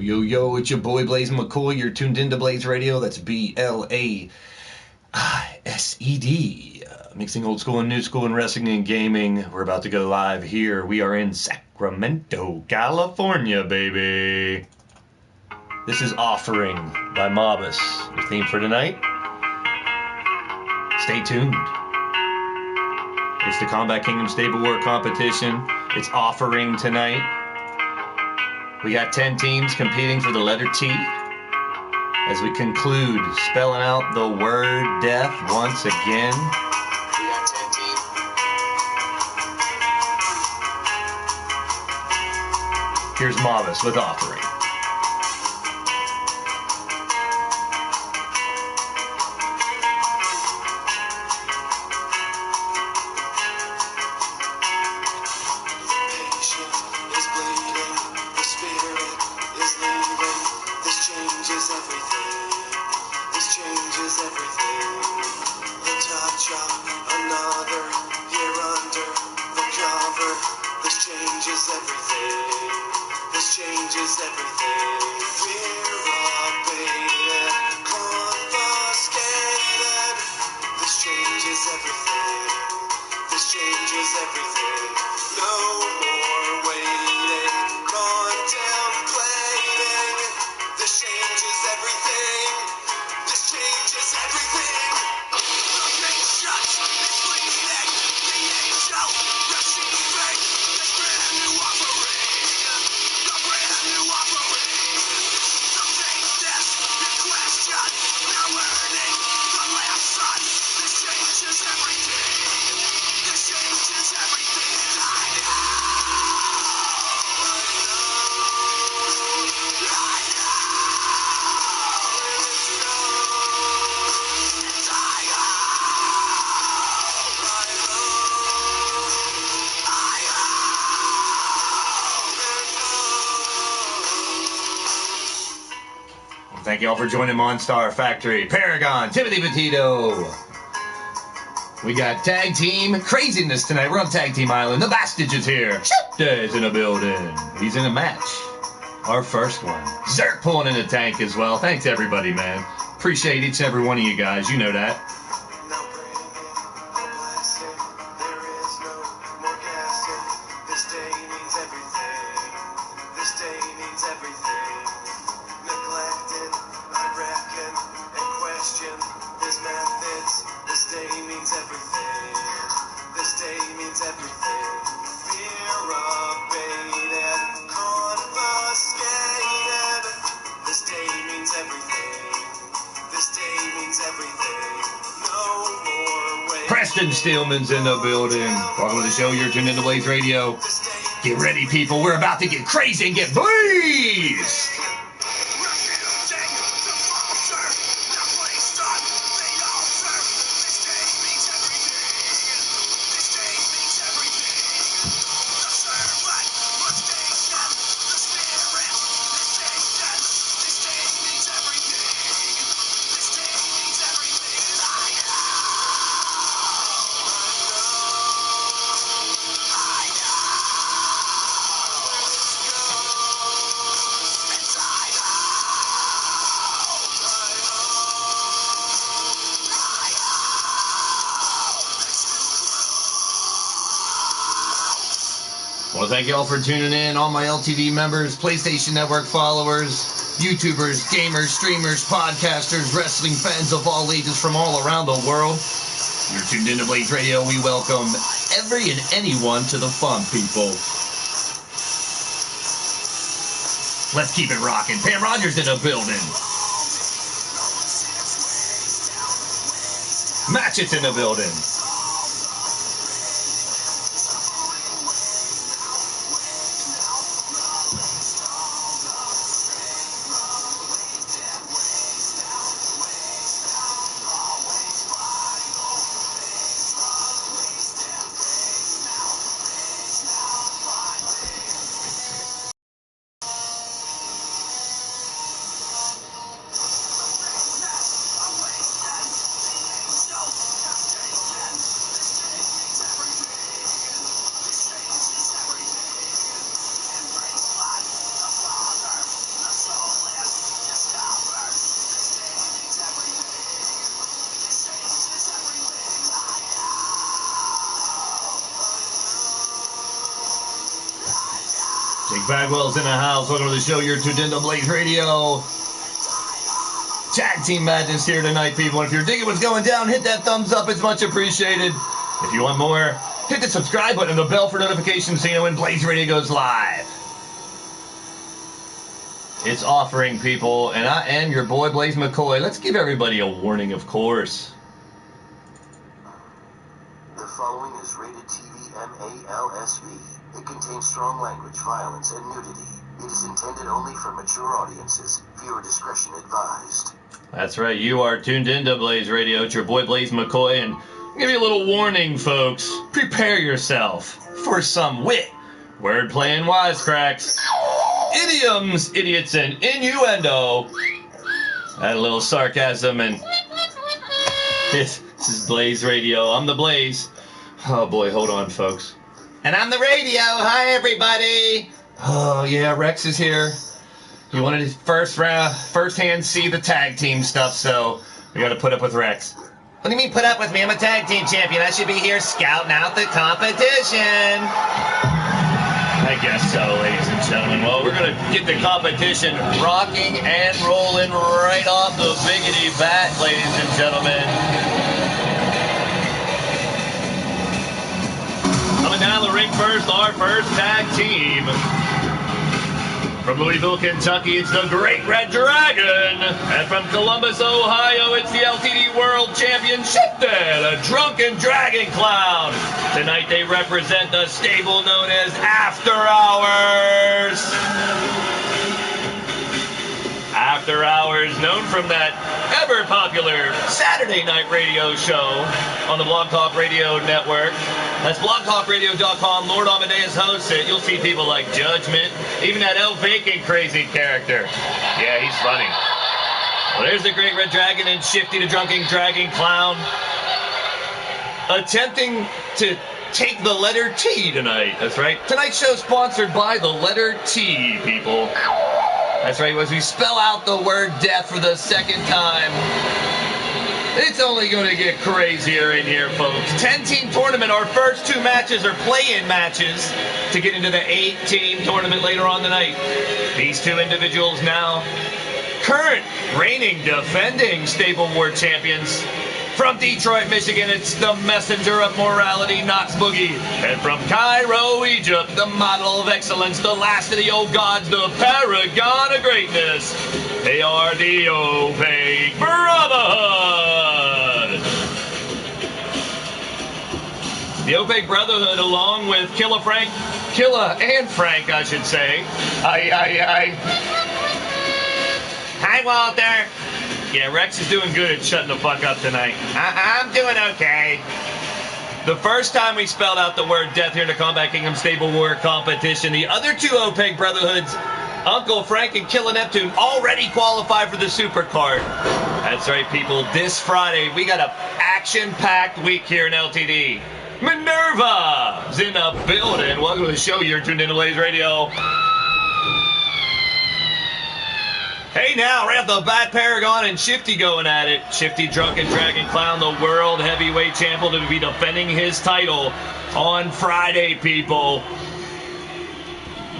Yo, yo, it's your boy Blaise McCoy. You're tuned into Blaised Radio. That's BLAISED. Mixing old school and new school and wrestling and gaming. We're about to go live here. We are in Sacramento, California, baby. This is Offering by Mobus. Your theme for tonight. Stay tuned. It's the Combat Kingdom Stable War competition. It's Offering tonight. We got 10 teams competing for the letter T as we conclude spelling out the word death once again. We got 10 teams. Here's Mobus with Offering. Thank you all for joining Monstar Factory, Paragon, Timothy Petito. We got Tag Team Craziness tonight. We're on Tag Team Island. The Bastage is here. Shepda's in the building. He's in a match. Our first one. Zerk pulling in the tank as well. Thanks, everybody, man. Appreciate each and every one of you guys. You know that. Stillman's in the building. Welcome to the show. You're tuned into Blaised Radio. Get ready, people. We're about to get crazy and get blazed. Well, thank you all for tuning in, all my LTD members, PlayStation Network followers, YouTubers, gamers, streamers, podcasters, wrestling fans of all ages from all around the world. You're tuned into Blaised Radio. We welcome every and anyone to the fun, people. Let's keep it rocking. Pam Rogers in the building. Matchett's in the building. Jake Bagwell's in the house. Welcome to the show. You're tuned into Blaised Radio. Tag team matches here tonight, people. And if you're digging what's going down, hit that thumbs up. It's much appreciated. If you want more, hit the subscribe button and the bell for notifications so you know when Blaised Radio goes live. It's offering, people, and I am your boy, Blaise McCoy. Let's give everybody a warning, of course. The following is rated TV MALSV. It contains strong language, violence, and nudity. It is intended only for mature audiences. Viewer discretion advised. That's right. You are tuned into Blaised Radio. It's your boy, Blaise McCoy, and I'll give you a little warning, folks. Prepare yourself for some wit, wordplay, and wisecracks, idioms, idiots, and innuendo. Add a little sarcasm, and this is Blaised Radio. I'm the Blaise. Oh boy, hold on, folks. And I'm the radio. Hi, everybody. Oh yeah, Rex is here. He wanted to first-hand see the tag team stuff, so we got to put up with Rex. What do you mean put up with me? I'm a tag team champion. I should be here scouting out the competition. I guess so, ladies and gentlemen. Well, we're going to get the competition rocking and rolling right off the biggity bat, ladies and gentlemen. Coming down the ring first, our first tag team. From Louisville, Kentucky, it's the Great Red Dragon. And from Columbus, Ohio, it's the LTD World Championship, the Drunken Dragon Clown. Tonight they represent the stable known as After Hours. After Hours, known from that ever-popular Saturday night radio show on the Blog Talk Radio Network. That's blogtalkradio.com. Lord Amadeus hosts it. You'll see people like Judgment, even that El Bacon crazy character. Yeah, he's funny. Well, there's the Great Red Dragon and Shifty the Drunken Dragon Clown, attempting to take the letter T tonight. That's right. Tonight's show sponsored by the letter T, people. That's right, as we spell out the word death for the second time. It's only going to get crazier in here, folks. 10-team tournament. Our first two matches are play-in matches to get into the 8-team tournament later on tonight. These two individuals now current reigning, defending Stable War champions. From Detroit, Michigan, it's the messenger of morality, Knox Boogie. And from Cairo, Egypt, the model of excellence, the last of the old gods, the paragon of greatness. They are the Opaque Brotherhood. The Opaque Brotherhood, along with Killa and Frank, I should say. Hi, Walter. Yeah, Rex is doing good at shutting the fuck up tonight. I'm doing okay. The first time we spelled out the word death here in the Combat Kingdom Stable War competition, the other two Opaque Brotherhoods, Uncle Frank and Killa Neptune, already qualified for the Super Card. That's right, people. This Friday, we got an action-packed week here in LTD. Minerva's in the building. Welcome to the show. You're tuned into Blaised Radio. Hey now, right off the bat, Paragon and Shifty going at it. Shifty, Drunken Dragon Clown, the World Heavyweight Champion, to be defending his title on Friday, people.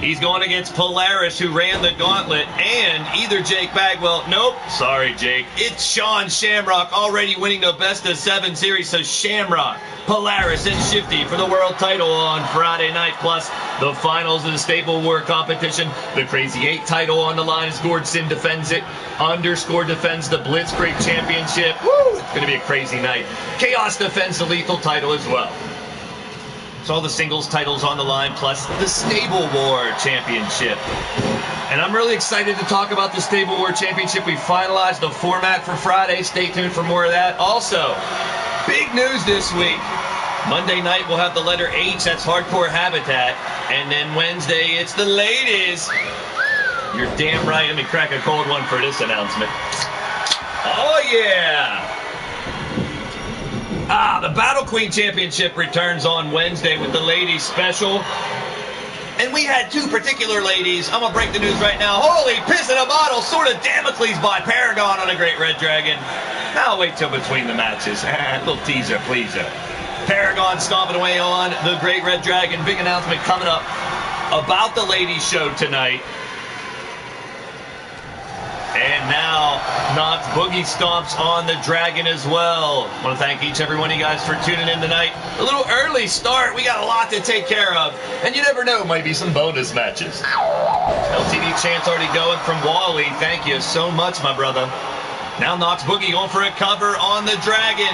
He's going against Polaris, who ran the gauntlet, and either Jake Bagwell. Nope, sorry, Jake. It's Sean Shamrock, already winning the best-of-7 series. So Shamrock, Polaris, and Shifty for the world title on Friday night, plus the finals of the Stable War competition. The Crazy 8 title on the line as Gordson defends it. Underscore defends the Blitzkrieg Championship. Woo! It's going to be a crazy night. Chaos defends the Lethal title as well. So all the singles titles on the line, plus the Stable War Championship. And I'm really excited to talk about the Stable War Championship. We finalized the format for Friday. Stay tuned for more of that. Also, big news this week. Monday night, we'll have the letter H. That's Hardcore Habitat. And then Wednesday, it's the ladies. You're damn right. Let me crack a cold one for this announcement. Oh, yeah. The Battle Queen Championship returns on Wednesday with the ladies special. And we had two particular ladies. I'm going to break the news right now. Holy piss in a bottle, sort of Damocles by Paragon on a Great Red Dragon. I'll wait till between the matches. Little teaser, pleaser. Paragon stomping away on the Great Red Dragon. Big announcement coming up. about the ladies' show tonight. And now, Knox Boogie stomps on the Dragon as well. I want to thank each and every one of you guys for tuning in tonight. A little early start. We got a lot to take care of. And you never know, might be some bonus matches. LTD chant's already going from Wally. Thank you so much, my brother. Now Knox Boogie going for a cover on the Dragon.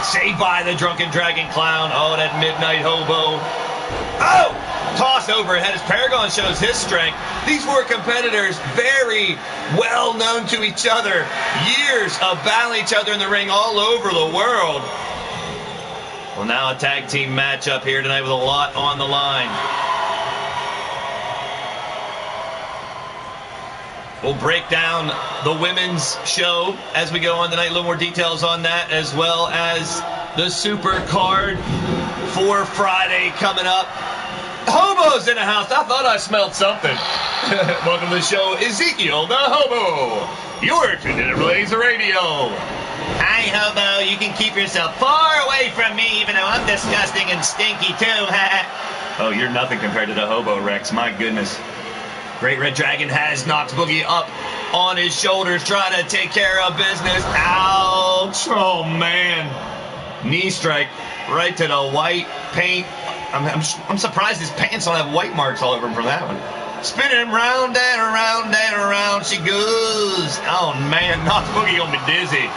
Saved by the Drunken Dragon Clown. Oh, that Midnight Hobo. Oh! Toss overhead as Paragon shows his strength. These four competitors very well known to each other. Years of battling each other in the ring all over the world. Well, now a tag team matchup here tonight with a lot on the line. We'll break down the women's show as we go on tonight. A little more details on that, as well as the super card for Friday coming up. Hobo's in the house. I thought I smelled something. Welcome to the show, Ezekiel the Hobo. You're tuned in to Blaised Radio. Hi, Hobo. You can keep yourself far away from me, even though I'm disgusting and stinky, too. Oh, you're nothing compared to the Hobo, Rex. My goodness. Great Red Dragon has Knox Boogie up on his shoulders, trying to take care of business. Ouch. Oh, man. Knee strike right to the white paint. I'm surprised his pants don't have white marks all over him from that one. Spinning round and around and around she goes. Oh, man, Knox Boogie gonna be dizzy.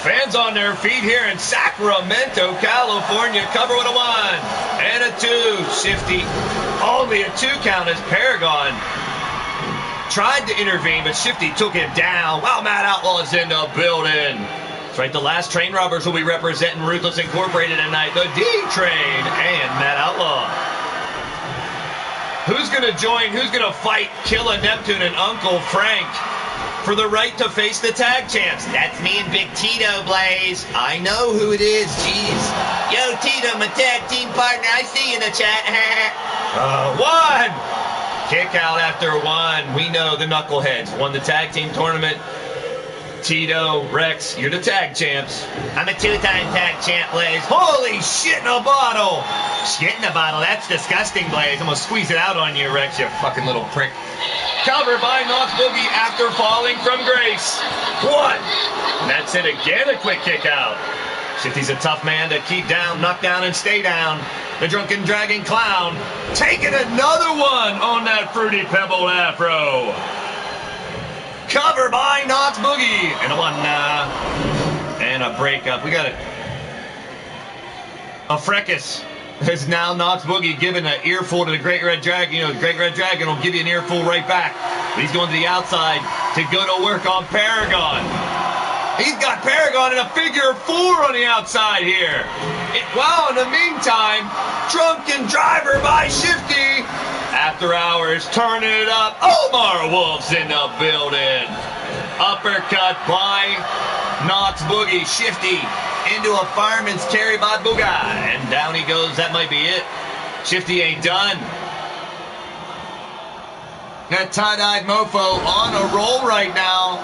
Fans on their feet here in Sacramento, California. Cover with a 1 and a 2. Shifty. Only a 2 count as Paragon tried to intervene, but Shifty took him down. Wow, Matt Outlaw is in the building. That's right, the last train robbers will be representing Ruthless Incorporated tonight. The D-Train and Matt Outlaw. Who's going to join? Who's going to fight Killa Neptune and Uncle Frank for the right to face the tag champs? That's me and Big Tito, Blaze. I know who it is, jeez. Yo, Tito, my tag team partner. I see you in the chat. 1. Kick out after 1. We know the Knuckleheads won the tag team tournament. Tito, Rex, you're the tag champs. I'm a 2-time tag champ, Blaze. Holy shit in a bottle! Shit in a bottle? That's disgusting, Blaze. I'm gonna squeeze it out on you, Rex, you fucking little prick. Covered by Knox Boogie after falling from grace. 1. And that's it again, a quick kick out. Shifty's a tough man to keep down, knock down, and stay down. The Drunken Dragon Clown taking another one on that Fruity Pebble Afro. Cover by Knox Boogie. And a 1 and a breakup. We got a fracas. Is now Knox Boogie giving an earful to the Great Red Dragon. You know, the Great Red Dragon will give you an earful right back. But he's going to the outside to go to work on Paragon. He's got Paragon in a figure 4 on the outside here. Wow, in the meantime, Drunken Driver by Shifty. After hours, turning it up. Omar Wolf's in the building. Uppercut by Knox Boogie. Shifty into a fireman's carry by Booga. And down he goes. That might be it. Shifty ain't done. That tie-dyed mofo on a roll right now.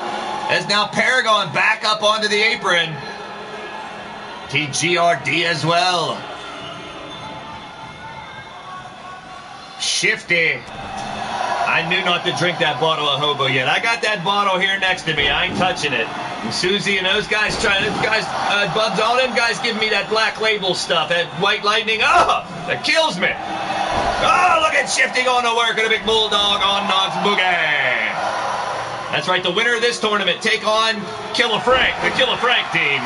As now Paragon back up onto the apron. TGRD as well. Shifty. I knew not to drink that bottle of Hobo yet. I got that bottle here next to me. I ain't touching it. And Susie and those guys Bubs, all them guys giving me that Black Label stuff, that White Lightning. Oh, that kills me. Oh, look at Shifty going to work with a big bulldog on Knox Boogie. That's right, the winner of this tournament take on Killa Frank, the Killa Frank team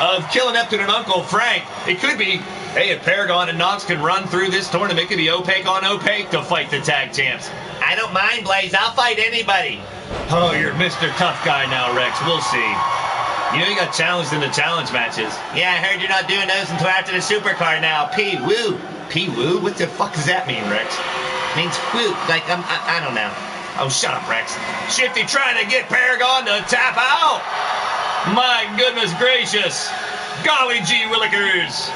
of Killa Neptune and Uncle Frank. It could be, hey, if Paragon and Knox can run through this tournament, it could be opaque on opaque to fight the tag champs. I don't mind, Blaze. I'll fight anybody. Oh, you're Mr. Tough Guy now, Rex. We'll see. You know you got challenged in the challenge matches. Yeah, I heard you're not doing those until after the supercard now. P-woo. P-woo? What the fuck does that mean, Rex? It means woo. Like, I don't know. Oh, shut up, Rex. Shifty trying to get Paragon to tap out. My goodness gracious. Golly gee willikers.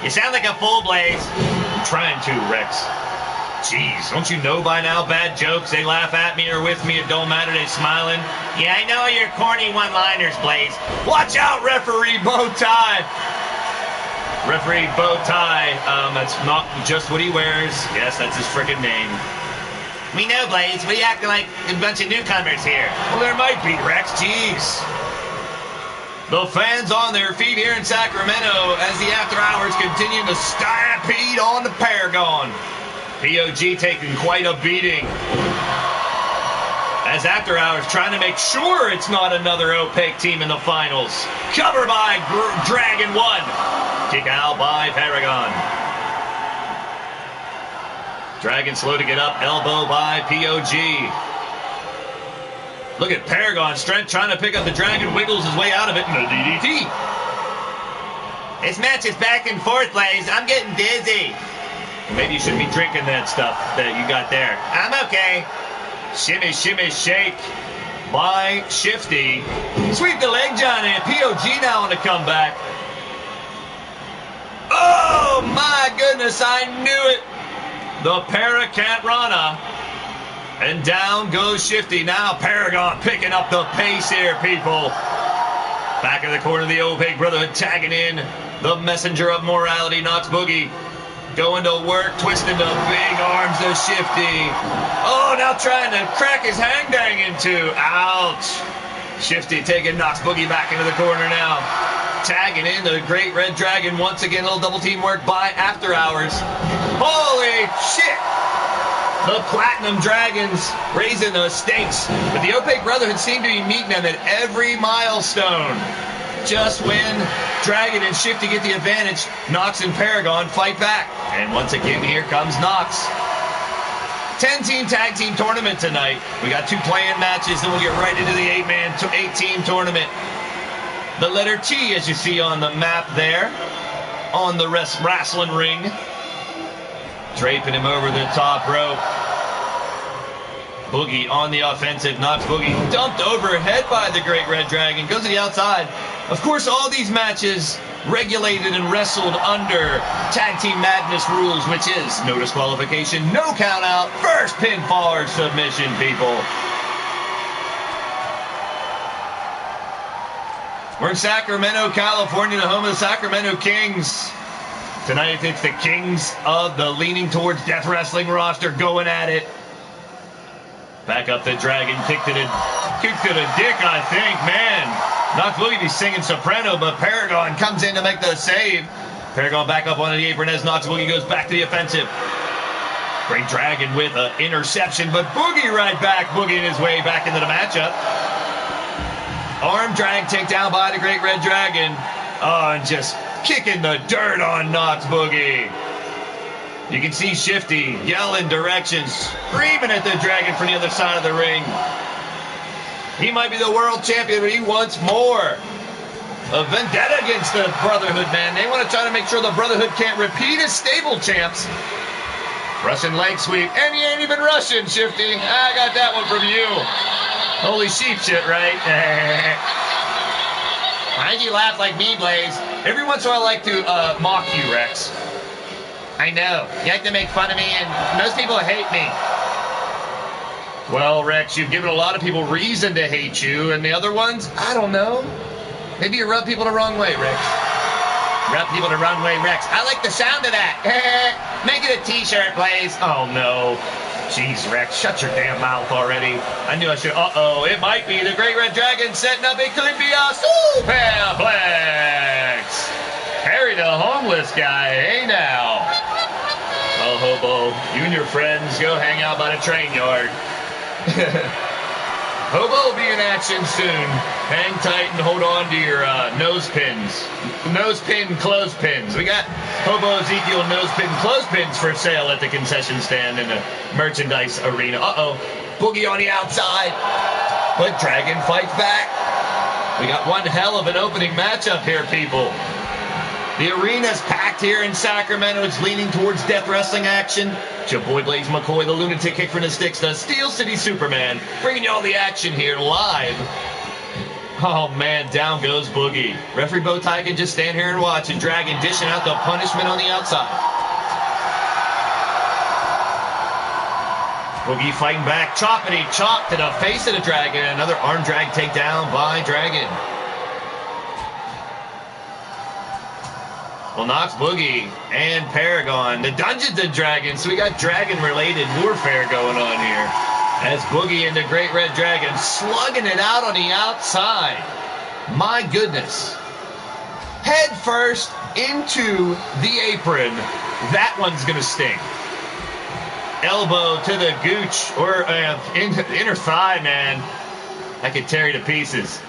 You sound like a fool, Blaze. I'm trying to, Rex. Jeez, don't you know by now, bad jokes, they laugh at me or with me, it don't matter, they smiling. Yeah, I know your corny one-liners, Blaze. Watch out, referee Bowtie. Referee bow tie. That's not just what he wears. Yes, that's his frickin' name. We know, Blaise. We acting like a bunch of newcomers here. Well, there might be, Rex. Jeez. The fans on their feet here in Sacramento as the after hours continue to stampede on the Paragon. POG taking quite a beating. As after hours trying to make sure it's not another opaque team in the finals. Cover by Dragon 1. Kick out by Paragon. Dragon slow to get up. Elbow by POG. Look at Paragon's strength trying to pick up the Dragon. Wiggles his way out of it in a DDT. This match is back and forth, Blaise. I'm getting dizzy. Maybe you shouldn't be drinking that stuff that you got there. I'm okay. Shimmy, shimmy, shake by Shifty. Sweep the leg, Johnny. POG now on the comeback. Oh, my goodness, I knew it. The Paracantrana. And down goes Shifty. Now Paragon picking up the pace here, people. Back in the corner of the Opaque Brotherhood tagging in. The messenger of morality, Knox Boogie. Going to work, twisting the big arms of Shifty. Oh, now trying to crack his hang-dang into. Ouch. Shifty taking Knox Boogie back into the corner now. Tagging in the Great Red Dragon once again. A little double team work by After Hours. Holy shit. The Platinum Dragons raising the stakes. But the Opaque Brotherhood seem to be meeting them at every milestone. Just when Dragon and Shifty get the advantage, Knox and Paragon fight back. And once again, here comes Knox. 10-team tag team tournament tonight. We got 2 play-in matches, and we'll get right into the 8-team tournament. The letter T, as you see on the map there, on the wrestling ring. Draping him over the top rope. Boogie on the offensive. Knox Boogie dumped overhead by the Great Red Dragon. Goes to the outside. Of course, all these matches regulated and wrestled under Tag Team Madness rules, which is no disqualification, no count out, first pinfall or submission, people. We're in Sacramento, California, the home of the Sacramento Kings. Tonight, it's the Kings of the leaning towards death wrestling roster going at it. Back up the Dragon, kick to the dick, I think. Man, Knox Boogie be singing soprano, but Paragon comes in to make the save. Paragon back up on the apron as Knox Boogie goes back to the offensive. Great Dragon with an interception, but Boogie right back, boogieing his way back into the matchup. Arm drag takedown by the Great Red Dragon. Oh, and just kicking the dirt on Knox Boogie. You can see Shifty yelling directions, screaming at the Dragon from the other side of the ring. He might be the world champion, but he wants more. A vendetta against the Brotherhood, man. They want to try to make sure the Brotherhood can't repeat as stable champs. Russian leg sweep, and he ain't even Russian, Shifty. I got that one from you. Holy sheep shit, right? Why'd you laugh like me, Blaise? Every once in a while I like to mock you, Rex. I know. You like to make fun of me, and most people hate me. Well, Rex, you've given a lot of people reason to hate you, and the other ones, I don't know. Maybe you rub people the wrong way, Rex. Rub people the wrong way, Rex. I like the sound of that. Make it a t-shirt, Blaise. Oh, no. Jeez, Rex, shut your damn mouth already. I knew I should. Uh-oh, it might be the Great Red Dragon setting up. It could be a superplex. Harry the homeless guy, hey now. Oh, Hobo, you and your friends go hang out by the train yard. Hobo will be in action soon. Hang tight and hold on to your nose pins. Nose pin clothespins. We got Hobo Ezekiel nose pin clothespins for sale at the concession stand in the merchandise arena. Uh-oh. Boogie on the outside. But Dragon fights back. We got one hell of an opening matchup here, people. The arena's packed here in Sacramento. It's leaning towards death wrestling action. It's your boy Blaise McCoy, the lunatic kick from the sticks, the Steel City Superman, bringing you all the action here live. Oh, man, down goes Boogie. Referee Bowtie can just stand here and watch, and Dragon dishing out the punishment on the outside. Boogie fighting back, choppity chop to the face of the Dragon. Another arm drag takedown by Dragon. Well, Knox Boogie and Paragon, the Dungeons and Dragons, so we got dragon-related warfare going on here. As Boogie and the Great Red Dragon slugging it out on the outside. My goodness. Head first into the apron. That one's going to sting. Elbow to the gooch, or inner thigh, man. That could tear you to pieces.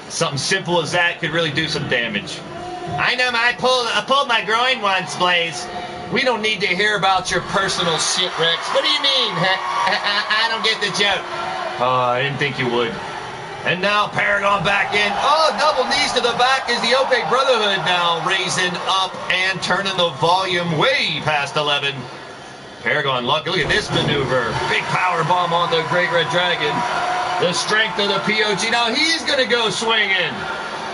Something simple as that could really do some damage. I know, I pulled my groin once, Blaise. We don't need to hear about your personal shit, Rex. What do you mean? I don't get the joke. I didn't think you would. And now Paragon back in. Oh, double knees to the back is the Opaque Brotherhood now raising up and turning the volume way past 11. Paragon, look at this maneuver. Big power bomb on the Great Red Dragon. The strength of the POG. Now he's going to go swinging.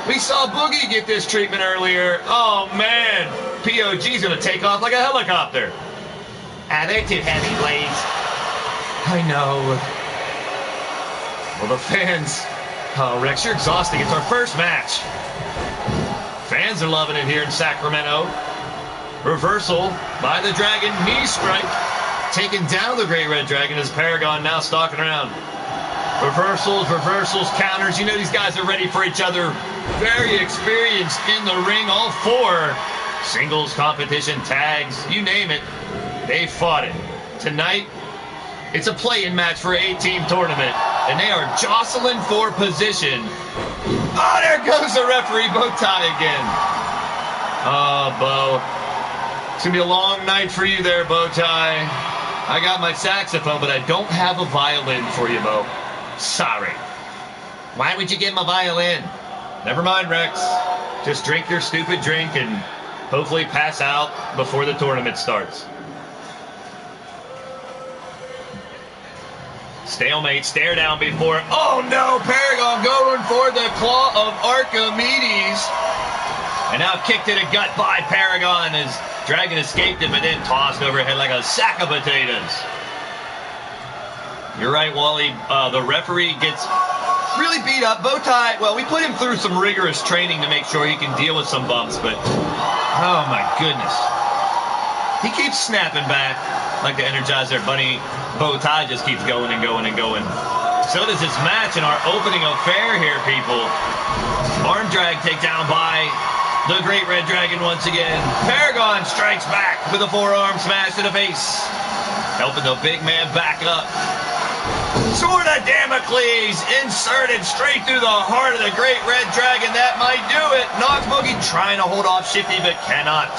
We saw Boogie get this treatment earlier. Oh, man. POG's going to take off like a helicopter. They're too heavy, Blaise. I know. Well, the fans... Oh, Rex, you're exhausting. It's our first match. Fans are loving it here in Sacramento. Reversal by the Dragon. Knee strike. Taking down the Great Red Dragon as Paragon now stalking around. Reversals, counters. You know these guys are ready for each other. Very experienced in the ring. All four. Singles, competition, tags, you name it. They fought it. Tonight, it's a play-in match for an 8-team tournament. And they are jostling for position. Oh, there goes the referee, Bowtie again. Oh, Bo. It's going to be a long night for you there, Bowtie. I got my saxophone, but I don't have a violin for you, Bo. Sorry. Why would you give him a violin? Never mind, Rex. Just drink your stupid drink and hopefully pass out before the tournament starts. Stalemate, stare down before. Oh no, Paragon going for the claw of Archimedes. And now kicked to the gut by Paragon as Dragon escaped him and then tossed overhead like a sack of potatoes. You're right, Wally. The referee gets really beat up. Bowtie, well, we put him through some rigorous training to make sure he can deal with some bumps, but oh my goodness. He keeps snapping back like the Energizer Bunny. Bowtie just keeps going and going and going. So does this match in our opening affair here, people. Arm drag takedown by the Great Red Dragon once again. Paragon strikes back with a forearm smash to the face, helping the big man back up. Sword of Damocles inserted straight through the heart of the Great Red Dragon. That might do it. Knox Boogie trying to hold off Shifty, but cannot.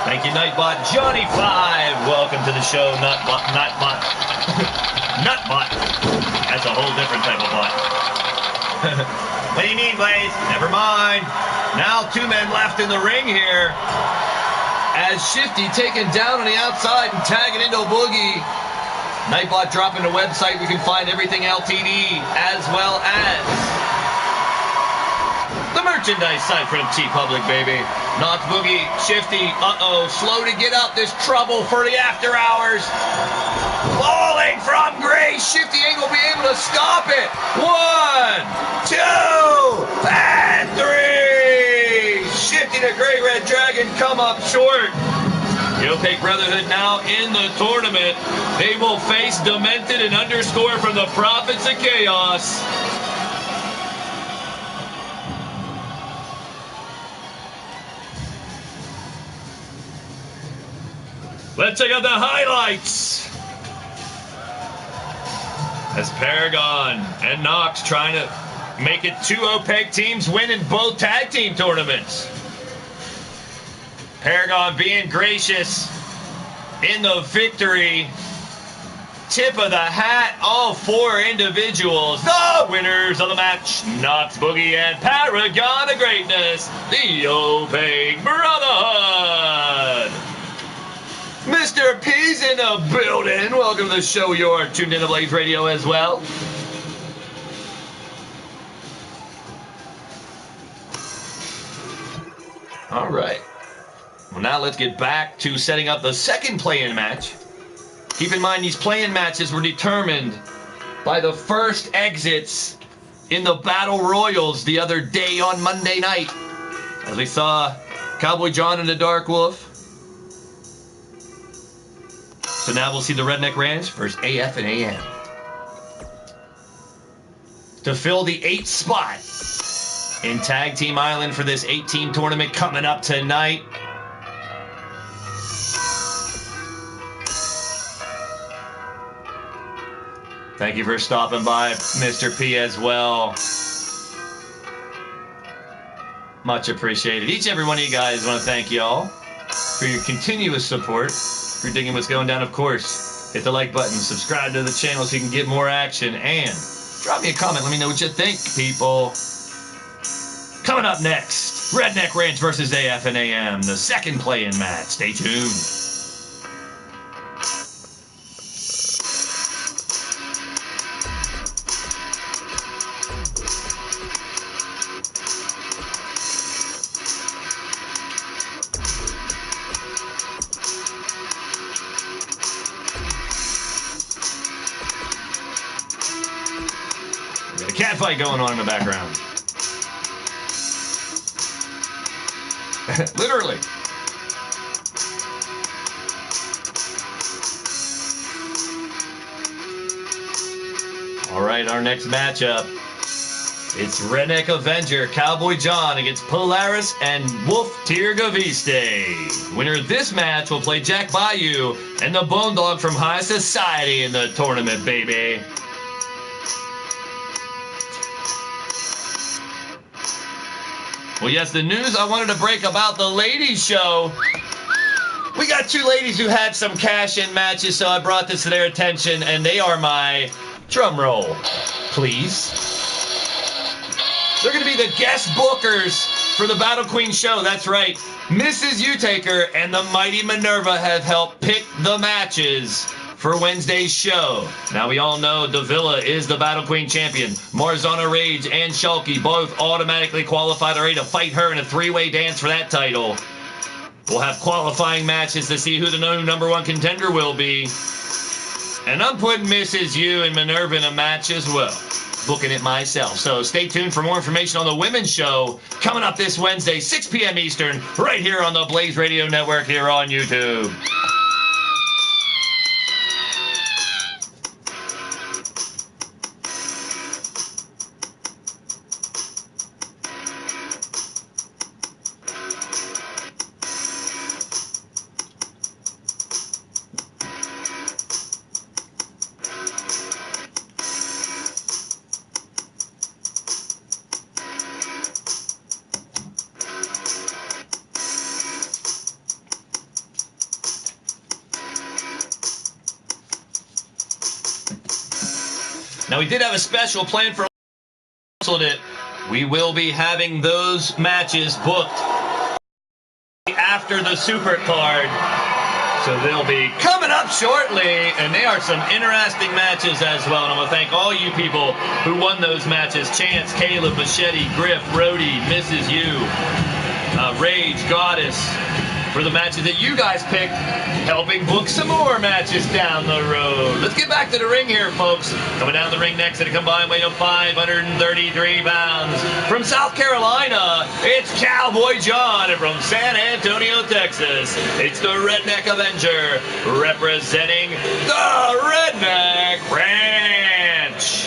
Thank you, Nightbot. Johnny 5, welcome to the show. Nutbot. Nutbot. That's a whole different type of bot. What do you mean, Blaise? Never mind. Now 2 men left in the ring here. As Shifty taken down on the outside and tagging into Boogie. Nightbot dropping the website. We can find everything LTD as well as the merchandise site from T-Public, baby. Knox Boogie, Shifty, slow to get up. There's trouble for the after hours. Falling from grace. Shifty ain't gonna be able to stop it. 1, 2, and 3. Shifty the Great Red Dragon come up short. The Opaque Brotherhood now in the tournament. They will face Demented and Underscore from the Prophets of Chaos. Let's check out the highlights. As Paragon and Knox trying to make it 2 Opaque teams winning both tag team tournaments. Paragon being gracious in the victory. Tip of the hat, all 4 individuals, the winners of the match, Knox Boogie and Paragon of Greatness, the Opaque Brotherhood. Mr. P's in the building. Welcome to the show. You're tuned in to Blaised Radio as well. All right. Well, now let's get back to setting up the second play-in match. Keep in mind, these play-in matches were determined by the first exits in the Battle Royals the other day on Monday night. As we saw Cowboy John and the Dark Wolf. So now we'll see the Redneck Ranch versus AF and AM. To fill the 8th spot in Tag Team Island for this 8-team tournament coming up tonight. Thank you for stopping by, Mr. P, as well. Much appreciated. Each and every one of you guys, want to thank y'all for your continuous support. If you're digging what's going down, of course, hit the like button, subscribe to the channel so you can get more action, and drop me a comment. Let me know what you think, people. Coming up next, Redneck Ranch versus AF and AM, the second play-in match. Stay tuned. A cat fight going on in the background. Literally. All right, our next matchup. It's Redneck Avenger, Cowboy John against Polaris and Wolf Tirgaviste. Winner of this match will play Jack Bayou and the Bone Dog from High Society in the tournament, baby. Well, yes, the news I wanted to break about the ladies' show. We got 2 ladies who had some cash-in matches, so I brought this to their attention, and they are my drum roll, please. They're going to be the guest bookers for the Battle Queen show. That's right. Mrs. Utaker and the Mighty Minerva have helped pick the matches for Wednesday's show. Now, we all know Davila is the Battle Queen champion. Marzana Rage and Shulky both automatically qualified already to fight her in a 3-way dance for that title. We'll have qualifying matches to see who the new #1 contender will be. And I'm putting Mrs. U and Minerva in a match as well. Booking it myself. So stay tuned for more information on the women's show coming up this Wednesday, 6 p.m. Eastern, right here on the Blaised Radio Network here on YouTube. Now, we did have a special plan for it. We will be having those matches booked after the super card. So they'll be coming up shortly, and they are some interesting matches as well. And I want to thank all you people who won those matches. Chance, Caleb, Machete, Griff, Rhodey, Mrs. U, Rage, Goddess, for the matches that you guys picked, helping book some more matches down the road. Let's get back to the ring here, folks. Coming down the ring next at a combined weight of 533 pounds. From South Carolina, it's Cowboy John. And from San Antonio, Texas, it's the Redneck Avenger, representing the Redneck Ranch.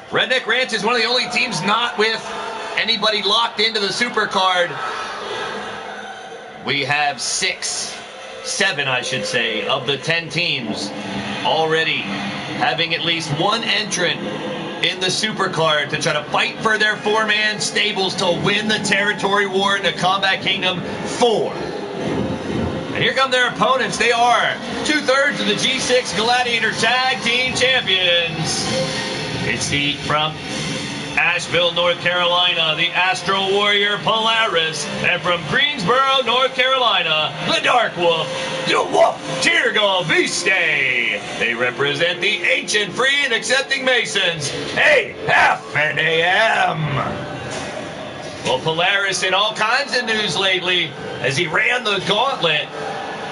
Redneck Ranch is one of the only teams not with anybody locked into the super card. We have 7, I should say, of the 10 teams already having at least one entrant in the supercard to try to fight for their 4-man stables to win the territory war in the Combat Kingdom 4. And here come their opponents. They are 2/3 of the G6 Gladiator Tag Team Champions. It's from Asheville, North Carolina, the Astro Warrior Polaris, and from Greensboro, North Carolina, the Dark Wolf, the Wolf Tirgaviste. They represent the ancient, free, and accepting Masons, AF and AM. Well, Polaris in all kinds of news lately as he ran the gauntlet,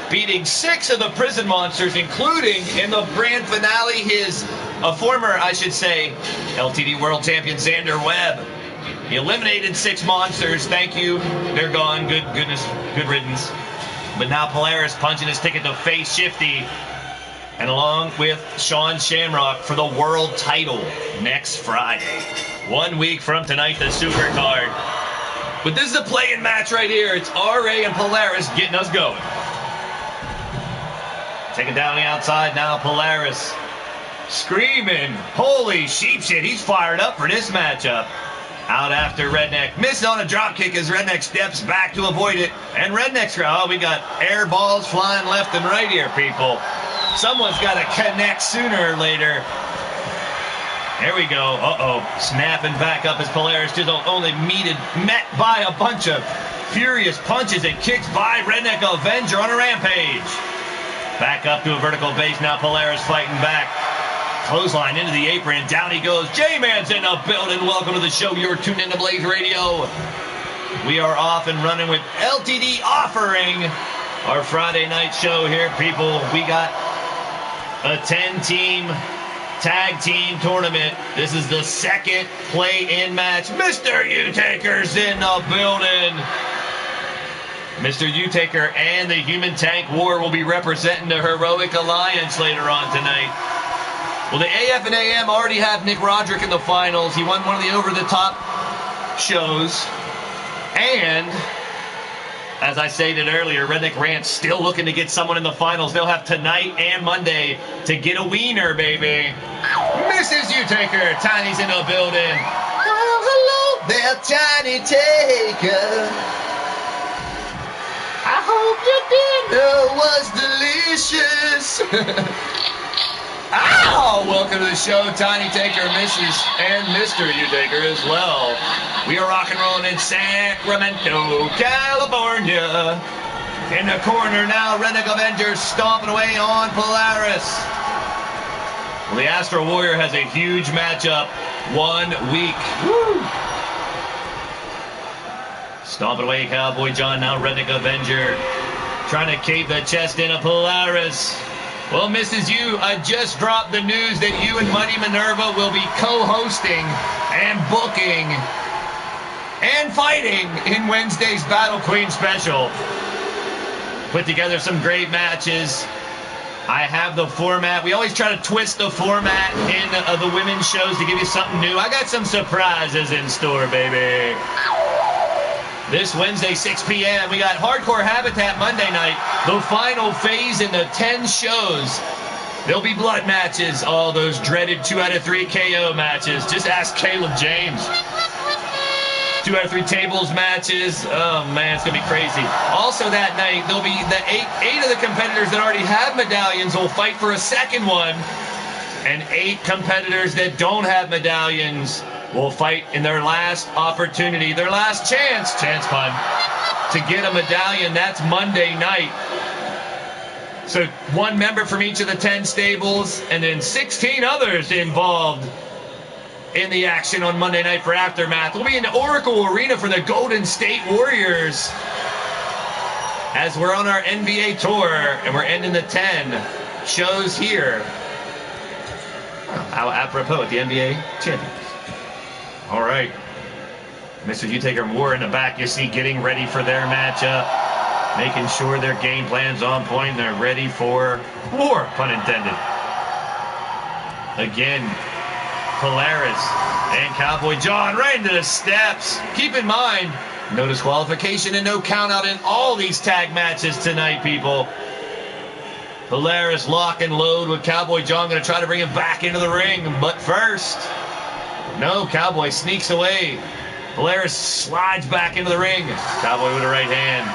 beating 6 of the prison monsters, including in the grand finale a former, I should say, LTD World Champion Xander Webb. He eliminated 6 monsters. Thank you. They're gone. Good riddance. But now Polaris punching his ticket to face Shifty. And along with Sean Shamrock for the world title next Friday. 1 week from tonight, the super card. But this is a play-in match right here. It's RA and Polaris getting us going. Taking down the outside now, Polaris. Screaming. Holy sheep shit. He's fired up for this matchup. Out after Redneck. Missed on a drop kick as Redneck steps back to avoid it. And Redneck's... Oh, we got air balls flying left and right here, people. Someone's got to connect sooner or later. There we go. Uh-oh. Snapping back up as Polaris just only met by a bunch of furious punches and kicks by Redneck Avenger on a rampage. Back up to a vertical base. Now Polaris fighting back. Clothesline into the apron. Down he goes. J-Man's in the building. Welcome to the show. You're tuned into Blaised Radio. We are off and running with LTD offering our Friday night show here, people. We got a 10-team tag team tournament. This is the second play-in match. Mr. U-Taker's in the building. Mr. U-Taker and the Human Tank War will be representing the Heroic Alliance later on tonight. Well, the AF and AM already have Nick Roderick in the finals. He won one of the over-the-top shows. And, as I stated earlier, Redneck Ranch still looking to get someone in the finals. They'll have tonight and Monday to get a wiener, baby. Mrs. U-Taker, Tiny's in the building. Oh, hello there, Tiny Taker. I hope your dinner was delicious. Ow! Welcome to the show, Tiny Taker, Mrs. and Mr. U-Taker as well. We are rock and rolling in Sacramento, California. In the corner now, Redneck Avenger stomping away on Polaris. Well, the Astro Warrior has a huge matchup. 1 week. Woo! Stomping away Cowboy John, now Redneck Avenger. Trying to cave the chest in of Polaris. Well, Mrs. U, I just dropped the news that you and Muddy Minerva will be co-hosting and booking and fighting in Wednesday's Battle Queen special. Put together some great matches. I have the format. We always try to twist the format in the women's shows to give you something new. I got some surprises in store, baby. This Wednesday, 6 p.m., we got Hardcore Habitat Monday night, the final phase in the 10 shows. There'll be blood matches, all those dreaded 2 out of 3 KO matches. Just ask Caleb James. 2 out of 3 tables matches. Oh, man, it's going to be crazy. Also that night, there'll be the eight of the competitors that already have medallions will fight for a second one. And 8 competitors that don't have medallions will fight in their last opportunity, their last chance pun, to get a medallion. That's Monday night. So 1 member from each of the 10 stables, and then 16 others involved in the action on Monday night for Aftermath. We'll be in the Oracle Arena for the Golden State Warriors as we're on our NBA tour, and we're ending the 10 shows here. How apropos at the NBA champions. All right. Mr. U-Taker Moore in the back, you see, getting ready for their matchup. Making sure their game plan's on point and they're ready for war, pun intended. Again, Polaris and Cowboy John right into the steps. Keep in mind, no disqualification and no count out in all these tag matches tonight, people. Polaris lock and load with Cowboy John, going to try to bring him back into the ring. But first, no, Cowboy sneaks away. Polaris slides back into the ring. Cowboy with a right hand.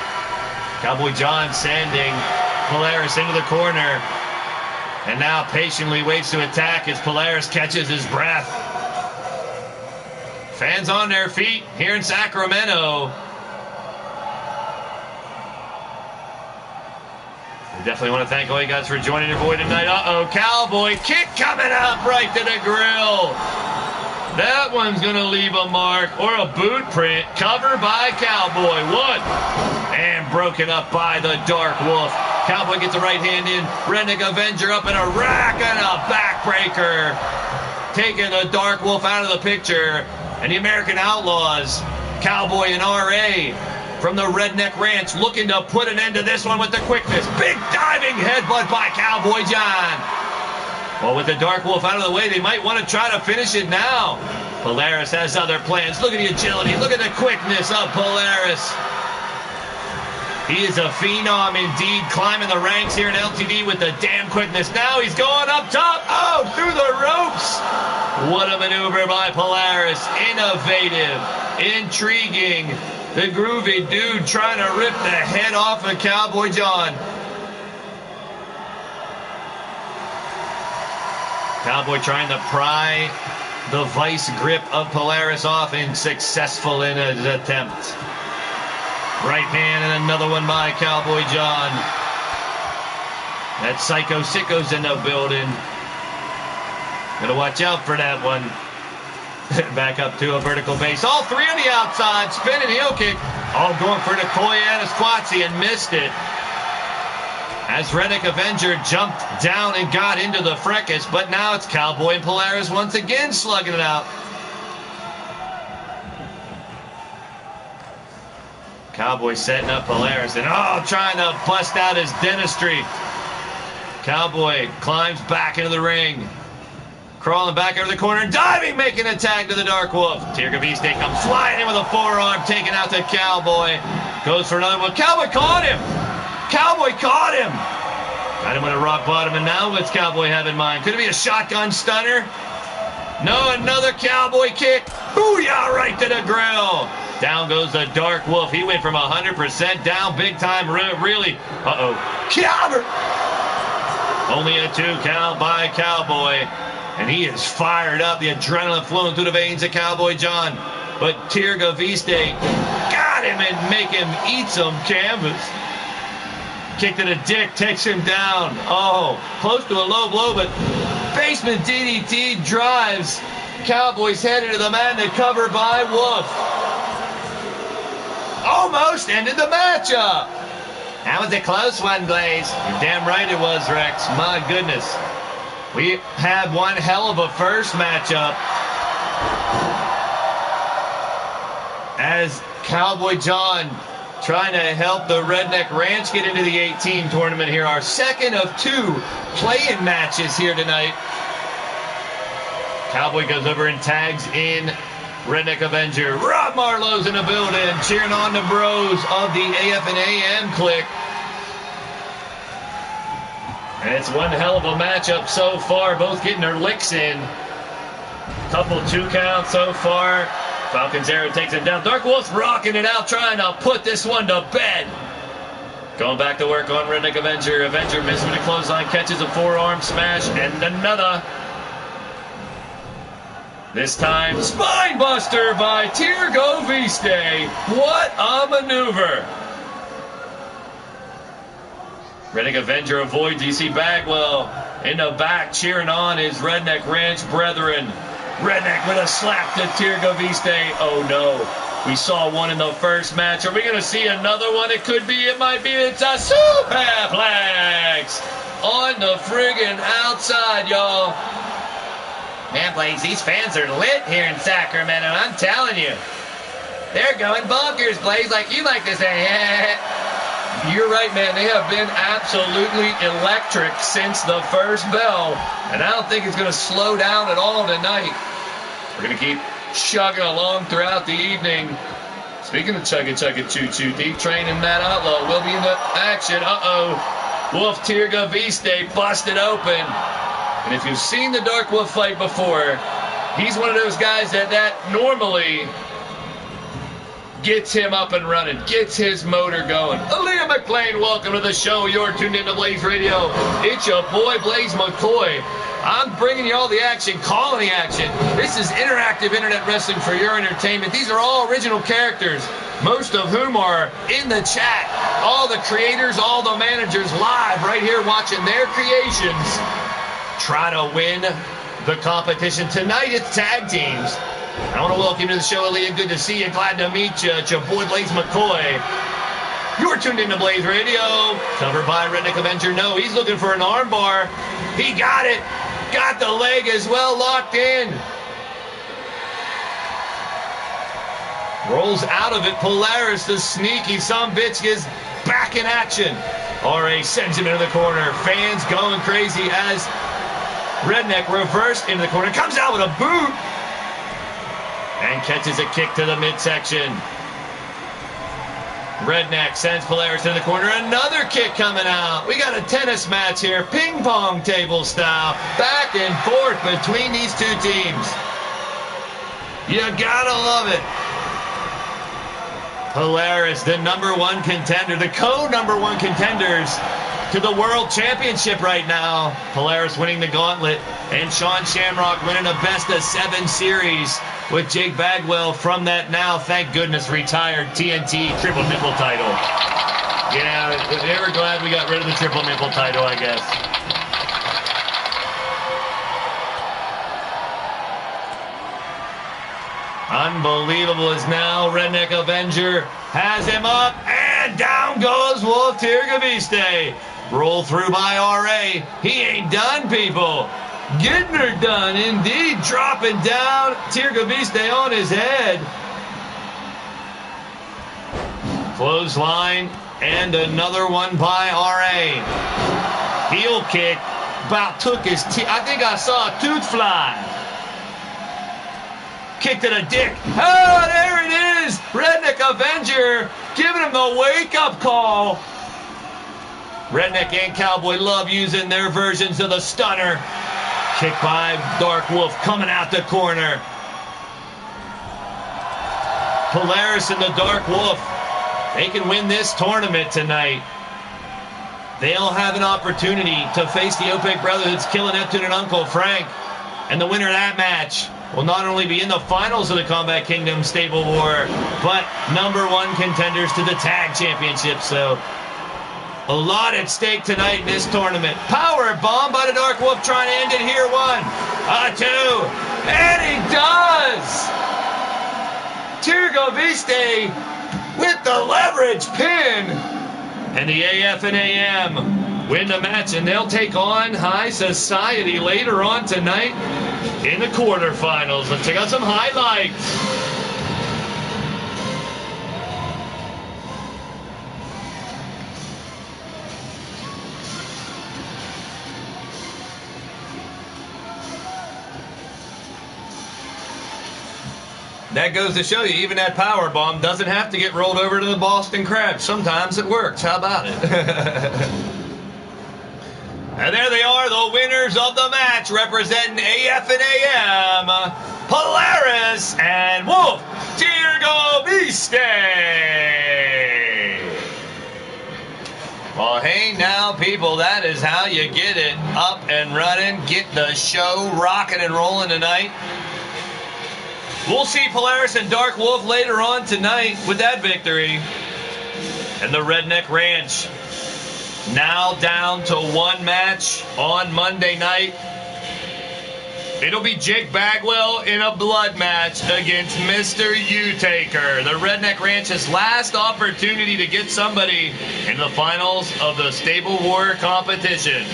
Cowboy John sending Polaris into the corner. And now patiently waits to attack as Polaris catches his breath. Fans on their feet here in Sacramento. We definitely want to thank all you guys for joining your boy tonight. Uh-oh, Cowboy kick coming up right to the grill. That one's going to leave a mark or a boot print. Cover by Cowboy. 1. And broken up by the Dark Wolf. Cowboy gets a right hand in. Redneck Avenger up in a rack and a backbreaker. Taking the Dark Wolf out of the picture. And the American Outlaws, Cowboy and R.A. from the Redneck Ranch, looking to put an end to this one with the quickness. Big diving headbutt by Cowboy John. Well, with the Dark Wolf out of the way, they might want to try to finish it now. Polaris has other plans. Look at the agility. Look at the quickness of Polaris. He is a phenom indeed, climbing the ranks here in LTD with the damn quickness. Now he's going up top. Oh, through the ropes. What a maneuver by Polaris. Innovative, intriguing. The groovy dude trying to rip the head off of Cowboy John. Cowboy trying to pry the vice grip of Polaris off, and successful in his attempt. Right hand and another one by Cowboy John. That Psycho Sicko's in the building. Gotta watch out for that one. Back up to a vertical base. All three on the outside. Spinning heel kick. All going for the Koyana Squatsy and missed it. As Redneck Avenger jumped down and got into the fracas, but now it's Cowboy and Polaris once again slugging it out. Cowboy setting up Polaris and trying to bust out his dentistry. Cowboy climbs back into the ring. Crawling back over the corner and diving, making a tag to the Dark Wolf. Tirga Viste comes flying in with a forearm, taking out the Cowboy. Goes for another one. Cowboy caught him. Cowboy caught him. Got him with a rock bottom, and now what's Cowboy have in mind? Could it be a shotgun stunner? No, another Cowboy kick. Booyah, right to the grill. Down goes the Dark Wolf. He went from 100% down big time, really. Cowboy. Only a 2 count by Cowboy. And he is fired up. The adrenaline flowing through the veins of Cowboy John. But Tirga Viste got him and make him eat some canvas. Kick to the dick, takes him down. Oh, close to a low blow, but basement DDT drives Cowboy's head into the mat, and the cover by Wolf. Almost ended the matchup. That was a close one, Blaze. You're damn right it was, Rex. My goodness. We had one hell of a first matchup. As Cowboy John trying to help the Redneck Ranch get into the 18 tournament here. Our second of 2 play-in matches here tonight. Cowboy goes over and tags in Redneck Avenger. Rob Marlowe's in the building, cheering on the bros of the AF and AM clique. And it's one hell of a matchup so far, both getting their licks in. Couple 2 counts so far. Falcon's arrow takes him down. Dark Wolf's rocking it out, trying to put this one to bed. Going back to work on Redneck Avenger. Avenger misses with a clothesline, catches a forearm smash, and another. This time, spine buster by Tirga Viste. What a maneuver. Redneck Avenger avoids. You see Bagwell in the back cheering on his Redneck Ranch brethren. Redneck with a slap to Tirga Viste. Oh no. We saw one in the first match. Are we going to see another one? It could be. It might be. It's a superplex on the friggin' outside, y'all. Man, Blaze, these fans are lit here in Sacramento. I'm telling you. They're going bonkers, Blaze, like you like to say. You're right, man. They have been absolutely electric since the first bell. And I don't think it's going to slow down at all tonight. We're going to keep chugging along throughout the evening. Speaking of chugging, choo-choo, deep train in that outlaw will be in the action. Wolf Tirga Viste busted open. And if you've seen the Dark Wolf fight before, he's one of those guys that normally gets him up and running, gets his motor going. Aaliyah McLean, welcome to the show. You're tuned into Blaised Radio. It's your boy, Blaise McCoy. I'm bringing you all the action, calling the action. This is interactive internet wrestling for your entertainment. These are all original characters, most of whom are in the chat. All the creators, all the managers live right here watching their creations try to win the competition. Tonight it's tag teams. I want to welcome you to the show, Aaliyah. Good to see you. Glad to meet you. It's your boy, Blaise McCoy. You're tuned into Blaised Radio. Covered by Redneck Avenger. No, he's looking for an arm bar. He got it. Got the leg as well locked in. Rolls out of it. Polaris, the sneaky sumbitch, is back in action. RA sends him into the corner. Fans going crazy as Redneck reversed into the corner. Comes out with a boot. And catches a kick to the midsection. Redneck sends Polaris in the corner. Another kick coming out. We got a tennis match here. Ping pong table style. Back and forth between these two teams. You gotta love it. Polaris, the #1 contender, the co-#1 contenders to the World Championship right now. Polaris winning the gauntlet, and Sean Shamrock winning a best-of-7 series with Jake Bagwell from that now, thank goodness, retired TNT triple nipple title. Yeah, they were glad we got rid of the triple nipple title, I guess. Unbelievable as now Redneck Avenger has him up, and down goes Wolf Tirgaviste. Roll through by RA. He ain't done, people. Getting her done, indeed. Dropping down, Tirgaviste on his head. Clothesline, and another one by RA. Heel kick, about took his teeth. I think I saw a tooth fly. Kick to the dick. Oh, there it is. Redneck Avenger giving him the wake-up call. Redneck and Cowboy love using their versions of the stunner. Kick by Dark Wolf coming out the corner. Polaris and the Dark Wolf, they can win this tournament tonight. They'll have an opportunity to face the Opaque Brotherhood's Killer Neptune and Uncle Frank. And the winner of that match will not only be in the finals of the Combat Kingdom Stable War, but #1 contenders to the Tag Championship. So a lot at stake tonight in this tournament. Power bomb by the Dark Wolf trying to end it here. 1, 2, and he does! Tirgaviste with the leverage pin. And the AF and AM win the match, and they'll take on High Society later on tonight in the quarterfinals. Let's check out some highlights. That goes to show you, even that power bomb doesn't have to get rolled over to the Boston Crab. Sometimes it works. How about it? And there they are, the winners of the match, representing AF and AM, Polaris and Wolf Tirgaviste. Well, hey now, people, that is how you get it up and running, get the show rocking and rolling tonight. We'll see Polaris and Dark Wolf later on tonight with that victory. And the Redneck Ranch now down to 1 match on Monday night. It'll be Jake Bagwell in a blood match against Mr. U-Taker. The Redneck Ranch's last opportunity to get somebody in the finals of the Stable War competition.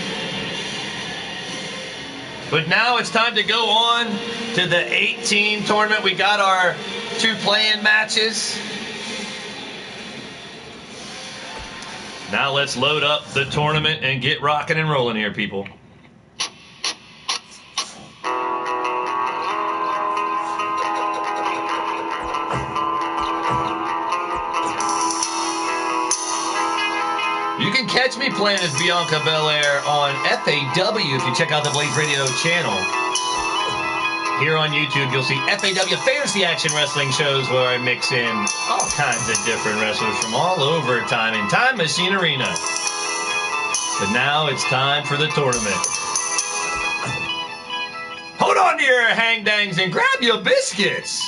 But now it's time to go on to the 8-team tournament. We got our 2 play-in matches. Now let's load up the tournament and get rocking and rolling here, people. You can catch me playing as Bianca Belair on FAW if you check out the Blaised Radio channel. Here on YouTube, you'll see FAW Fantasy Action Wrestling shows where I mix in all kinds of different wrestlers from all over time in Time Machine Arena. But now it's time for the tournament. Hold on to your hang-dangs and grab your biscuits.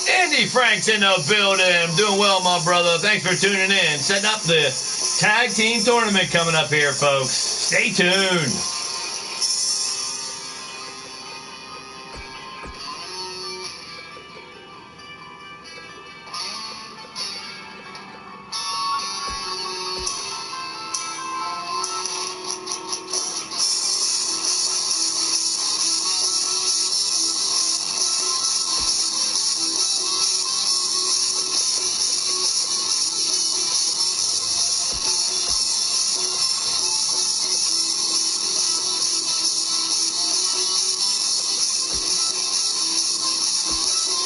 Andy Frank's in the building. Doing well, my brother. Thanks for tuning in. Setting up the tag team tournament coming up here, folks. Stay tuned.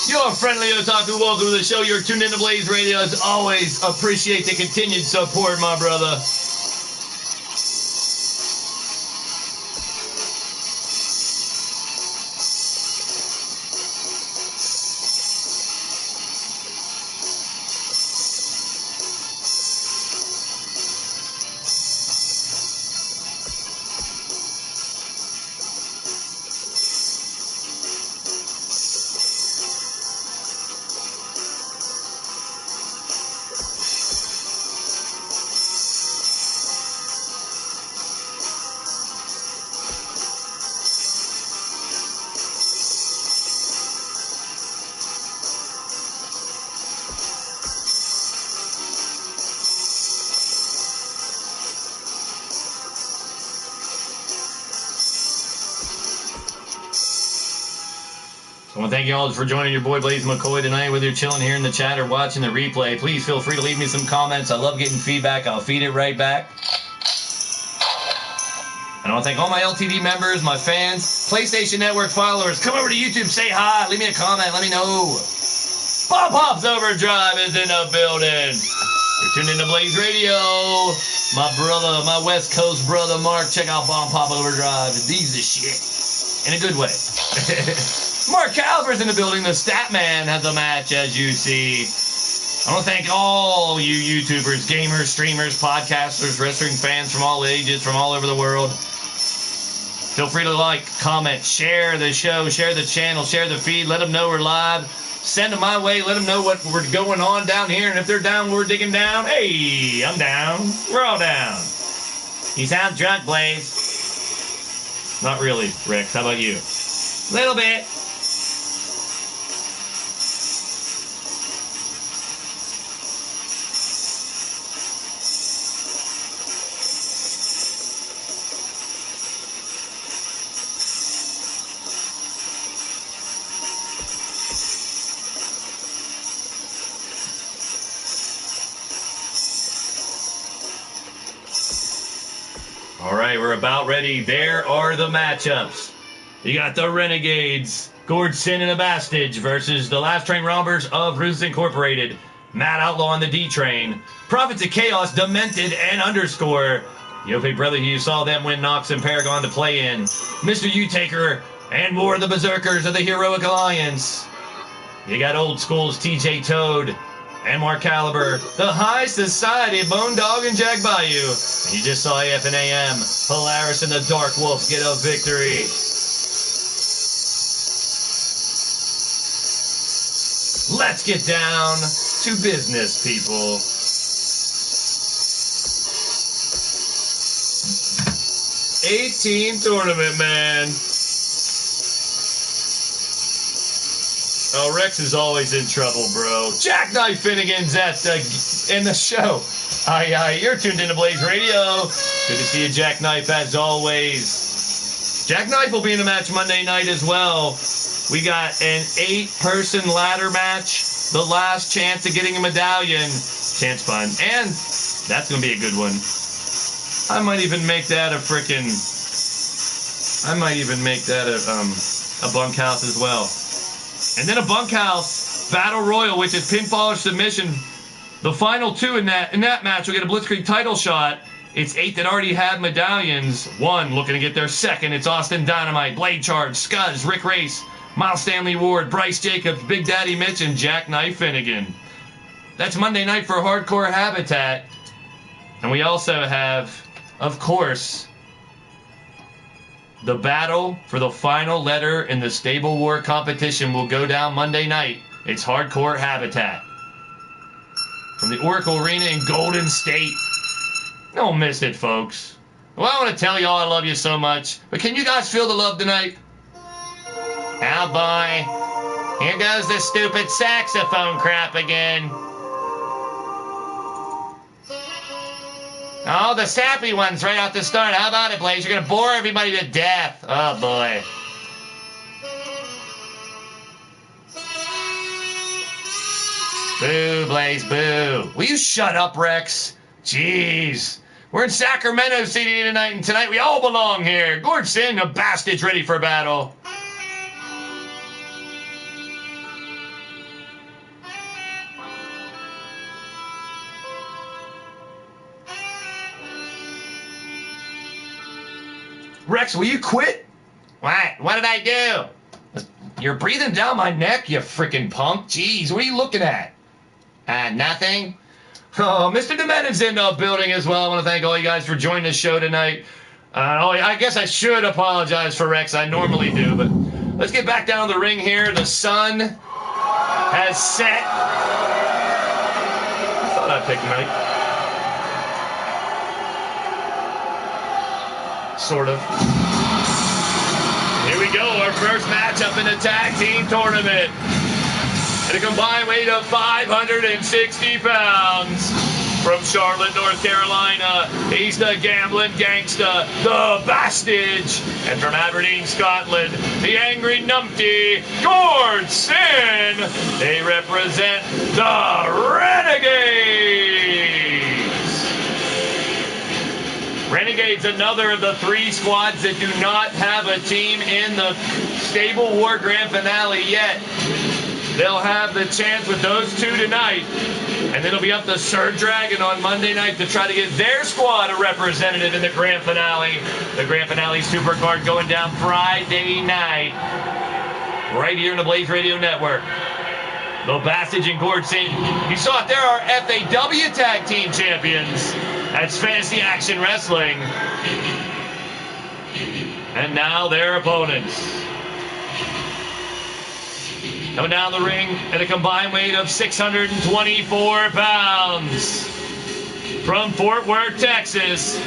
Your friendly otaku, welcome to the show. You're tuned into Blaised Radio. As always, appreciate the continued support, my brother. I want to thank you all for joining your boy Blaise McCoy tonight, whether you're chilling here in the chat or watching the replay. Please feel free to leave me some comments. I love getting feedback. I'll feed it right back. And I want to thank all my LTD members, my fans, PlayStation Network followers. Come over to YouTube, say hi, leave me a comment, let me know. Bob Pop's Overdrive is in the building. You're tuned into Blaised Radio. My brother, my West Coast brother Mark, check out Bob Pop Overdrive. These the shit. In a good way. Mark Caliber's in the building. The Stat Man has a match, as you see. I want to thank all you YouTubers, gamers, streamers, podcasters, wrestling fans from all ages, from all over the world. Feel free to like, comment, share the show, share the channel, share the feed. Let them know we're live. Send them my way. Let them know what we're going on down here. And if they're down, we're digging down. Hey, I'm down. We're all down. You sound drunk, Blaise. Not really, Rex. How about you? Little bit. All right, we're about ready. There are the matchups. You got the Renegades, Gord Sin and the Bastage versus the Last Train Robbers of Ruthless Incorporated, Matt Outlaw and the D-Train, Prophets of Chaos, Demented and Underscore. Yope Brother, you saw them win Nox and Paragon to play in. Mr. U-Taker and more of the Berserkers of the Heroic Alliance. You got Old School's TJ Toad and Mark Caliber, the High Society, Bone Dog and Jack Bayou. And you just saw AF and AM, Polaris and the Dark Wolf get a victory. Let's get down to business, people. $18 tournament, man. Oh, Rex is always in trouble, bro. Jackknife Finnegan's in the show. Aye, you're tuned into Blaised Radio. Good to see you, Jackknife, as always. Jackknife will be in the match Monday night as well. We got an 8-person ladder match. The last chance of getting a medallion. Chance fun. And that's going to be a good one. I might even make that a bunkhouse as well. And then a bunkhouse battle royal, which is pinfall or submission. The final two in that match will get a Blitzkrieg title shot. It's 8 that already had medallions. 1 looking to get their second. It's Austin Dynamite, Blade Charge, Scuzz, Rick Race, Miles Stanley Ward, Bryce Jacobs, Big Daddy Mitch, and Jackknife Finnegan. That's Monday night for Hardcore Habitat. And we also have, of course, the battle for the final letter in the Stable War competition will go down Monday night its hardcore habitat. From the Oracle Arena in Golden State. Don't miss it, folks. Well, I want to tell y'all I love you so much, but can you guys feel the love tonight? Oh, boy. Here goes the stupid saxophone crap again. Oh, the sappy ones right off the start. How about it, Blaise? You're going to bore everybody to death. Oh, boy. Boo, Blaise, boo. Will you shut up, Rex? Jeez. We're in Sacramento City tonight, and tonight we all belong here. Gord Sin, a bastard's ready for battle. Rex, will you quit? What? What did I do? You're breathing down my neck, you freaking punk. Jeez, what are you looking at? Nothing. Oh, Mr. Dementin's in the building as well. I want to thank all you guys for joining the show tonight. I guess I should apologize for Rex. I normally do, but let's get back down to the ring here. The sun has set. I thought I'd pick Mike. Sort of. Here we go, our first matchup in the tag team tournament. At a combined weight of 560 pounds. From Charlotte, North Carolina, he's the gambling gangsta, the Bastage. And from Aberdeen, Scotland, the angry numpty, Gord Sin. They represent the Renegades. Renegades, another of the 3 squads that do not have a team in the Stable War Grand Finale yet. They'll have the chance with those 2 tonight. And then it'll be up to Sir Dragon on Monday night to try to get their squad a representative in the Grand Finale. The Grand Finale Supercard going down Friday night. Right here on the Blaised Radio Network. The Bastage and Gord Sin. You saw it, there are FAW Tag Team Champions. That's Fantasy Action Wrestling. And now their opponents. Coming down the ring at a combined weight of 624 pounds. From Fort Worth, Texas.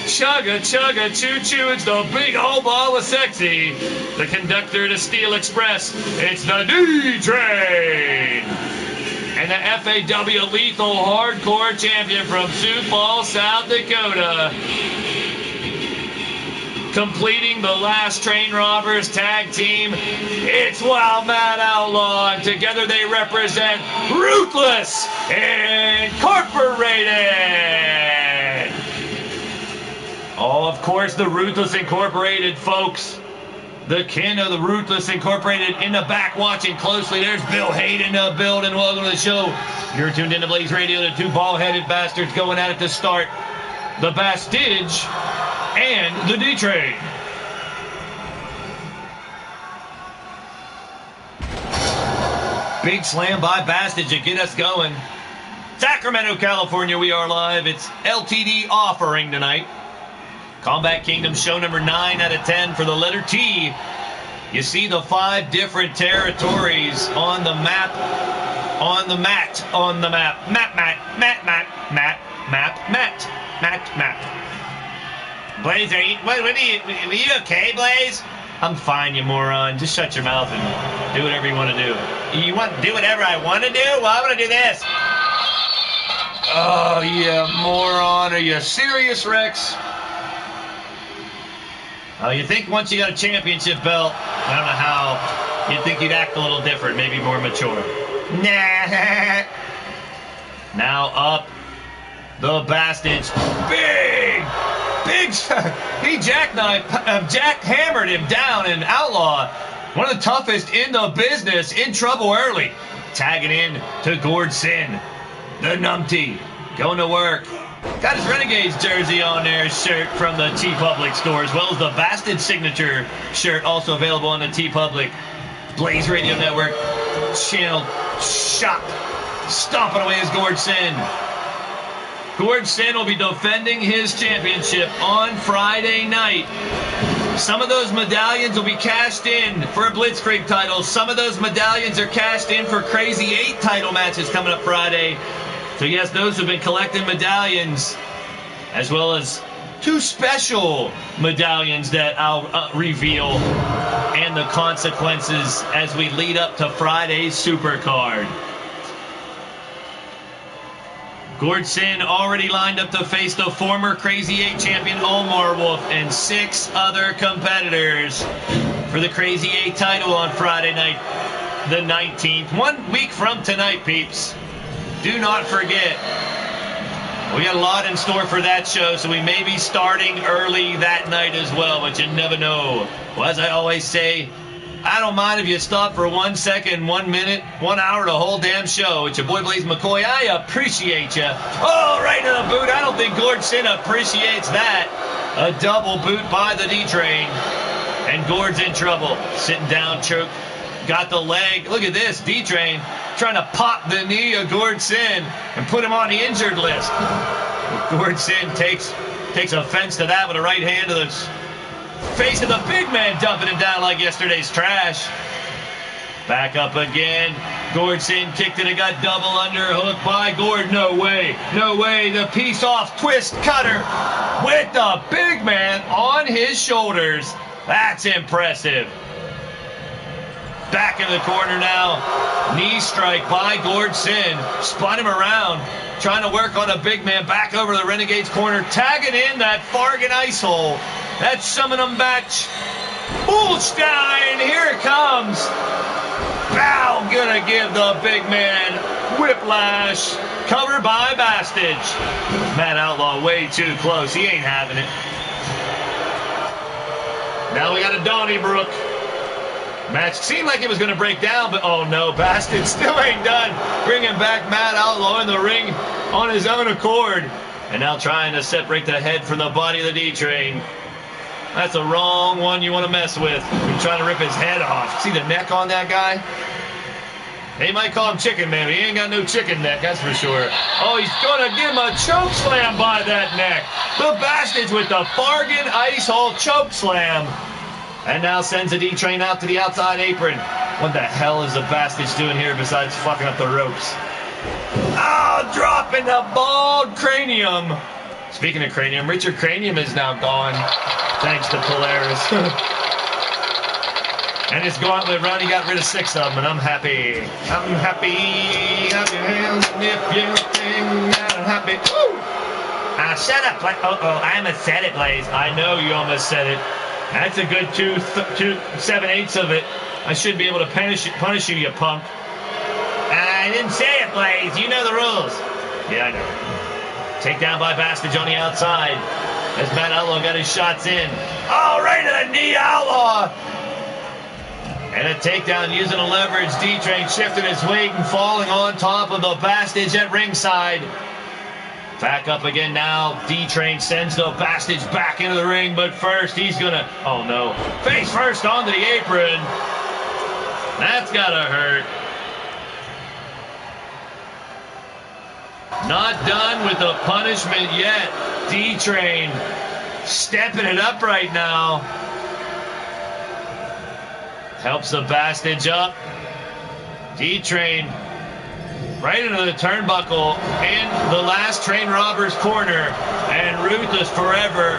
Chugga, chugga, choo-choo, it's the big old ball of sexy. The conductor to Steel Express, it's the D-Train. And the FAW Lethal Hardcore Champion from Sioux Falls, South Dakota. Completing the last Train Robbers tag team, it's Wild Mad Outlaw, and together they represent Ruthless Incorporated. Oh, of course, the Ruthless Incorporated, folks. The kin of the Ruthless Incorporated in the back watching closely. There's Bill Hayden in the building. Welcome to the show. You're tuned into Blaised Radio. The 2 bald-headed bastards going at it to start. The Bastage and the D-Train. Big slam by Bastage to get us going. Sacramento, California, we are live. It's LTD offering tonight. Combat Kingdom show number 9 out of 10 for the letter T. You see the 5 different territories on the map. On the mat. On the map. Map. Blaise, are you okay, Blaise? I'm fine, you moron. Just shut your mouth and do whatever you want to do. You want to do whatever I want to do? Well, I'm going to do this. Oh, you moron. Are you serious, Rex? Oh, you think once you got a championship belt, I don't know how, you'd think you'd act a little different, maybe more mature. Nah. Now up the Bastage. Big, he jackhammered him down, and Outlaw, one of the toughest in the business, in trouble early. Tagging in to Gord Sin, the numpty, going to work. Got his Renegades jersey on there, shirt from the T-Public store, as well as the Bastage signature shirt, also available on the T-Public Blaised Radio Network channel shop. Stomping away is Gord Sin. Gord Sin will be defending his championship on Friday night. Some of those medallions will be cashed in for a Blitzkrieg title. Some of those medallions are cashed in for Crazy 8 title matches coming up Friday. So yes, those have been collecting medallions, as well as 2 special medallions that I'll reveal, and the consequences as we lead up to Friday's Supercard. Gordson already lined up to face the former Crazy 8 champion Omar Wolf and 6 other competitors for the Crazy 8 title on Friday night, the 19th. 1 week from tonight, peeps. Do not forget. We got a lot in store for that show, so we may be starting early that night as well, but you never know. Well, as I always say, I don't mind if you stop for 1 second, 1 minute, 1 hour, the whole damn show. It's your boy Blaise McCoy. I appreciate you. Oh, right to the boot. I don't think Gordson appreciates that. A double boot by the D-Train. And Gord's in trouble. Sitting down, choke. Got the leg. Look at this. D-Train trying to pop the knee of Gordson and put him on the injured list. Gordson takes offense to that with a right hand to the face of the big man, dumping him down like yesterday's trash. Back up again. Gordson kicked it and got double underhook by Gord. No way. No way. The piece off twist cutter with the big man on his shoulders. That's impressive. Back in the corner now. Knee strike by Gordson. Spun him around. Trying to work on a big man back over the Renegade's corner. Tagging in that Fargan ice hole. That's summing them back. Bullstein, here it comes. Bow, gonna give the big man whiplash. Covered by Bastage. Matt Outlaw way too close. He ain't having it. Now we got a Donnybrook. Match seemed like it was going to break down, but oh no, Bastage still ain't done. Bringing back Matt Outlaw in the ring on his own accord. And now trying to separate the head from the body of the D-Train. That's the wrong one you want to mess with. You're trying to rip his head off. See the neck on that guy? They might call him Chicken Man, but he ain't got no chicken neck, that's for sure. Oh, he's going to give him a choke slam by that neck. The Bastage with the Fargan Ice Hole choke slam. And now sends the D-Train out to the outside apron. What the hell is the Bastage doing here besides fucking up the ropes? Oh, dropping the bald cranium. Speaking of cranium, Richard Cranium is now gone. Thanks to Polaris. And his gauntlet run, he got rid of 6 of them, and I'm happy. I'm happy. Happy hands if you think that I'm happy. Woo! Shut up, Blaise. I almost said it, Blaise. I know you almost said it. That's a good 7/8 of it. I should be able to punish you, you punk. I didn't say it, Blaise. You know the rules. Yeah, I know. Takedown by Bastage on the outside. As Matt Outlaw got his shots in. Oh, right to the knee, Outlaw. And a takedown using a leverage. D-Train shifting his weight and falling on top of the Bastage at ringside. Back up again now. D-Train sends the Bastage back into the ring, but first he's gonna, oh no, face first onto the apron. That's gotta hurt. Not done with the punishment yet. D-Train stepping it up right now. Helps the Bastage up. D-Train right into the turnbuckle in the last train robber's corner. And Ruthless forever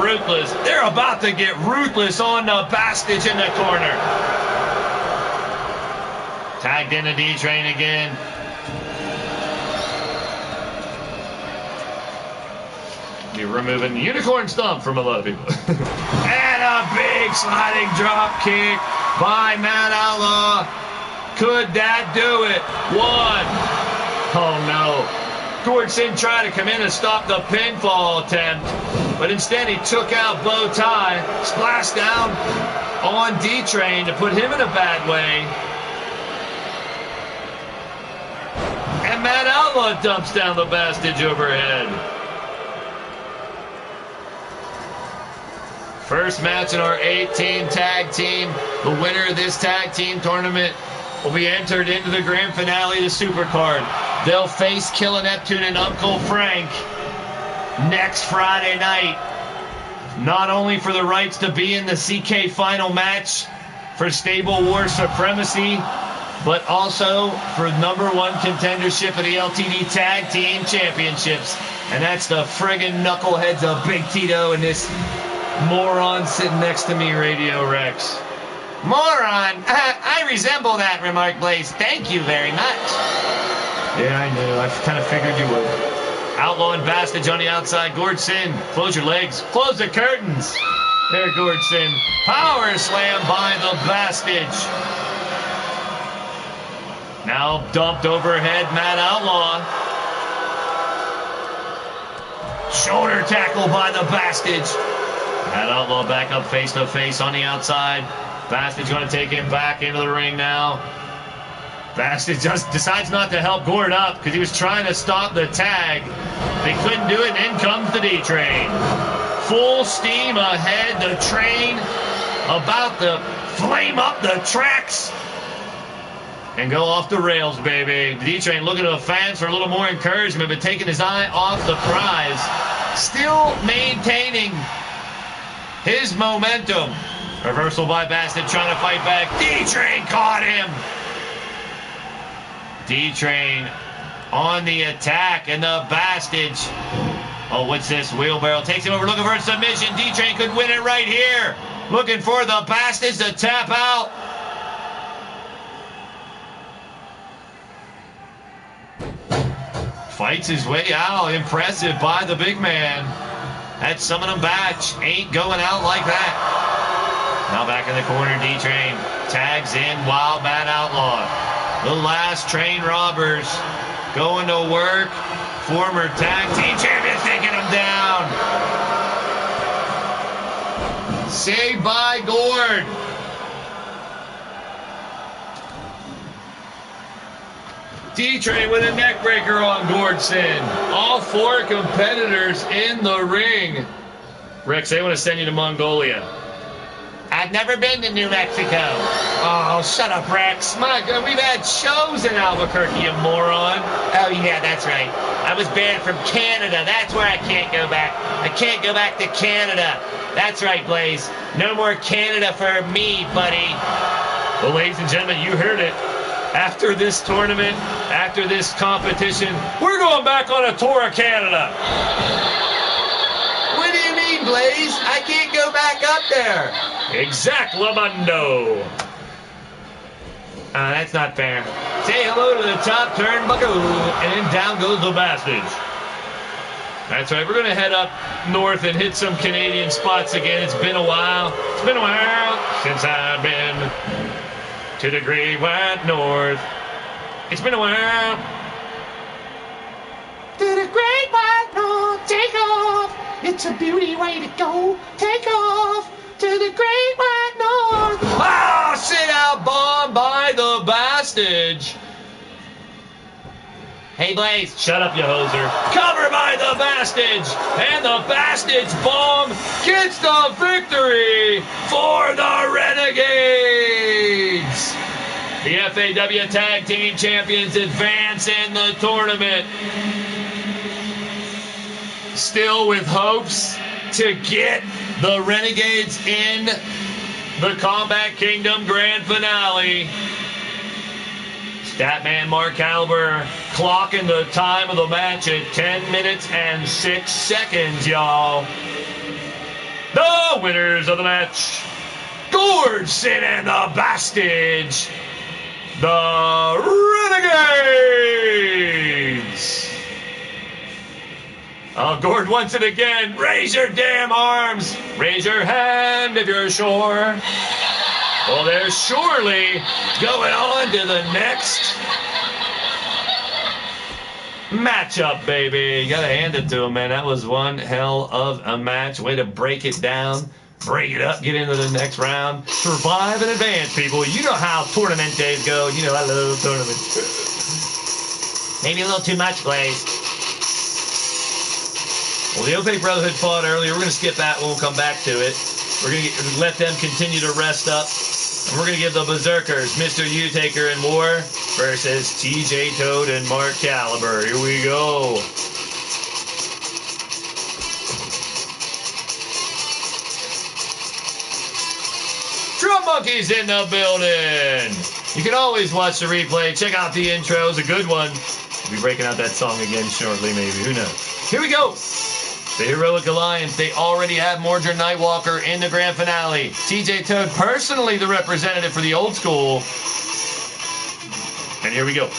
ruthless. They're about to get ruthless on the Bastage in the corner. Tagged into D-Train again. Be removing the unicorn stomp from a lot of people. And a big sliding drop kick by Matt Outlaw. Could that do it? 1. Oh no. Gordson tried to come in and stop the pinfall attempt, but instead he took out Bow Tie, splashed down on D-Train to put him in a bad way. And Matt Outlaw dumps down the Bastage overhead. First match in our 8-team tag team. The winner of this tag team tournament will be entered into the grand finale of the Supercard. They'll face Killer Neptune and Uncle Frank next Friday night. not only for the rights to be in the CK final match for Stable War Supremacy, but also for #1 contendership of the LTD Tag Team Championships. And that's the friggin' knuckleheads of Big Tito and this moron sitting next to me, Radio Rex. Moron? I resemble that, remarked Blaise. Thank you very much. Yeah, I knew. I kind of figured you would. Outlaw and Bastage on the outside. Gordson, close your legs. Close the curtains. There, Gordson. Power slam by the Bastage. Now dumped overhead, Matt Outlaw. Shoulder tackle by the Bastage. Matt Outlaw back up face to face on the outside. Bastage going to take him back into the ring now. Bastage just decides not to help Gord up because he was trying to stop the tag. They couldn't do it, and in comes the D-Train. Full steam ahead, the train about to flame up the tracks and go off the rails, baby. The D-Train looking to the fans for a little more encouragement, but taking his eye off the prize. Still maintaining his momentum. Reversal by Bastage, trying to fight back. D-Train caught him. D-Train on the attack, and the Bastage. Oh, what's this? Wheelbarrow takes him over, looking for a submission. D-Train could win it right here. Looking for the Bastage to tap out. Fights his way out. Impressive by the big man. That summoning batch ain't going out like that. Now back in the corner, D-Train tags in Wild Matt Outlaw. The last train robbers going to work. Former tag team champions taking him down. Saved by Gord. D-Train with a neck breaker on Gordson. All 4 competitors in the ring. Rex, they want to send you to Mongolia. I've never been to New Mexico. Oh, shut up, Rex. My God, we've had shows in Albuquerque, you moron. Oh, yeah, that's right. I was banned from Canada. That's where I can't go back. I can't go back to Canada. That's right, Blaise. No more Canada for me, buddy. Well, ladies and gentlemen, you heard it. After this tournament, after this competition, we're going back on a tour of Canada. What do you mean, Blaise? I can't go back up there. Exactlamundo. That's not fair. Say hello to the top turnbuckle, and down goes the Bastage. That's right, we're going to head up north and hit some Canadian spots again. It's been a while. It's been a while since I've been to the great white north. It's been a while. To the great white north, take off. It's a beauty way to go. Take off to the great white north. Oh, sit-out bomb by the Bastage. Hey, Blaise. Shut up, you hoser. Cover by the Bastage. And the Bastage bomb gets the victory for the Renegades. The FAW Tag Team Champions advance in the tournament. Still with hopes to get the Renegades in the Combat Kingdom Grand Finale. Statman Mark Caliber clocking the time of the match at 10 minutes and 6 seconds, y'all. The winners of the match, Gordson and the Bastage, the Renegades. Oh, Gord wants it again. Raise your damn arms. Raise your hand if you're sure. Well, they're surely going on to the next matchup, baby. You gotta hand it to him, man. That was one hell of a match. Way to break it down, break it up, get into the next round. Survive and advance, people. You know how tournament days go. You know I love tournaments. Maybe a little too much, Blaise. Well, the Opaque Brotherhood fought earlier. We're going to skip that. We'll come back to it. We're going to let them continue to rest up. And we're going to give the Berserkers, Mr. U-Taker and War versus TJ Toad and Mark Caliber. Here we go. Funky's in the building. You can always watch the replay. Check out the intro. It's a good one. We'll be breaking out that song again shortly, maybe. Who knows? Here we go. The Heroic Alliance, they already have Mordred Nightwalker in the grand finale. TJ Toad, personally the representative for the old school. And here we go.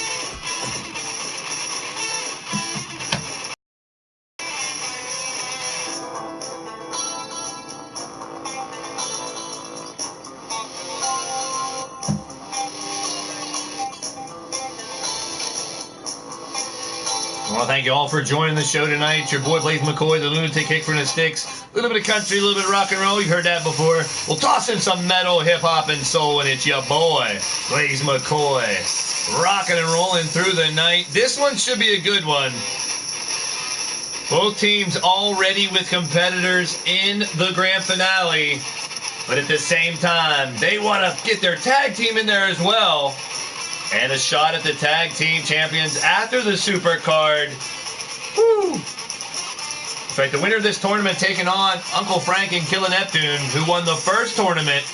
Well, thank you all for joining the show tonight. It's your boy Blaise McCoy, the lunatic kick from the sticks. A little bit of country, a little bit of rock and roll. You've heard that before. We'll toss in some metal, hip-hop, and soul, and it's your boy, Blaise McCoy. Rocking and rolling through the night. This one should be a good one. Both teams already with competitors in the grand finale. But at the same time, they want to get their tag team in there as well. And a shot at the tag team champions after the super card. Woo! In fact, the winner of this tournament taking on Uncle Frank and Killer Neptune, who won the first tournament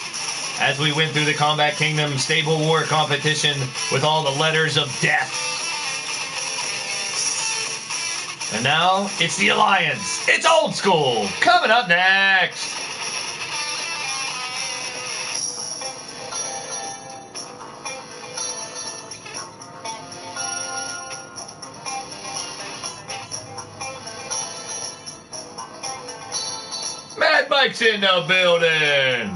as we went through the Combat Kingdom Stable War competition with all the letters of death. And now it's the Alliance. It's old school. Coming up next. Mad Mike's in the building.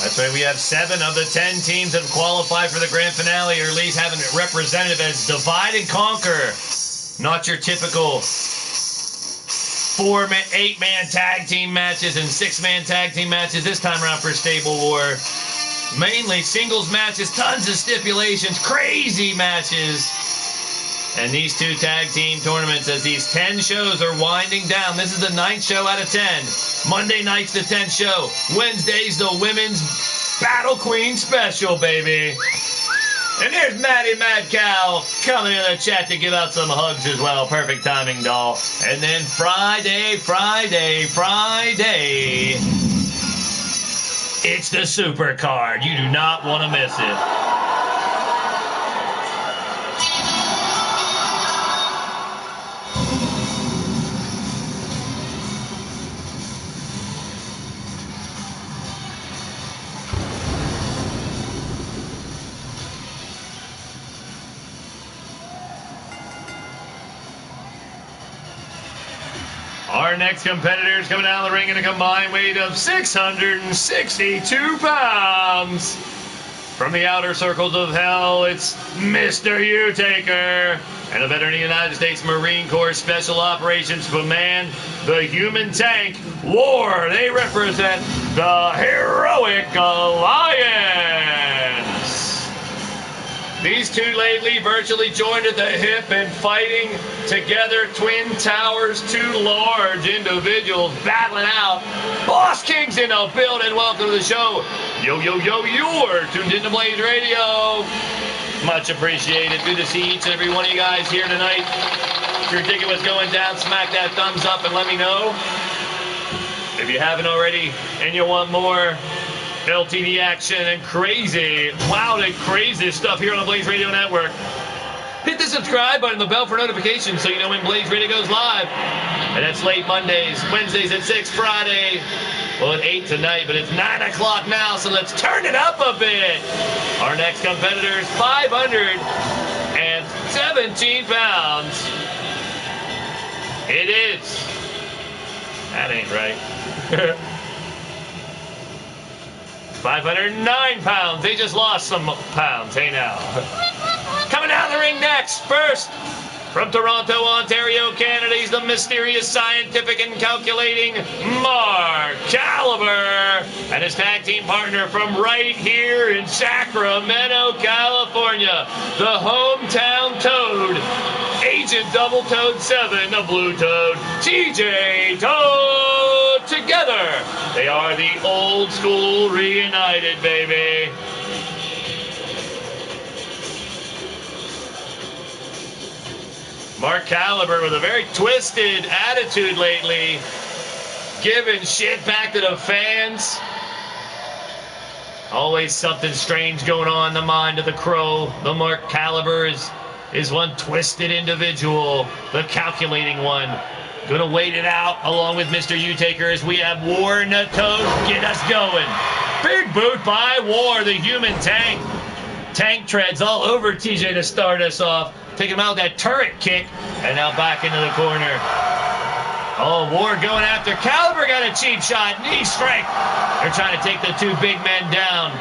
That's right, we have 7 of the 10 teams that have qualified for the grand finale, or at least having a representative as divide and conquer. Not your typical 8-man tag team matches and 6-man tag team matches this time around for Stable War. Mainly singles matches, tons of stipulations, crazy matches. And these 2 tag team tournaments, as these 10 shows are winding down. This is the 9th show out of 10. Monday night's the 10th show. Wednesday's the Women's Battle Queen Special, baby. And there's Maddie Mad Cow coming in the chat to give out some hugs as well. Perfect timing, doll. And then Friday. It's the super card. You do not want to miss it. Our next competitor is coming out of the ring in a combined weight of 662 pounds. From the outer circles of hell, it's Mr. U-Taker. And a veteran of the United States Marine Corps Special Operations Command, the Human Tank War. They represent the Heroic Alliance. These 2 lately virtually joined at the hip and fighting together, twin towers, 2 large individuals battling out. Boss King's in the building. Welcome to the show. Yo, you're tuned into Blaised Radio. Much appreciated. Good to see each and every one of you guys here tonight. If you're digging what's going down, smack that thumbs up and let me know. If you haven't already and you want more LTD action and crazy, loud and crazy stuff here on the Blaised Radio Network, hit the subscribe button, the bell for notifications so you know when Blaised Radio goes live. And that's late Mondays, Wednesdays at 6, Friday, well at 8 tonight, but it's 9 o'clock now, so let's turn it up a bit. Our next competitor is 517 pounds. It is. That ain't right. 509 pounds. They just lost some pounds. Hey now. Coming down the ring next. First, from Toronto, Ontario, Canada, he's the mysterious, scientific, and calculating Mark Caliber. And his tag team partner from right here in Sacramento, California, the hometown Toad, Agent Double Toad 7, the Blue Toad, TJ Toad. Together, they are the old school reunited, baby. Mark Caliber with a very twisted attitude lately, giving shit back to the fans. Always something strange going on in the mind of the Crow. The Mark Caliber is one twisted individual, the calculating one. Gonna wait it out along with Mr. U-Taker as we have War and the Toad get us going. Big boot by War, the human tank. Tank treads all over TJ to start us off. Take him out with that turret kick. And now back into the corner. Oh, War going after Caliber. Got a cheap shot. Knee strike. They're trying to take the two big men down.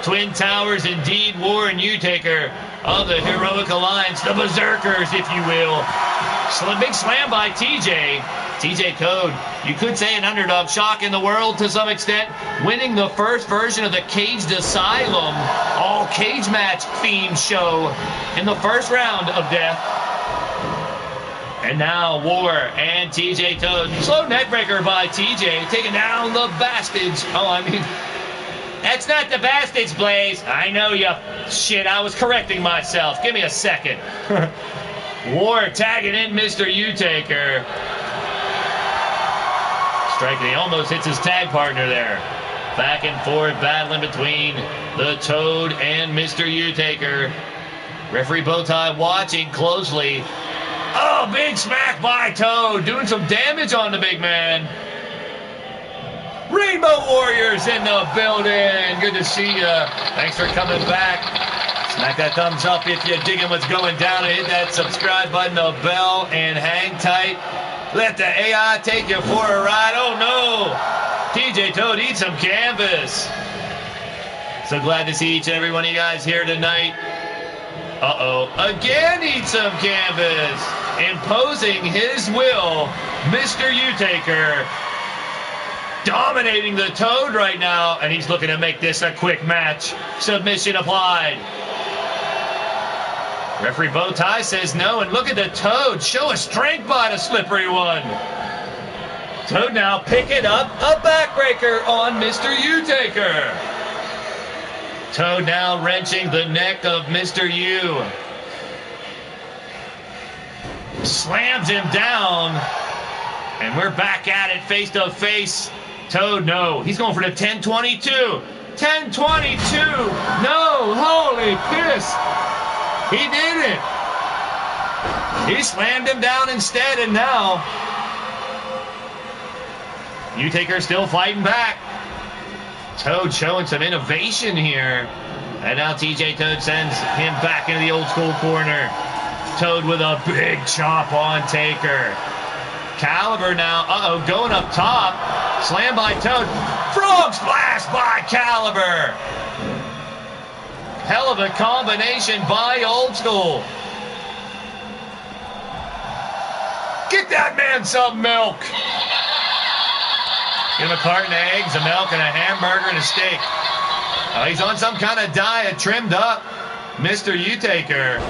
Twin Towers indeed. War and U-Taker of the Heroic Alliance. The Berserkers, if you will. Big slam by TJ. TJ Toad, you could say an underdog, shock in the world to some extent, winning the first version of the Caged Asylum all cage match themed show in the first round of death. And now War and TJ Toad. Slow neckbreaker by TJ, taking down the Bastards. That's not the Bastards, Blaze. I know you. Shit, I was correcting myself. Give me a second. War tagging in Mr. U-Taker. Striking, he almost hits his tag partner there. Back and forth battling between the Toad and Mr. U-Taker. Referee Bowtie watching closely. Oh, big smack by Toad, doing some damage on the big man. Rainbow Warriors in the building. Good to see you. Thanks for coming back. Smack that thumbs up if you're digging what's going down, and hit that subscribe button, the bell, and hang tight. Let the AI take you for a ride. Oh no! TJ Toad, eat some canvas. So glad to see each and every one of you guys here tonight. Uh-oh. Again, eat some canvas. Imposing his will, Mr. U-Taker. Dominating the Toad right now, and he's looking to make this a quick match. Submission applied. Referee Bowtie says no, and look at the Toad. Show a strength by the slippery one. Toad now picking up a backbreaker on Mr. U-Taker. Toad now wrenching the neck of Mr. U. Slams him down, and we're back at it face to face. Toad, no. He's going for the 1022. 1022. No, holy piss. He did it. He slammed him down instead, and now U-Taker still fighting back. Toad showing some innovation here. And now TJ Toad sends him back into the old school corner. Toad with a big chop on Taker. Caliber now, going up top. Slam by Toad. Frog splash by Caliber. Hell of a combination by Old School. Get that man some milk. Give him a carton of eggs, a milk, and a hamburger and a steak. He's on some kind of diet, trimmed up. Mr. U-Taker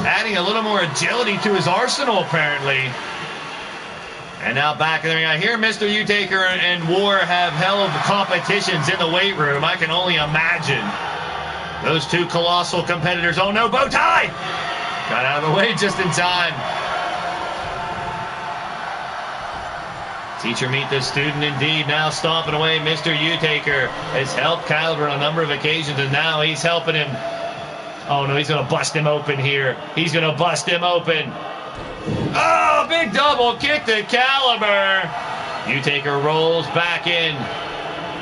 adding a little more agility to his arsenal, apparently. And now back in the ring. I hear Mr. U-Taker and War have hell of competitions in the weight room. I can only imagine. Those two colossal competitors. Oh no, bow tie! Got out of the way just in time. Teacher meet the student indeed. Now stomping away. Mr. U-Taker has helped Caliber on a number of occasions, and now he's helping him. Oh no, he's going to bust him open here. He's going to bust him open. Oh, big double kick to Caliber. U-Taker rolls back in.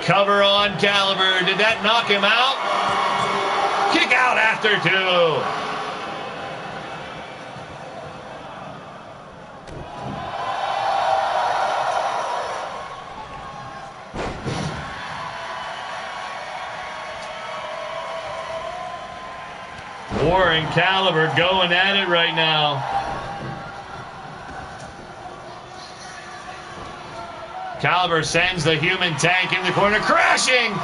Cover on Caliber. Did that knock him out? Kick out after two. War and Caliber going at it right now. Caliber sends the human tank in the corner, crashing.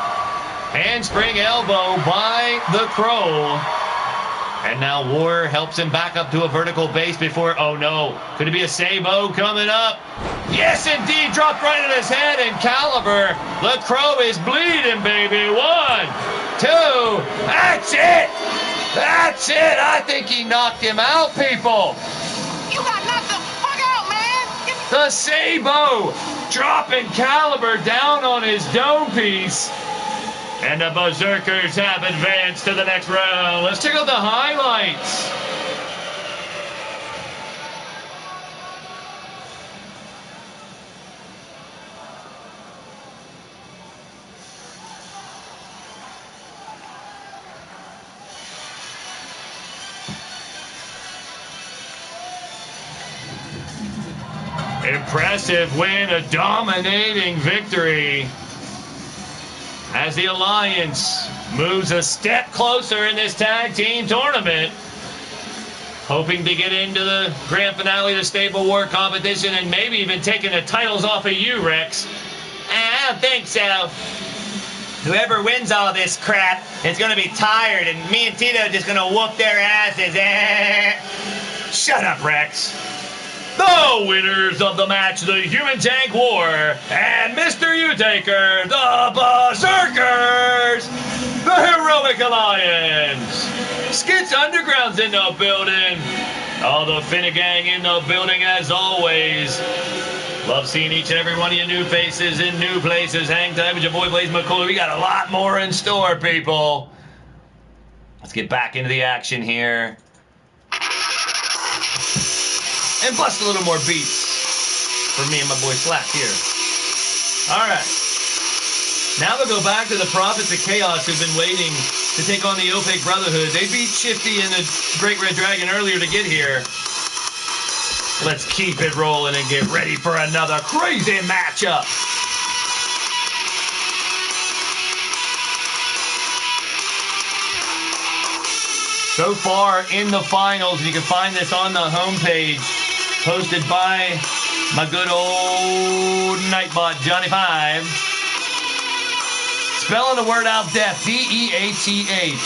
Handspring elbow by the Crow. And now War helps him back up to a vertical base before, oh no, could it be a Sabo coming up? Yes, indeed, dropped right on his head, and Caliber, the Crow is bleeding, baby. 1, 2, that's it. That's it. I think he knocked him out, people. You got The Sabo dropping caliber down on his dome piece. And the Berserkers have advanced to the next round. Let's check out the highlights. Impressive win, a dominating victory as the Alliance moves a step closer in this tag team tournament, hoping to get into the grand finale of the Stable War competition and maybe even taking the titles off of you, Rex. I don't think so. Whoever wins all this crap is going to be tired, and me and Tito are just going to whoop their asses. Shut up, Rex. The winners of the match, the Human Tank War, and Mr. U-Taker, the Berserkers, the Heroic Alliance. Skits Underground's in the building. All the Finnegang in the building as always. Love seeing each and every one of you new faces in new places. Hang tight with your boy Blaise McCoy. We got a lot more in store, people. Let's get back into the action here. And bust a little more beats for me and my boy Slack here. All right. Now we'll go back to the Prophets of Chaos who've been waiting to take on the Opaque Brotherhood. They beat Shifty and the Great Red Dragon earlier to get here. Let's keep it rolling and get ready for another crazy matchup. So far in the finals, you can find this on the homepage, posted by my good old Nightbot, Johnny 5. Spelling the word out, death, D-E-A-T-H.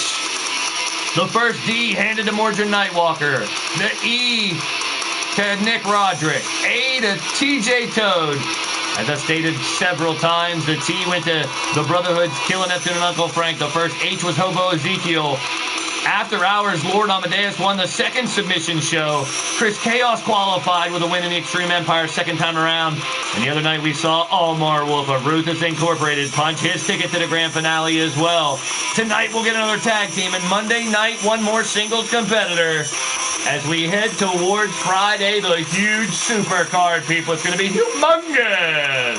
The first D handed to Mordred Nightwalker. The E to Nick Roderick. A to TJ Toad. As I stated several times, the T went to the Brotherhood's Killer Neptune and Uncle Frank. The first H was Hobo Ezekiel. After hours, Lord Amadeus won the second submission show. Chris Chaos qualified with a win in the Extreme Empire second time around. And the other night we saw Almar Wolf of Ruthless Incorporated punch his ticket to the grand finale as well. Tonight we'll get another tag team, and Monday night one more singles competitor. As we head towards Friday, the huge super card, people. It's going to be humongous.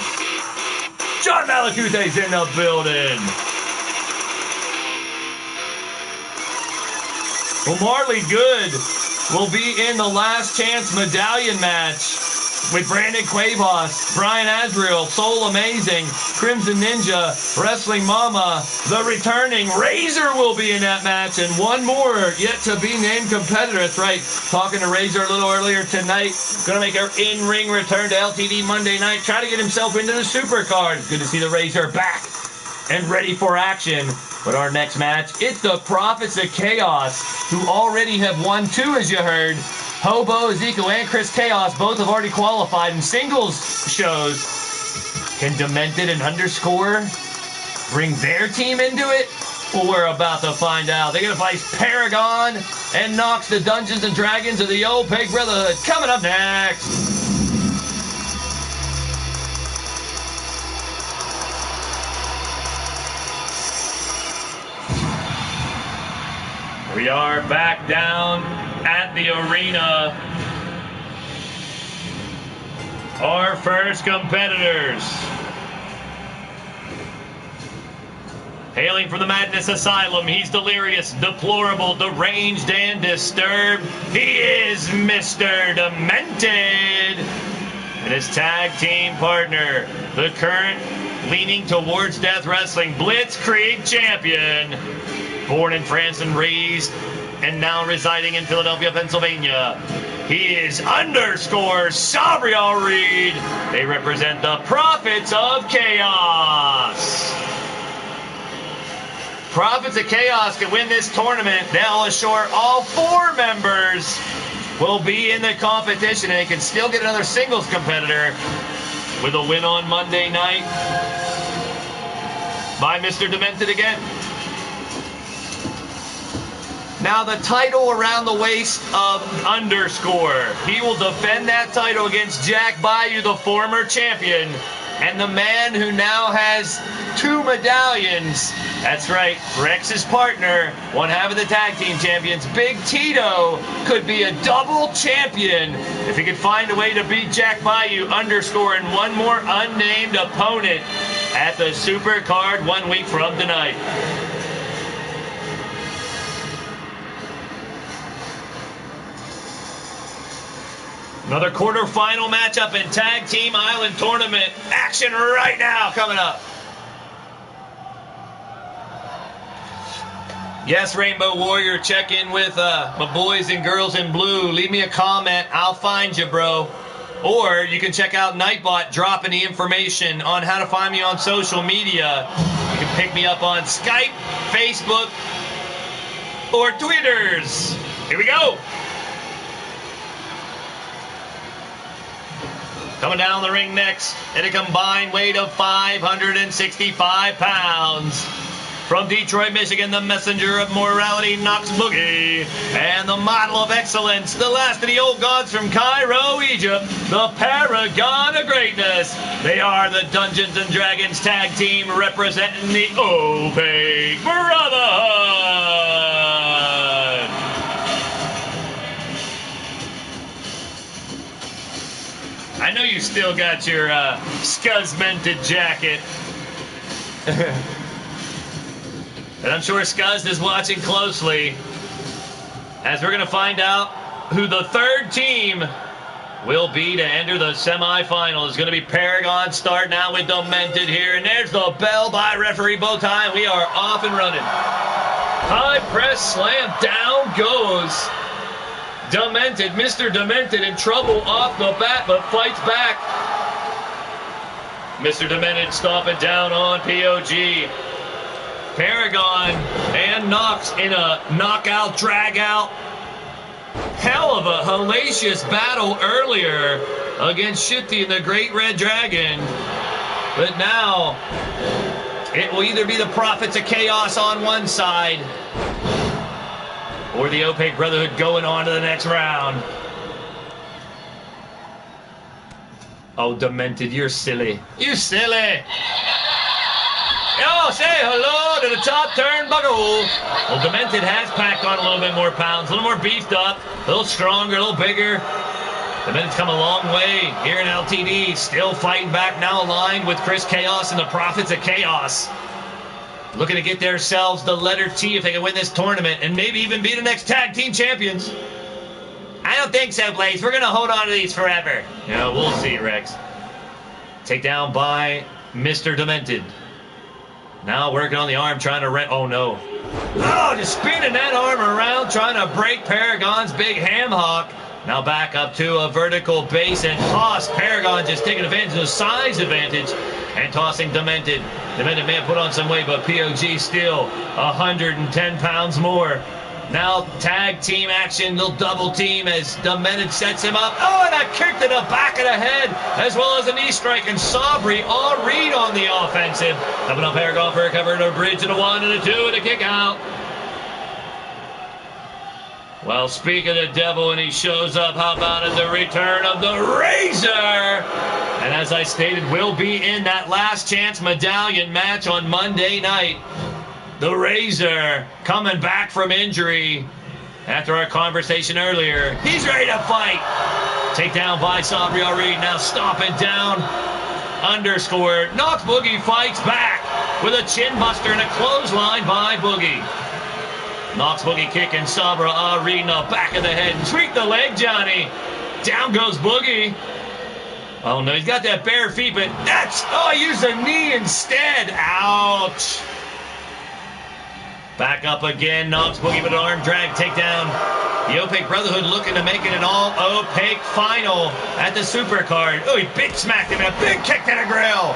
John Malacute's in the building. Well, Marley Good will be in the last chance medallion match with Brandon Cuevas, Brian Azrael, Soul Amazing, Crimson Ninja, Wrestling Mama. The returning Razor will be in that match, and one more yet to be named competitor. That's right, talking to Razor a little earlier tonight. Going to make her in-ring return to LTD Monday night. Try to get himself into the supercard. Good to see the Razor back and ready for action. But our next match, it's the Prophets of Chaos, who already have won two, as you heard. Hobo, Ezekiel, and Chris Chaos both have already qualified in singles shows. Can Demented and Underscore bring their team into it? Well, we're about to find out. They're going to face Paragon and Nox, the Dungeons and Dragons of the Opaque Brotherhood. Coming up next. We are back down at the arena. Our first competitors. Hailing from the Madness Asylum, he's delirious, deplorable, deranged, and disturbed. He is Mr. Demented. And his tag team partner, the current leaning towards death wrestling Blitzkrieg champion. Born in France and raised and now residing in Philadelphia, Pennsylvania. He is Underscore Sabriel Reed. They represent the Prophets of Chaos. Prophets of Chaos can win this tournament. They'll assure all four members will be in the competition, and they can still get another singles competitor with a win on Monday night by Mr. Demented again. Now the title around the waist of Underscore. He will defend that title against Jack Bayou, the former champion, and the man who now has 2 medallions. That's right, Rex's partner, one half of the tag team champions, Big Tito, could be a double champion if he could find a way to beat Jack Bayou, Underscore, and one more unnamed opponent at the Super Card 1 week from tonight. Another quarterfinal matchup in Tag Team Island Tournament. Action right now coming up. Yes, Rainbow Warrior, check in with my boys and girls in blue. Leave me a comment. I'll find you, bro. Or you can check out Nightbot dropping the information on how to find me on social media. You can pick me up on Skype, Facebook, or Twitters. Here we go. Coming down the ring next at a combined weight of 565 pounds. From Detroit, Michigan, the messenger of morality, Knox Boogie. And the model of excellence, the last of the old gods from Cairo, Egypt, the paragon of greatness. They are the Dungeons & Dragons tag team representing the Opaque Brotherhood. I know you still got your Scuzmented jacket. And I'm sure Scuzz is watching closely as we're going to find out who the third team will be to enter the semifinals. It's going to be Paragon starting out with Demented here. And there's the bell by referee Bowtie. We are off and running. High press slam. Down goes Demented. Mr. Demented in trouble off the bat, but fights back. Mr. Demented stomping down on POG. Paragon and Knox in a knockout, drag-out. Hell of a hellacious battle earlier against Shifty and the Great Red Dragon. But now, it will either be the Prophets of Chaos on one side or the Opaque Brotherhood going on to the next round. Oh, Demented, you're silly. You silly. Oh, say hello to the top turnbuckle. Well, Demented has packed on a little bit more pounds, a little more beefed up, a little stronger, a little bigger. Demented's come a long way here in LTD, still fighting back, now aligned with Chris Chaos and the Prophets of Chaos. Looking to get themselves the letter T if they can win this tournament and maybe even be the next tag team champions. I don't think so, Blaze. We're going to hold on to these forever. Yeah, we'll see, Rex. Takedown by Mr. Demented. Now working on the arm, trying to oh no. Oh, just spinning that arm around, trying to break Paragon's big ham hock. Now back up to a vertical base and toss. Paragon just taking advantage of the size advantage and tossing Demented. Demented may have put on some weight, but POG still 110 pounds more. Now tag team action, little double team as Demented sets him up. Oh, and a kick to the back of the head, as well as a knee strike, and Sabri all read on the offensive. Coming up, Paragon for a cover and a bridge and a 1 and a 2 and a kick out. Well, speak of the devil, and he shows up. How about it? The return of the Razor. And as I stated, will be in that last chance medallion match on Monday night. The Razor coming back from injury after our conversation earlier. He's ready to fight. Takedown by Sabri Reed. Now stomping down. Underscore. Knox Boogie fights back with a chin buster and a clothesline by Boogie. Knox Boogie kicking Sabra Reed in the back of the head. Tweak the leg, Johnny. Down goes Boogie. Oh no, he's got that bare feet, but he used a knee instead. Ouch. Back up again, Knox Boogie with an arm drag takedown. The Opaque Brotherhood looking to make it an all-opaque final at the Supercard. Oh, he big smacked him, a big kick to the grill.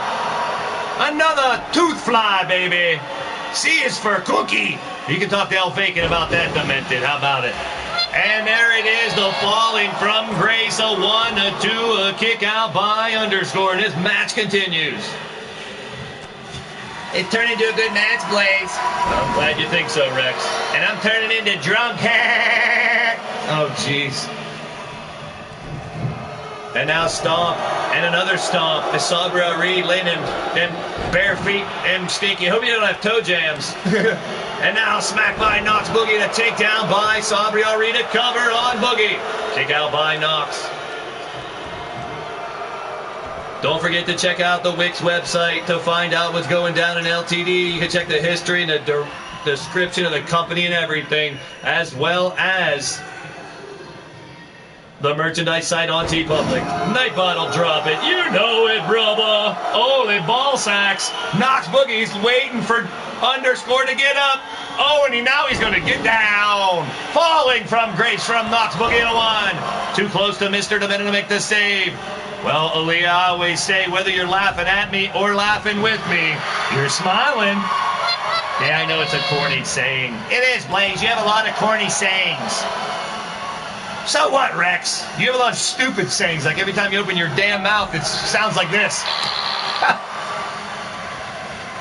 Another tooth fly, baby. C is for cookie. You can talk to El Fakin about that, Demented. How about it? And there it is, the falling from grace. A 1, a 2, a kick out by Underscore. And this match continues. It turned into a good match, Blaise. I'm glad you think so, Rex. And I'm turning into drunk. Oh, jeez. And now stomp, and another stomp. As Sabra Reed laying them bare feet, them stinky. Hope you don't have toe jams. And now smack by Knox Boogie, and a takedown by Sabra Reed, a cover on Boogie. Kick out by Knox. Don't forget to check out the Wix website to find out what's going down in LTD. You can check the history and the description of the company and everything, as well as the merchandise site on TeePublic. Nightbot will drop it. You know it, brother. Holy ball sacks. Knox Boogie's waiting for underscore to get up. Oh, and now he's going to get down. Falling from grace from Knox Boogie to one. Too close to Mr. Domenico to make the save. Well, Aaliyah, I always say, whether you're laughing at me or laughing with me, you're smiling. Yeah, I know it's a corny saying. It is, Blaise. You have a lot of corny sayings. So what, Rex? You have a lot of stupid sayings. Like every time you open your damn mouth, it sounds like this.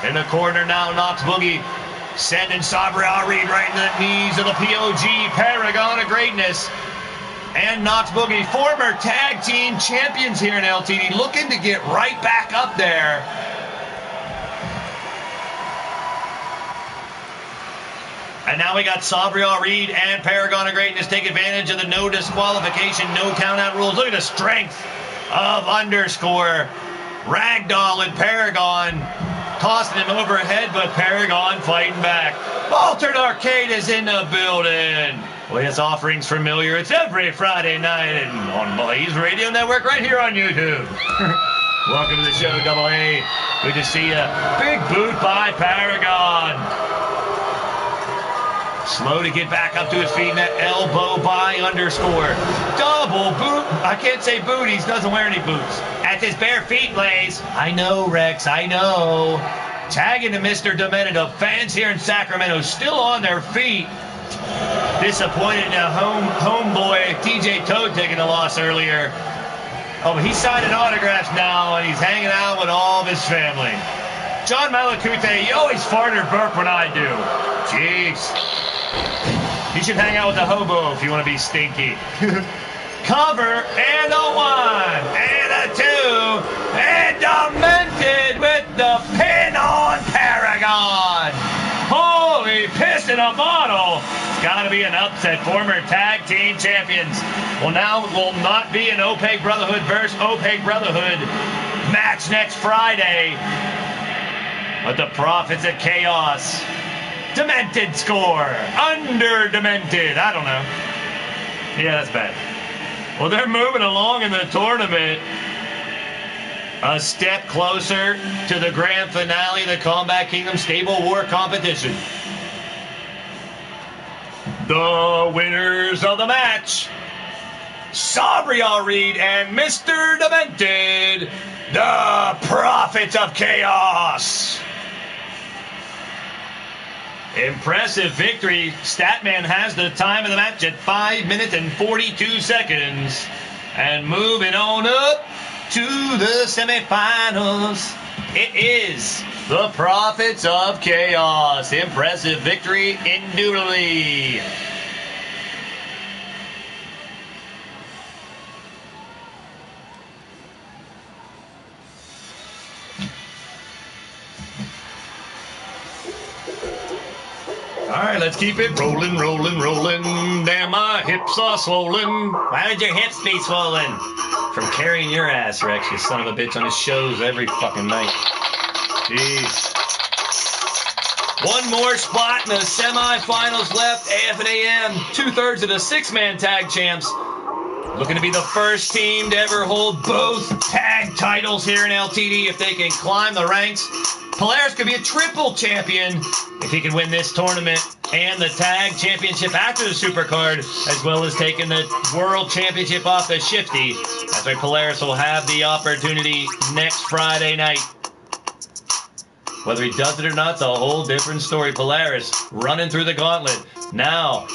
In the corner now, Knox Boogie sending Sabra Reed right into the knees of the POG Paragon of Greatness. And Knox Boogie, former tag team champions here in LTD, looking to get right back up there. And now we got Sabra Reed and Paragon of Greatness take advantage of the no disqualification, no countout rules. Look at the strength of underscore. Ragdoll and Paragon tossing him overhead, but Paragon fighting back. Altered Arcade is in the building. Well, his offering's familiar. It's every Friday night on Blaised Radio Network right here on YouTube. Welcome to the show, Double A. Good to see you. Big boot by Paragon. Slow to get back up to his feet, and that elbow by underscore. Double boot. I can't say booties. Doesn't wear any boots. At his bare feet, Blaise. I know, Rex. I know. Tagging to Mr. Domenico. Fans here in Sacramento still on their feet. Disappointed in a homeboy TJ Toad taking a loss earlier. Oh, but he's signing autographs now, and he's hanging out with all of his family. John Malakute, you always fart or burp when I do. Jeez. You should hang out with a hobo if you want to be stinky. Cover, and a 1, and a 2, and Demented with the pin on Paragon. Holy piss in a bottle. It's got to be an upset. Former tag team champions. Well, now it will not be an Opaque Brotherhood versus Opaque Brotherhood match next Friday. But the Prophets of Chaos. Demented score. Under Demented. I don't know. Yeah, that's bad. Well, they're moving along in the tournament. A step closer to the grand finale of the Combat Kingdom Stable War competition. The winners of the match, Sabra Reed and Mr. Demented, the Prophets of Chaos. Impressive victory. Statman has the time of the match at 5 minutes and 42 seconds. And moving on up to the semifinals, it is the Prophets of Chaos. Impressive victory, indubitably. All right, let's keep it rolling, rolling, rolling. Damn, my hips are swollen. Why would your hips be swollen? From carrying your ass, Rex, you son of a bitch, on his shows every fucking night. Jeez. One more spot in the semifinals left. AF and AM, 2/3 of the six-man tag champs. Looking to be the first team to ever hold both tag titles here in LTD if they can climb the ranks. Polaris could be a triple champion if he can win this tournament and the tag championship after the supercard, as well as taking the world championship off the Shifty. That's why Polaris will have the opportunity next Friday night. Whether he does it or not, it's a whole different story. Polaris running through the gauntlet. Now,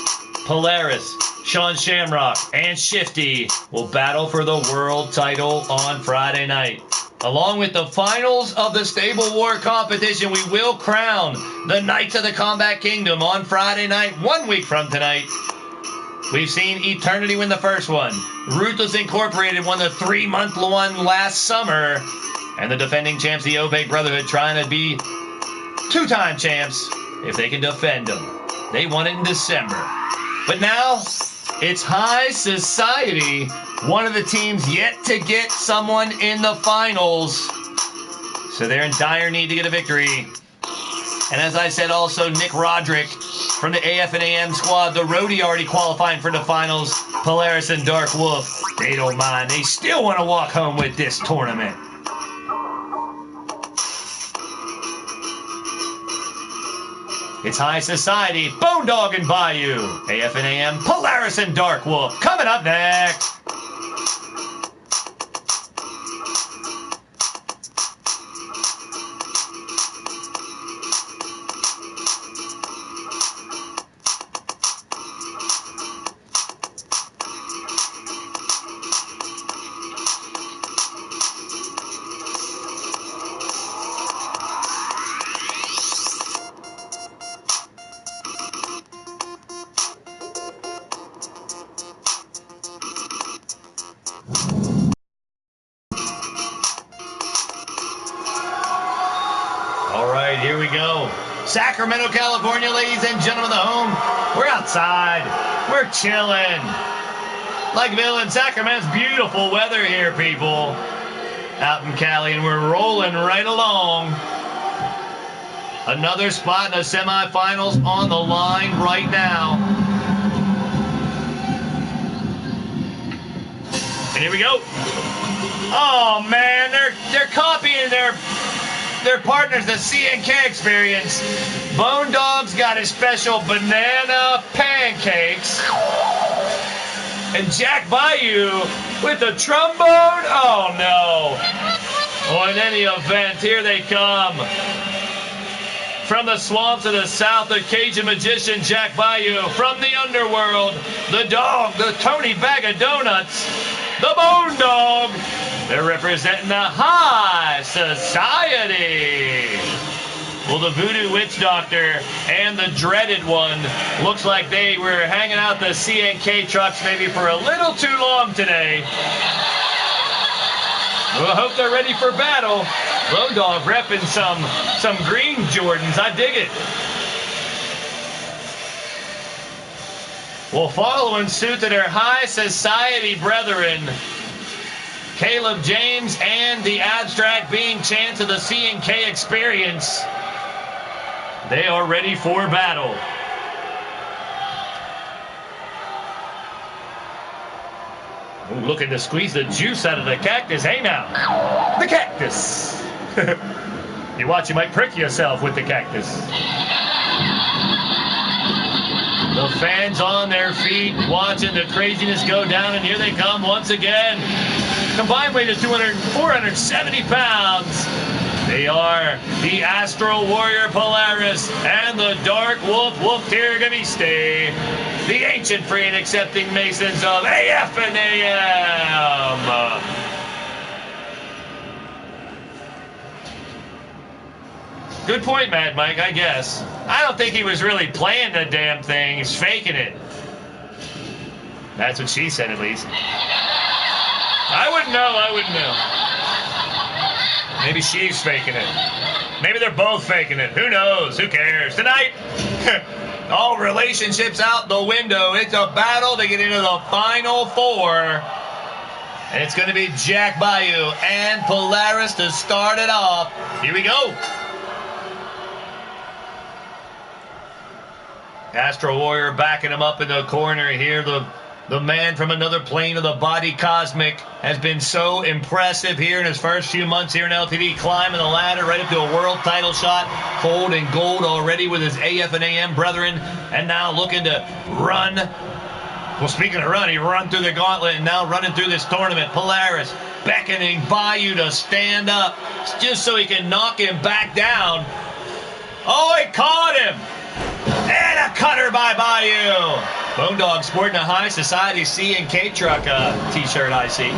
Polaris, Sean Shamrock, and Shifty will battle for the world title on Friday night. Along with the finals of the Stable War competition, we will crown the Knights of the Combat Kingdom on Friday night, 1 week from tonight. We've seen Eternity win the first one. Ruthless Incorporated won the 3-month one last summer. And the defending champs, the Obey Brotherhood, trying to be 2-time champs if they can defend them. They won it in December. But now, it's High Society, one of the teams yet to get someone in the finals. So they're in dire need to get a victory. And as I said, also Nick Roderick from the AF&AM squad, the roadie already qualifying for the finals. Polaris and Dark Wolf, they don't mind. They still want to walk home with this tournament. It's High Society, Bone Dog and Bayou, AF&AM, Polaris and Dark Wolf. Coming up next. Here we go. Sacramento, California, ladies and gentlemen of the home. We're outside. We're chilling. Likeville and Sacramento's beautiful weather here, people. Out in Cali, and we're rolling right along. Another spot in the semifinals on the line right now. And here we go. Oh, man, they're copying their partners, the CNK experience. Bone Dog's got his special banana pancakes. And Jack Bayou with the trombone. Oh, no. Well, in any event, here they come. From the swamps of the south, the Cajun magician Jack Bayou. From the underworld, the dog, the Tony Bag of Donuts, the Bone Dog. They're representing the High Society. Well, the Voodoo Witch Doctor and the dreaded one looks like they were hanging out the CNK trucks maybe for a little too long today. Well, I hope they're ready for battle. Bone Dog repping some green Jordans. I dig it. Well, following suit to their High Society brethren, Caleb James and the Abstract Being Chance of the CNK experience. They are ready for battle. Ooh, looking to squeeze the juice out of the cactus. Hey now, the cactus. You watch, you might prick yourself with the cactus. The fans on their feet watching the craziness go down, and here they come once again. Combined weight of 470 pounds. They are the Astral Warrior Polaris and the Dark Wolf Tirgamiste. The ancient free and accepting Masons of AF and AM. Good point, Mad Mike, I guess. I don't think he was really playing the damn thing. He's faking it. That's what she said, at least. I wouldn't know. Maybe she's faking it. Maybe they're both faking it. Who knows? Who cares? Tonight, all relationships out the window. It's a battle to get into the Final Four. And it's going to be Jack Bayou and Polaris to start it off. Here we go. Astro Warrior backing him up in the corner here. The man from another plane of the body cosmic has been so impressive here in his first few months here in LTD, climbing the ladder right up to a world title shot, holding gold already with his AF and AM brethren, and now looking to run. Well, speaking of run, he run through the gauntlet and now running through this tournament. Polaris beckoning Bayou to stand up just so he can knock him back down. Oh, he caught him! And a cutter by Bayou. Bone Dog sporting a High Society CNK truck t-shirt, I see.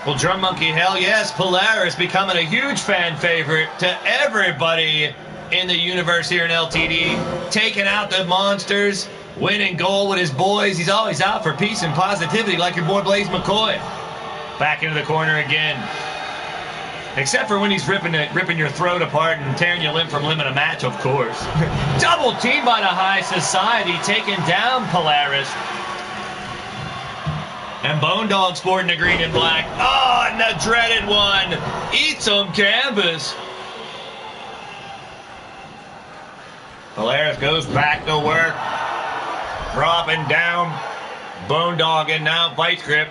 Well, Drum Monkey, hell yes, Polaris becoming a huge fan favorite to everybody in the universe here in LTD. Taking out the monsters, winning gold with his boys. He's always out for peace and positivity like your boy Blaise McCoy. Back into the corner again. Except for when he's ripping your throat apart and tearing you limb from limb in a match, of course. Double team by the High Society, taking down Polaris. And Bone Dog sporting the green and black. Oh, and the dreaded one. Eat some canvas. Polaris goes back to work. Dropping down. Bone Dog in now. Vice grip.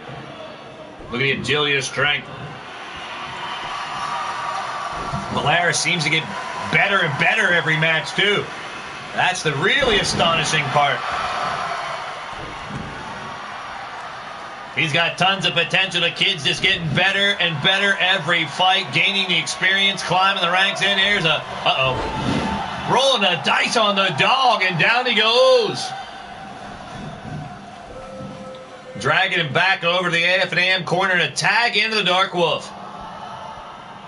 Look at the agility of strength. Polaris seems to get better and better every match, too. That's the really astonishing part. He's got tons of potential. The kid's just getting better and better every fight, gaining the experience, climbing the ranks in. Here's a, rolling the dice on the dog, and down he goes. Dragging him back over to the AF&M corner and a tag into the Dark Wolf.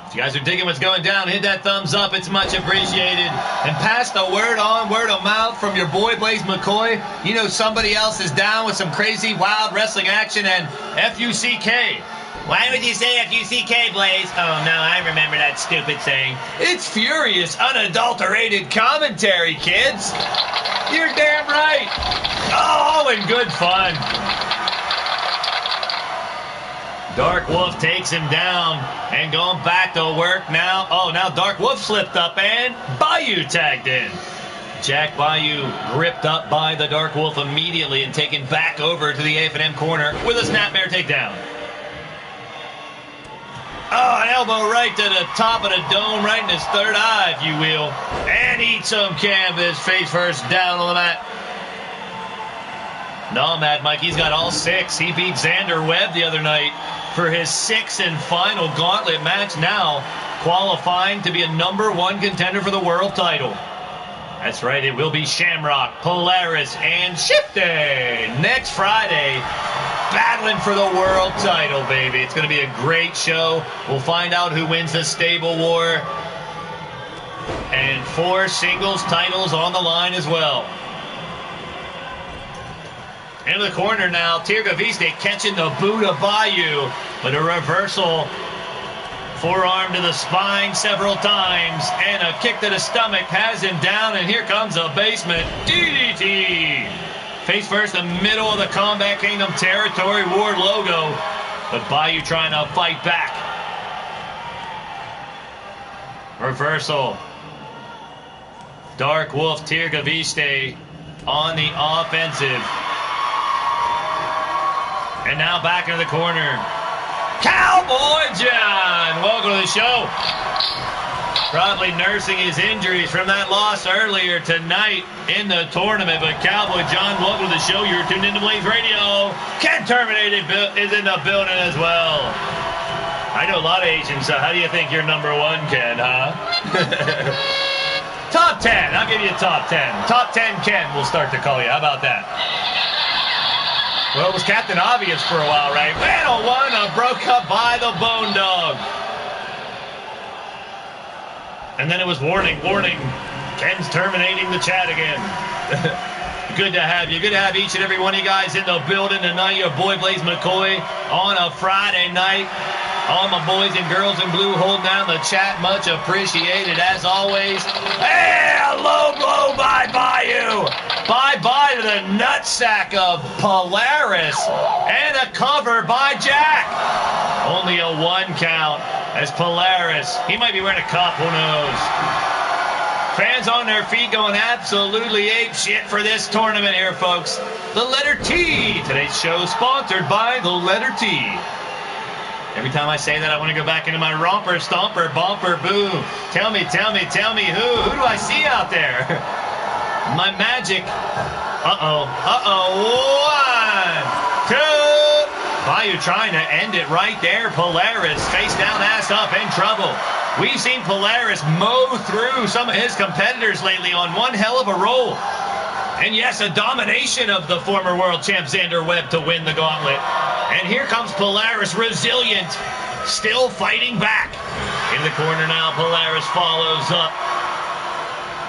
If you guys are digging what's going down, hit that thumbs up. It's much appreciated. And pass the word on, word of mouth from your boy Blaise McCoy. You know somebody else is down with some crazy, wild wrestling action and FUCK. Why would you say F-U-C-K, Blaise? Oh, no, I remember that stupid saying. It's furious, unadulterated commentary, kids. You're damn right. Oh, in good fun. Dark Wolf takes him down and going back to work now. Oh, now Dark Wolf slipped up and Bayou tagged in. Jack Bayou gripped up by the Dark Wolf immediately and taken back over to the AF&M corner with a snapmare takedown. Oh, an elbow right to the top of the dome, right in his third eye, if you will. And eat some canvas, face first down on the mat. No, Mad Mike, he's got all six. He beat Xander Webb the other night for his sixth and final gauntlet match, now qualifying to be a #1 contender for the world title. That's right, it will be Shamrock, Polaris, and Shifty next Friday, battling for the world title, baby. It's going to be a great show. We'll find out who wins the stable war. And 4 singles titles on the line as well. Into the corner now, Tirgaviste catching the boot of Bayou, but a reversal. Forearm to the spine several times, and a kick to the stomach has him down, and here comes a basement DDT. Face first in the middle of the Combat Kingdom Territory War logo, but Bayou trying to fight back. Reversal. Dark Wolf Tirgaviste on the offensive. And now back into the corner. Cowboy John, welcome to the show. Probably nursing his injuries from that loss earlier tonight in the tournament. But Cowboy John, welcome to the show. You're tuned into Blaised Radio. Ken Terminated is in the building as well. I know a lot of Asians, so how do you think you're #1, Ken, huh? Top 10, I'll give you a top 10. Top 10 Ken, we'll start to call you. How about that? Well, it was Captain Obvious for a while, right? Battle 1 broke up by the Bone Dog. And then it was warning, warning. Ken's terminating the chat again. Good to have you. Good to have each and every one of you guys in the building tonight. Your boy Blaise McCoy on a Friday night. All my boys and girls in blue holding down the chat. Much appreciated as always. Hey, a low blow by Bayou. Bye-bye to the nutsack of Polaris. And a cover by Jack. Only a 1 count as Polaris. He might be wearing a cup, who knows. Fans on their feet going absolutely ape shit for this tournament here, folks. The letter T. Today's show sponsored by the letter T. Every time I say that, I want to go back into my romper, stomper, bumper, boo. Tell me who? Who do I see out there? My magic. Uh-oh. 1, 2. Bayou trying to end it right there. Polaris face down, ass up, in trouble. We've seen Polaris mow through some of his competitors lately on one hell of a roll. And yes, a domination of the former world champ Xander Webb to win the gauntlet. And here comes Polaris, resilient, still fighting back. In the corner now, Polaris follows up.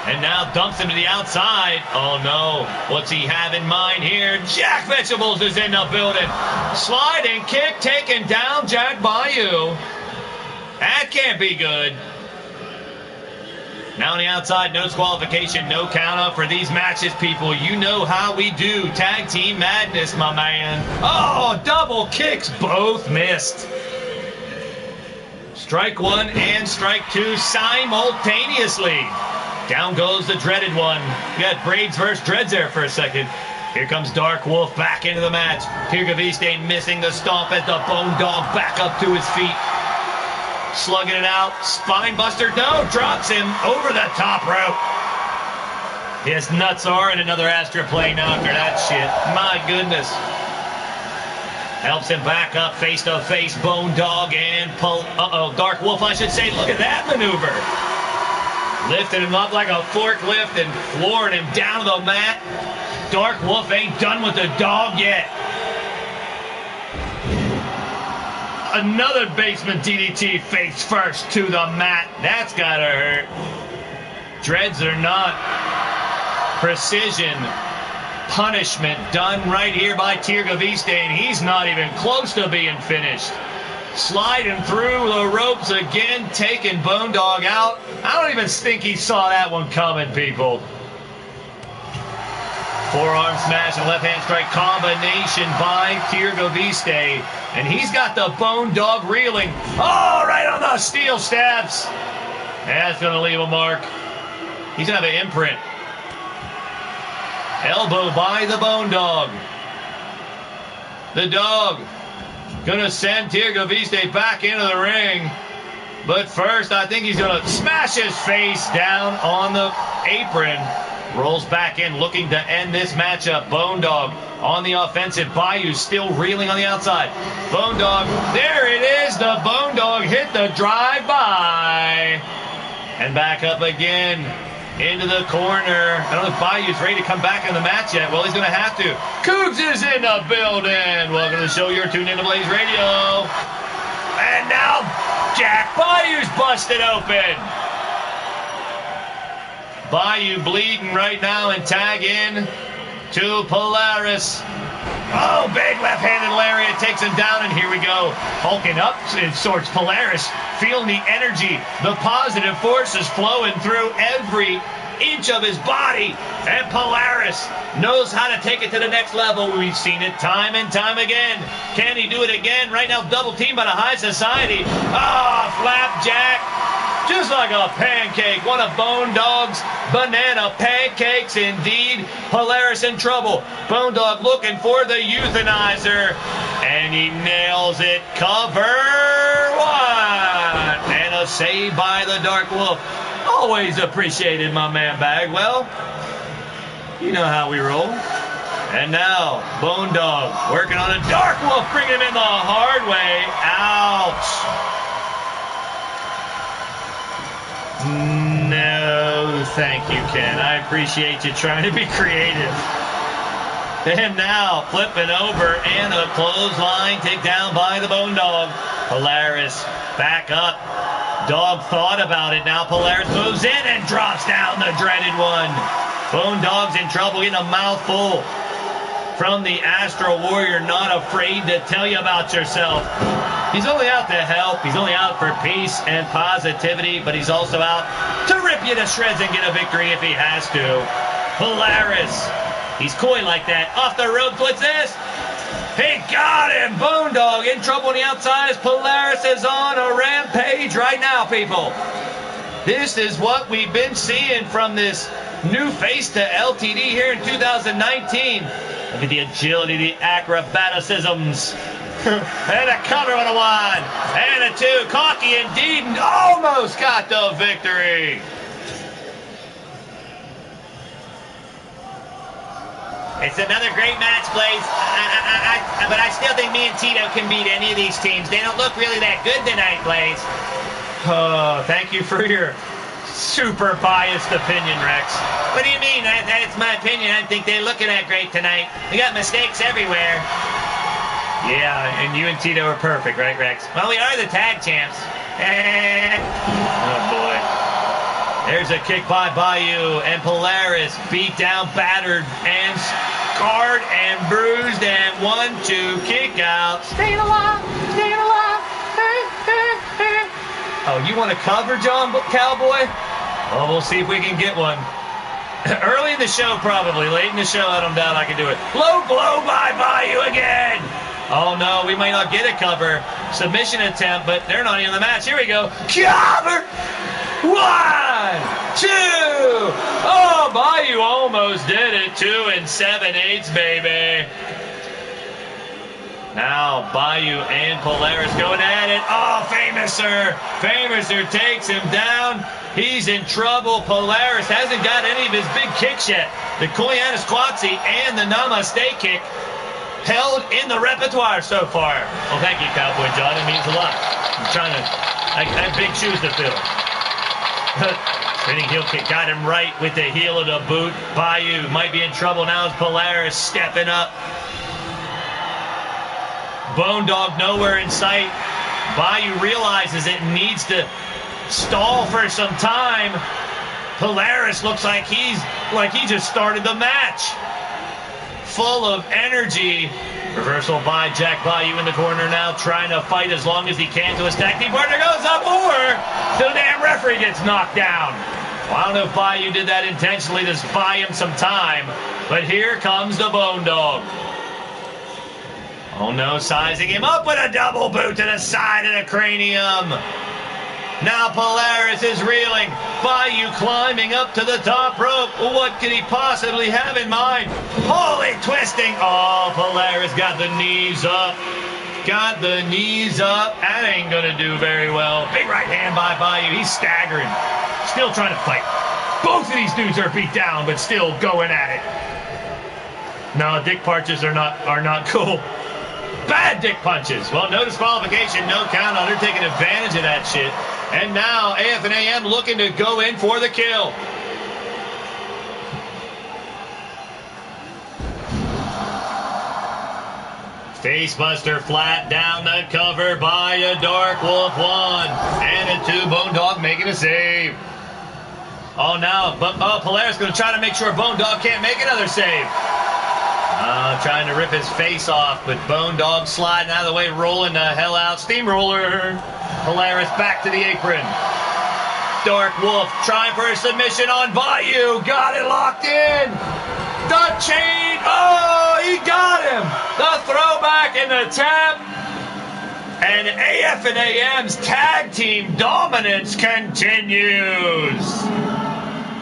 And now dumps him to the outside. Oh no, what's he have in mind here? Jack Vegetables is in the building. Sliding kick taken down, Jack Bayou. That can't be good. Now on the outside, no disqualification, no count up for these matches, people. You know how we do. Tag team madness, my man. Oh, double kicks, both missed. Strike one and strike two simultaneously. Down goes the dreaded one. We got Braids versus Dreads there for a second. Here comes Dark Wolf back into the match. Tirgaviste missing the stomp as the Bone Dog back up to his feet. Slugging it out. Spine buster. No, drops him over the top rope. His nuts are in another astroplane after that shit. My goodness. Helps him back up face to face. Bone Dog and Dark Wolf, I should say. Look at that maneuver. Lifted him up like a forklift and flooring him down to the mat. Dark Wolf ain't done with the dog yet. Another basement DDT face first to the mat. That's gotta hurt. Dreads are not. Precision. Punishment done right here by Tirgaviste, and he's not even close to being finished. Sliding through the ropes again, taking Bone Dog out. I don't even think he saw that one coming, people. Forearm smash and left hand strike combination by Tirgaviste. And he's got the Bone Dog reeling. Oh, right on the steel steps. That's going to leave a mark. He's going to have an imprint. Elbow by the Bone Dog. The dog gonna send Tirgaviste back into the ring. But first, I think he's gonna smash his face down on the apron. Rolls back in, looking to end this matchup. Bone Dog on the offensive. Bayou still reeling on the outside. Bone Dog, there it is. The Bone Dog hit the drive-by. And back up again. Into the corner. I don't know if Bayou's ready to come back in the match yet. Well, he's going to have to. Cougs is in the building. Welcome to the show. You're tuned into Blaised Radio. And now, Jack Bayou's busted open. Bayou bleeding right now and tag in to Polaris. Oh, big left-handed lariat takes him down, and here we go. Hulking up in sorts. Polaris feeling the energy, the positive forces flowing through every inch of his body. And Polaris knows how to take it to the next level. We've seen it time and time again. Can he do it again? Right now, double teamed by the High Society. Ah, flapjack. Just like a pancake. One of Bone Dog's banana pancakes indeed. Polaris in trouble. Bone Dog looking for the euthanizer. And he nails it. Cover one. And a save by the Dark Wolf. Always appreciated, my man Bagwell. You know how we roll. And now, Bone Dog working on a Dark Wolf, bringing him in the hard way. Ouch. No, thank you, Ken. I appreciate you trying to be creative. And now, flipping over and a clothesline takedown by the Bone Dog. Polaris back up. Dog thought about it. Now Polaris moves in and drops down the dreaded one. Bone Dog's in trouble, getting a mouthful from the Astro Warrior. Not afraid to tell you about yourself. He's only out to help. He's only out for peace and positivity, but he's also out to rip you to shreds and get a victory if he has to. Polaris, he's coy like that. Off the ropes, what's this? He got him! Bone Dog in trouble on the outside as Polaris is on a rampage right now, people. This is what we've been seeing from this new face to LTD here in 2019. Look at the agility, the acrobaticisms. And a cover on a one. And a two. Cocky indeed. And almost got the victory. It's another great match, Blaise. But I still think me and Tito can beat any of these teams. They don't look really that good tonight, Blaise. Oh, thank you for your super biased opinion, Rex. What do you mean? That's my opinion. I think they're looking that great tonight. We got mistakes everywhere. Yeah, and you and Tito are perfect, right, Rex? Well, we are the tag champs. Oh, boy. There's a kick by Bayou, and Polaris beat down, battered, and scarred, and bruised, and 1-2 kick out. Staying alive, staying alive. Oh, you want to cover, John Cowboy? Well, we'll see if we can get one. Early in the show, probably. Late in the show, I don't doubt I can do it. Low blow by Bayou again. Oh, no, we might not get a cover. Submission attempt, but they're not even in the match. Here we go. Cover! 1, 2. Oh, Bayou almost did it. 2 7/8, baby. Now Bayou and Polaris going at it. Oh, Famouser. Famouser takes him down. He's in trouble. Polaris hasn't got any of his big kicks yet. The Koyana Squatsy and the Namaste kick held in the repertoire so far. Well, thank you, Cowboy John. It means a lot. I have big shoes to fill. Spinning heel kick got him right with the heel of the boot. Bayou might be in trouble now as Polaris stepping up. Bone Dog nowhere in sight. Bayou realizes it needs to stall for some time. Polaris looks like he just started the match. Full of energy. Reversal by Jack Bayou in the corner now, trying to fight as long as he can to his tag team partner. Goes up over. The damn referee gets knocked down. Well, I don't know if Bayou did that intentionally to buy him some time, but here comes the Bone Dog. Oh no, sizing him up with a double boot to the side of the cranium. Now Polaris is reeling. Bayou climbing up to the top rope. What could he possibly have in mind? Holy twisting. Oh, Polaris got the knees up. Got the knees up. That ain't going to do very well. Big right hand by Bayou. He's staggering. Still trying to fight. Both of these dudes are beat down, but still going at it. No, dick punches are not cool. Bad dick punches. Well, no disqualification, no count. They're taking advantage of that shit. And now AF and AM looking to go in for the kill. Facebuster flat down the cover by a Dark Wolf 1. And a 2. Bone Dog making a save. Oh, now, Polaris going to try to make sure Bone Dog can't make another save. Trying to rip his face off, but Bone Dog sliding out of the way, rolling the hell out. Steamroller. Polaris back to the apron. Dark Wolf trying for a submission on Bayou. Got it locked in. The chain. Oh, he got him. The throwback and the tap. And AF and AM's tag team dominance continues.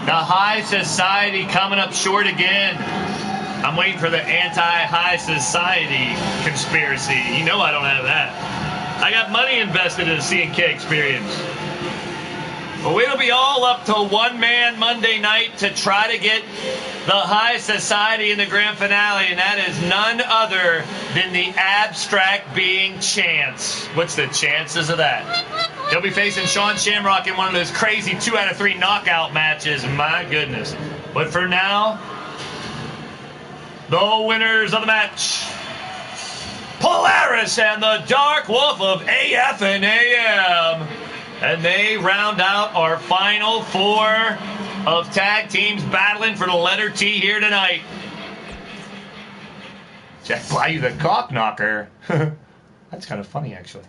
The High Society coming up short again. I'm waiting for the anti-high society conspiracy. You know I don't have that. I got money invested in the C&K experience. Well, it'll be all up to one man Monday night to try to get the high society in the grand finale, and that is none other than the abstract being Chance. What's the chances of that? He'll be facing Sean Shamrock in one of those crazy 2 out of 3 knockout matches. My goodness. But for now, the winners of the match, Polaris and the Dark Wolf of AF and AM. And they round out our final 4 of tag teams battling for the letter T here tonight. Jack Bayou, the cock knocker. That's kind of funny, actually.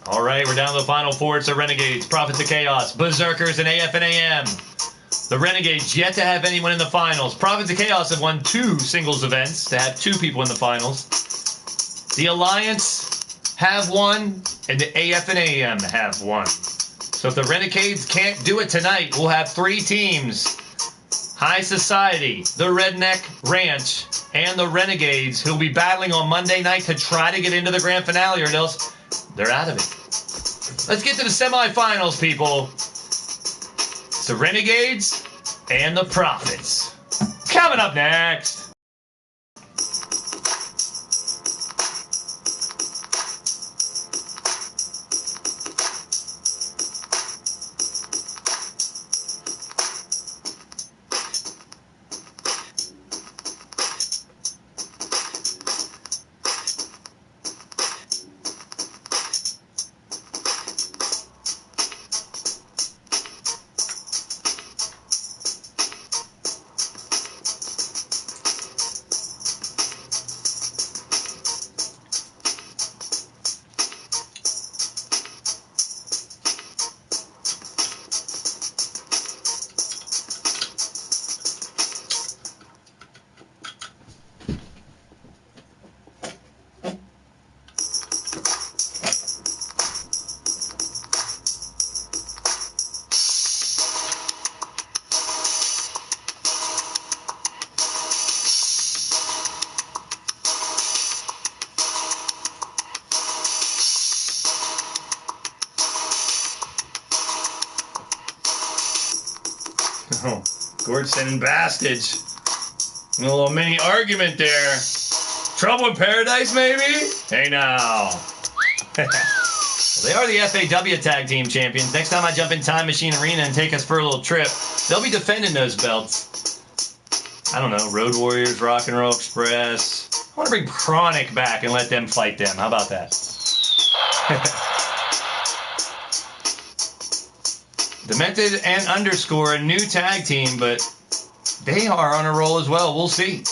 All right, we're down to the final 4. It's the Renegades, Prophets of Chaos, Berserkers, and AF and AM. The Renegades yet to have anyone in the finals. Prophets of Chaos have won 2 singles events to have 2 people in the finals. The Alliance have 1, and the AF and AM have 1. So if the Renegades can't do it tonight, we'll have 3 teams. High Society, the Redneck Ranch, and the Renegades, who'll be battling on Monday night to try to get into the grand finale, or else they're out of it. Let's get to the semifinals, people. It's the Renegades and the Prophets. Coming up next. Oh, Gordson and Bastage. A little mini argument there. Trouble in paradise, maybe? Hey, now. They are the FAW Tag Team Champions. Next time I jump in Time Machine Arena and take us for a little trip, they'll be defending those belts. I don't know, Road Warriors, Rock and Roll Express. I want to bring Chronic back and let them fight them. How about that? Demented and Underscore, a new tag team, but they are on a roll as well. We'll see.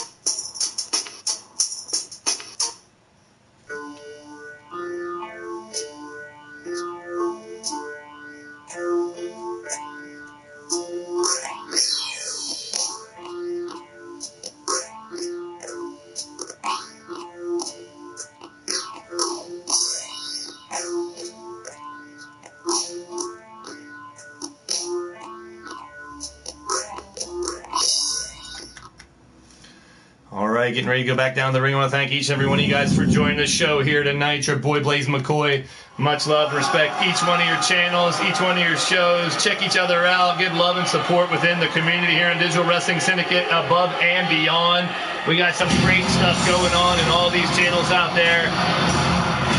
Getting ready to go back down the ring. I want to thank each and every one of you guys for joining the show here tonight. Your boy Blaise McCoy. Much love, respect each one of your channels, each one of your shows. Check each other out. Give love and support within the community here in Digital Wrestling Syndicate above and beyond. We got some great stuff going on in all these channels out there.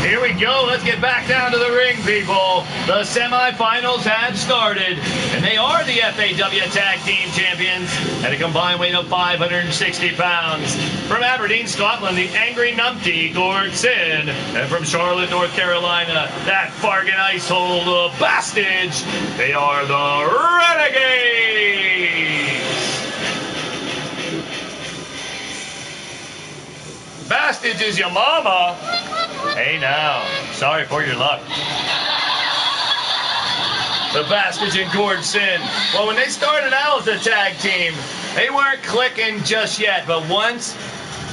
Here we go. Let's get back down to the ring, people. The semifinals have started, and they are the FAW Tag Team Champions at a combined weight of 560 pounds. From Aberdeen, Scotland, the Angry Numpty, Gordson. And from Charlotte, North Carolina, that Fargan Icehold, the Bastage. They are the Renegades. Bastage is your mama. Hey now, sorry for your luck. The Bastage and Gordson. Well, when they started out as a tag team, they weren't clicking just yet, but once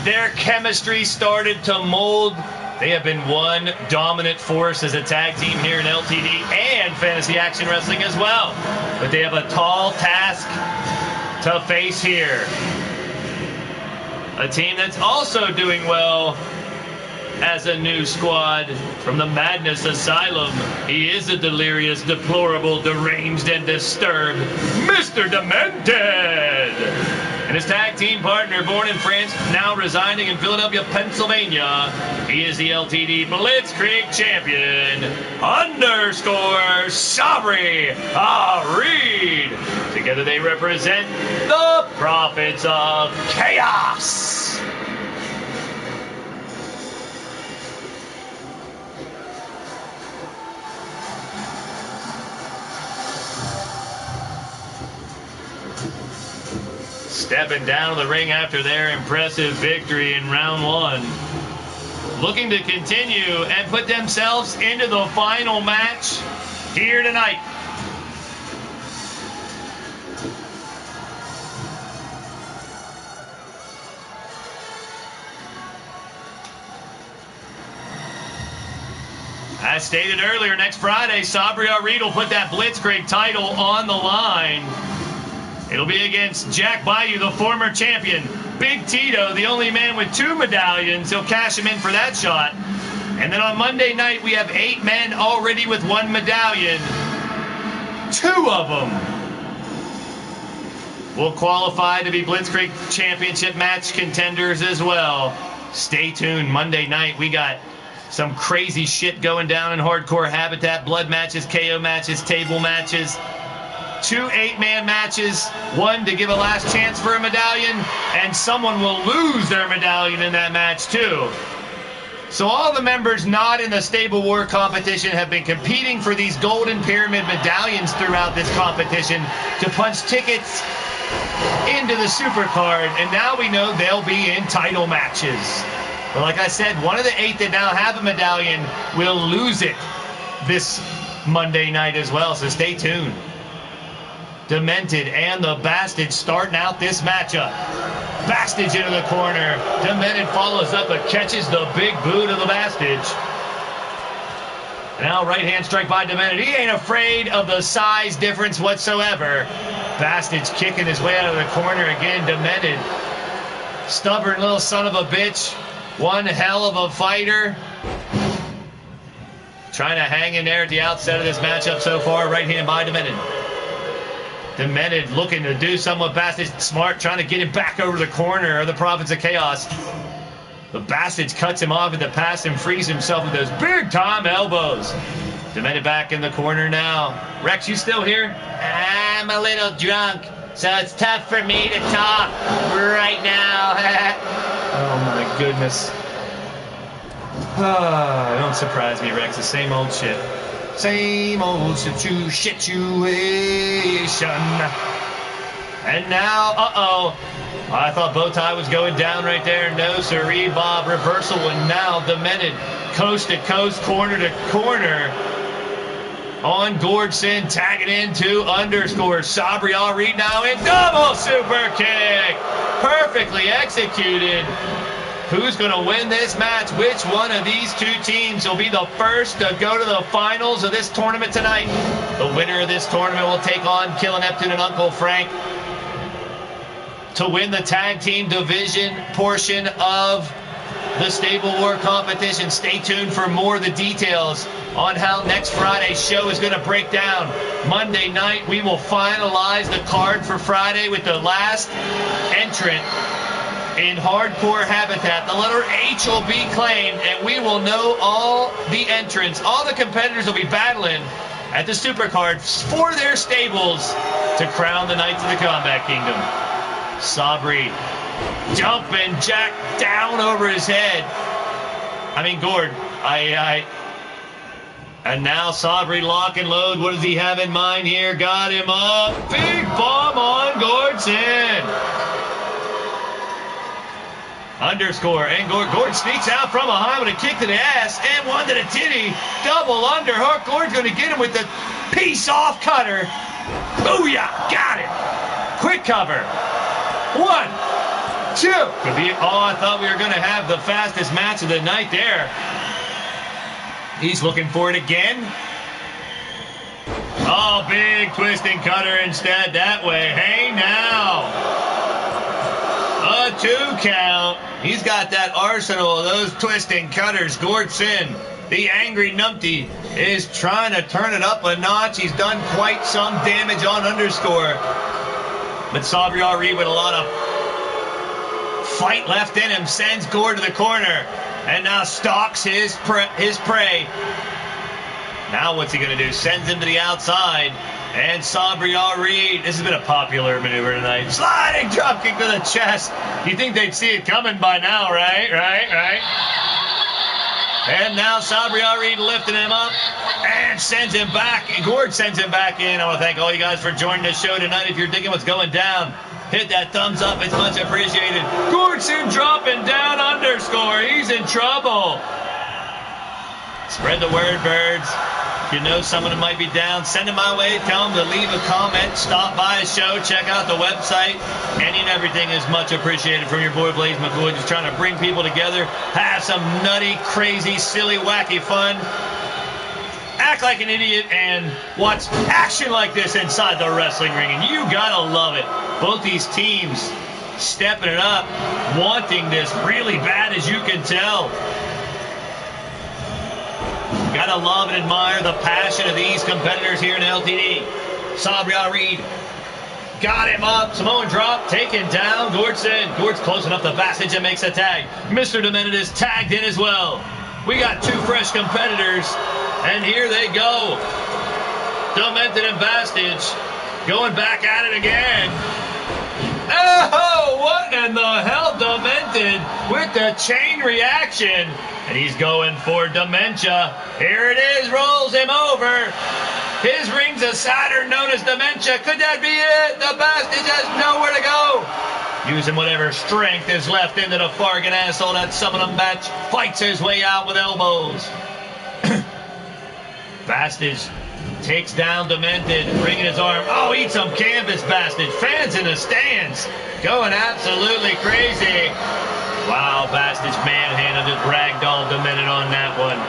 their chemistry started to mold, they have been one dominant force as a tag team here in LTD and Fantasy Action Wrestling as well. But they have a tall task to face here. A team that's also doing well as a new squad from the Madness Asylum. He is a delirious, deplorable, deranged, and disturbed Mr. Demented. And his tag team partner, born in France, now residing in Philadelphia, Pennsylvania. He is the LTD Blitzkrieg champion, underscore Sabri Reed. Together they represent the Prophets of Chaos. Stepping down the ring after their impressive victory in round one. Looking to continue and put themselves into the final match here tonight. As stated earlier, next Friday, Sabri Reed will put that Blitzkrieg title on the line. It'll be against Jack Bayou, the former champion. Big Tito, the only man with 2 medallions. He'll cash him in for that shot. And then on Monday night, we have 8 men already with 1 medallion. 2 of them will qualify to be Blitzkrieg Championship match contenders as well. Stay tuned. Monday night, we got some crazy shit going down in Hardcore Habitat. Blood matches, KO matches, table matches. 2 8-man matches, 1 to give a last chance for a medallion, and someone will lose their medallion in that match too. So all the members not in the Stable War competition have been competing for these Golden Pyramid medallions throughout this competition to punch tickets into the Supercard, and now we know they'll be in title matches. But like I said, one of the 8 that now have a medallion will lose it this Monday night as well, so stay tuned. Demented and the Bastage starting out this matchup. Bastage into the corner. Demented follows up but catches the big boot of the Bastage. Now right hand strike by Demented. He ain't afraid of the size difference whatsoever. Bastage kicking his way out of the corner again. Demented. Stubborn little son of a bitch. One hell of a fighter. Trying to hang in there at the outset of this matchup so far. Right hand by Demented. Demented looking to do something with Bastage. Smart trying to get him back over the corner of the Prophets of Chaos. But Bastage cuts him off at the pass and frees himself with those big-time elbows. Demented back in the corner now. Rex, you still here? I'm a little drunk, so it's tough for me to talk right now. Oh, my goodness. Don't surprise me, Rex. The same old shit. Same old situation. And now, I thought Bowtie was going down right there. No, sirree, Bob. Reversal, and now Demented coast to coast, corner to corner. On Gordson, tagging into underscore. Sabri Al-Reed now in double super kick. Perfectly executed. Who's going to win this match? Which one of these two teams will be the first to go to the finals of this tournament tonight? The winner of this tournament will take on Killer Neptune and Uncle Frank to win the tag team division portion of the Stable War competition. Stay tuned for more of the details on how next Friday's show is going to break down. Monday night, we will finalize the card for Friday with the last entrant in Hardcore Habitat. The letter H will be claimed, and we will know all the entrants. All the competitors will be battling at the Supercards for their stables to crown the Knights of the Combat Kingdom. Sabri jumping Jack down over his head. Gord. And now Sabri lock and load. What does he have in mind here? Got him up. Big bomb on Gordson. Underscore, and Gord sneaks out from behind with a kick to the ass and one to the titty. Double underhook. Gord's going to get him with the piece-off cutter. Booyah! Got it. Quick cover. 1, 2. Could be. I thought we were going to have the fastest match of the night there. He's looking for it again. Oh, big twisting cutter instead that way. Hey, now. A 2 count. He's got that arsenal of those twisting cutters. Gordson, the angry numpty, is trying to turn it up a notch. He's done quite some damage on underscore. But Sabri Al-Reed with a lot of fight left in him sends Gord to the corner. And now stalks his prey. Now what's he going to do? Sends him to the outside. And Sabri Al-Reed, this has been a popular maneuver tonight. Sliding dropkick to the chest. You think they'd see it coming by now, right? And now Sabri Al-Reed lifting him up and sends him back. And Gord sends him back in. I want to thank all you guys for joining the show tonight. If you're digging what's going down, hit that thumbs up. It's much appreciated. Gordson dropping down underscore. He's in trouble. Spread the word, birds. If you know someone who might be down, send them my way. Tell them to leave a comment. Stop by a show. Check out the website. Any and everything is much appreciated from your boy Blaise McCoy. Just trying to bring people together. Have some nutty, crazy, silly, wacky fun. Act like an idiot and watch action like this inside the wrestling ring. And you gotta love it. Both these teams stepping it up, wanting this really bad, as you can tell. Gotta love and admire the passion of these competitors here in LTD. Sabri Al-Reed got him up. Samoan drop, taken down. Gordson. Gord's close enough to Bastage and makes a tag. Mr. Demented is tagged in as well. We got 2 fresh competitors, and here they go. Demented and Bastage going back at it again. Oh, what in the hell, Demented with the chain reaction. And he's going for Dementia. Here it is, rolls him over. His rings of Saturn known as Dementia. Could that be it? The Bastage has nowhere to go. Using whatever strength is left into the Fargan asshole that summoned him match. Fights his way out with elbows. Bastage takes down Demented, bringing his arm. Oh, eat some canvas, Bastage. Fans in the stands going absolutely crazy. Wow, Bastage manhandled, just ragdolled Demented on that one.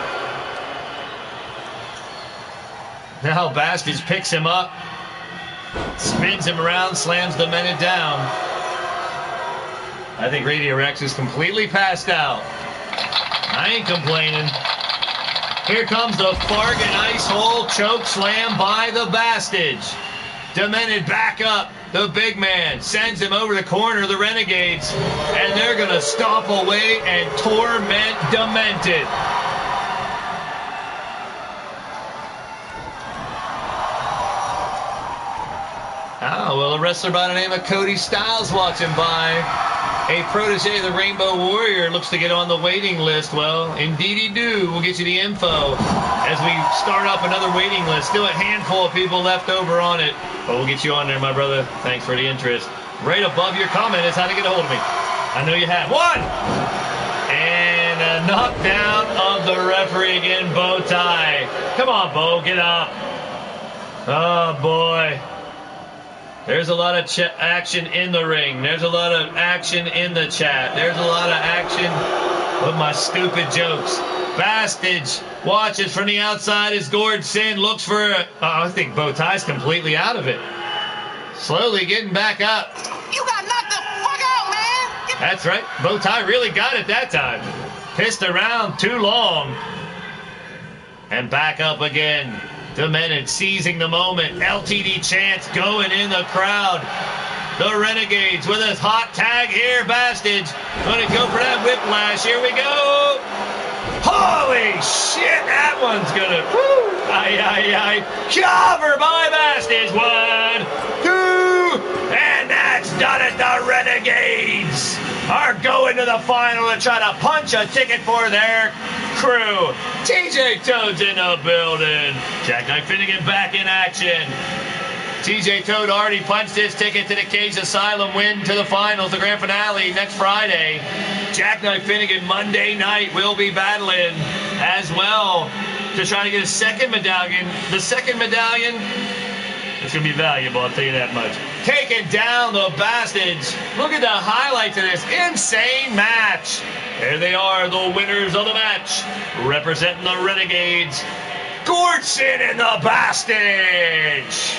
Now Bastage picks him up, spins him around, slams Demented down. I think Radio Rex is completely passed out. I ain't complaining. Here comes the Fargan Ice Hole choke slam by the Bastage. Demented back up. The big man sends him over the corner of the Renegades, and they're going to stomp away and torment Demented. Oh, well, a wrestler by the name of Cody Styles watching by. A protege of the Rainbow Warrior looks to get on the waiting list. Well, indeedy do. We'll get you the info as we start up another waiting list. Still a handful of people left over on it, but we'll get you on there, my brother. Thanks for the interest. Right above your comment is how to get a hold of me. I know you have. One! And a knockdown of the referee again, Bow Tie. Come on, Bo, get up. Oh, boy. There's a lot of action in the ring. There's a lot of action in the chat. There's a lot of action with my stupid jokes. Bastage watches from the outside as Gord Sin looks for I think Bow Tie's completely out of it. Slowly getting back up. You got knocked the fuck out, man. That's right. Bow Tie really got it that time. Pissed around too long. And back up again. Demented seizing the moment. LTD chants going in the crowd. The Renegades with a hot tag here. Bastage going to go for that whiplash. Here we go. Holy shit, that one's going to... Cover by Bastage. 1, 2, and that's done it. The Renegades are going to the final to try to punch a ticket for their crew. TJ Toad's in the building. Jackknife Finnegan back in action. TJ Toad already punched his ticket to the Cage Asylum win to the finals, the grand finale next Friday. Jackknife Finnegan Monday night will be battling as well to try to get a second medallion. The second medallion, it's going to be valuable, I'll tell you that much. Taking down the Bastards. Look at the highlights of this insane match. There they are, the winners of the match, representing the Renegades. Gordson and the Bastards.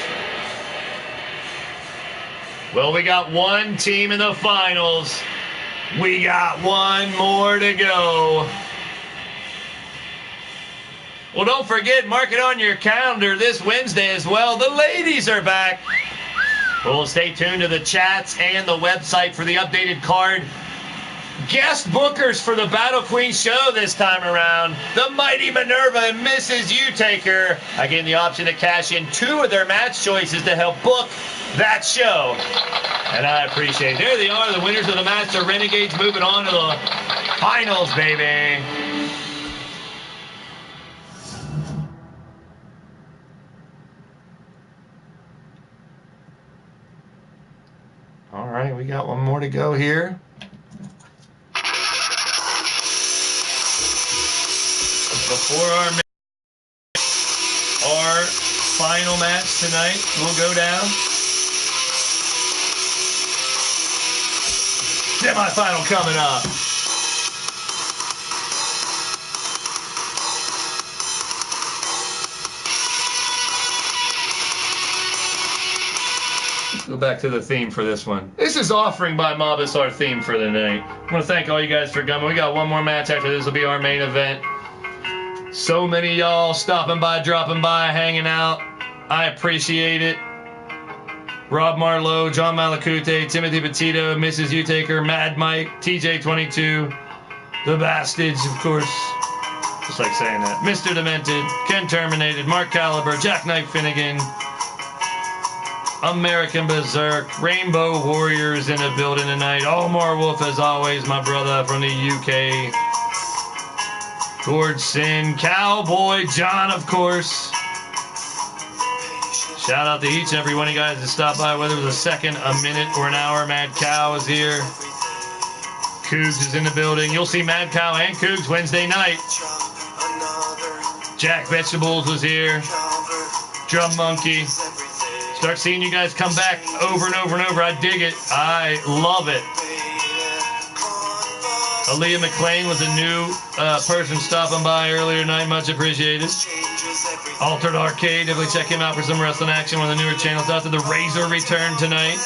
Well, we got one team in the finals. We got one more to go. Well, don't forget, mark it on your calendar this Wednesday as well. The ladies are back. Well, stay tuned to the chats and the website for the updated card. Guest bookers for the Battle Queen show this time around. The Mighty Minerva and Mrs. U-Taker. Again, the option to cash in 2 of their match choices to help book that show. And I appreciate it. There they are, the winners of the match. The Renegades moving on to the finals, baby. All right, we got one more to go here. Before our final match tonight will go down. Semi-final coming up. Let's go back to the theme for this one. This is Offering by Mobus, our theme for the night. I want to thank all you guys for coming. We got one more match after this will be our main event. So many y'all stopping by, dropping by, hanging out. I appreciate it. Rob Marlowe, John Malacute, Timothy Petito, Mrs. U-Taker, Mad Mike, TJ22, The Bastards, of course. Just like saying that. Mr. Demented, Ken Terminated, Mark Caliber, Jackknife Finnegan, American Berserk, Rainbow Warriors in the building tonight. Omar Wolf, as always, my brother from the UK. Gord Sin, Cowboy John, of course. Shout out to each and every one of you guys that stopped by, whether it was a second, a minute, or an hour. Mad Cow is here. Cougs is in the building. You'll see Mad Cow and Cougs Wednesday night. Jack Vegetables was here. Drum Monkey. Start seeing you guys come back over and over and over. I dig it. I love it. Aaliyah McLean was a new person stopping by earlier tonight. Much appreciated. Altered Arcade, definitely check him out for some wrestling action. One of the newer channels out there. The Razor return tonight.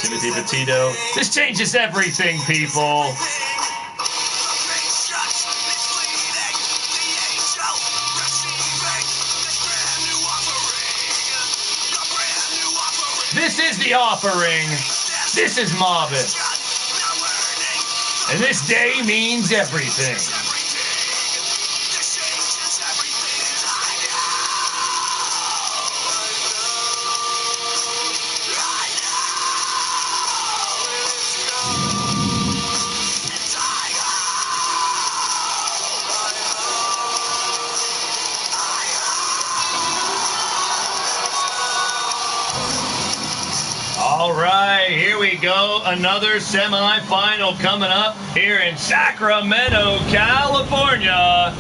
Timothy Petito. This changes everything, people. This is the offering. This is Mobbit. And this day means everything. All right, here we go. Another semifinal coming up here in Sacramento, California.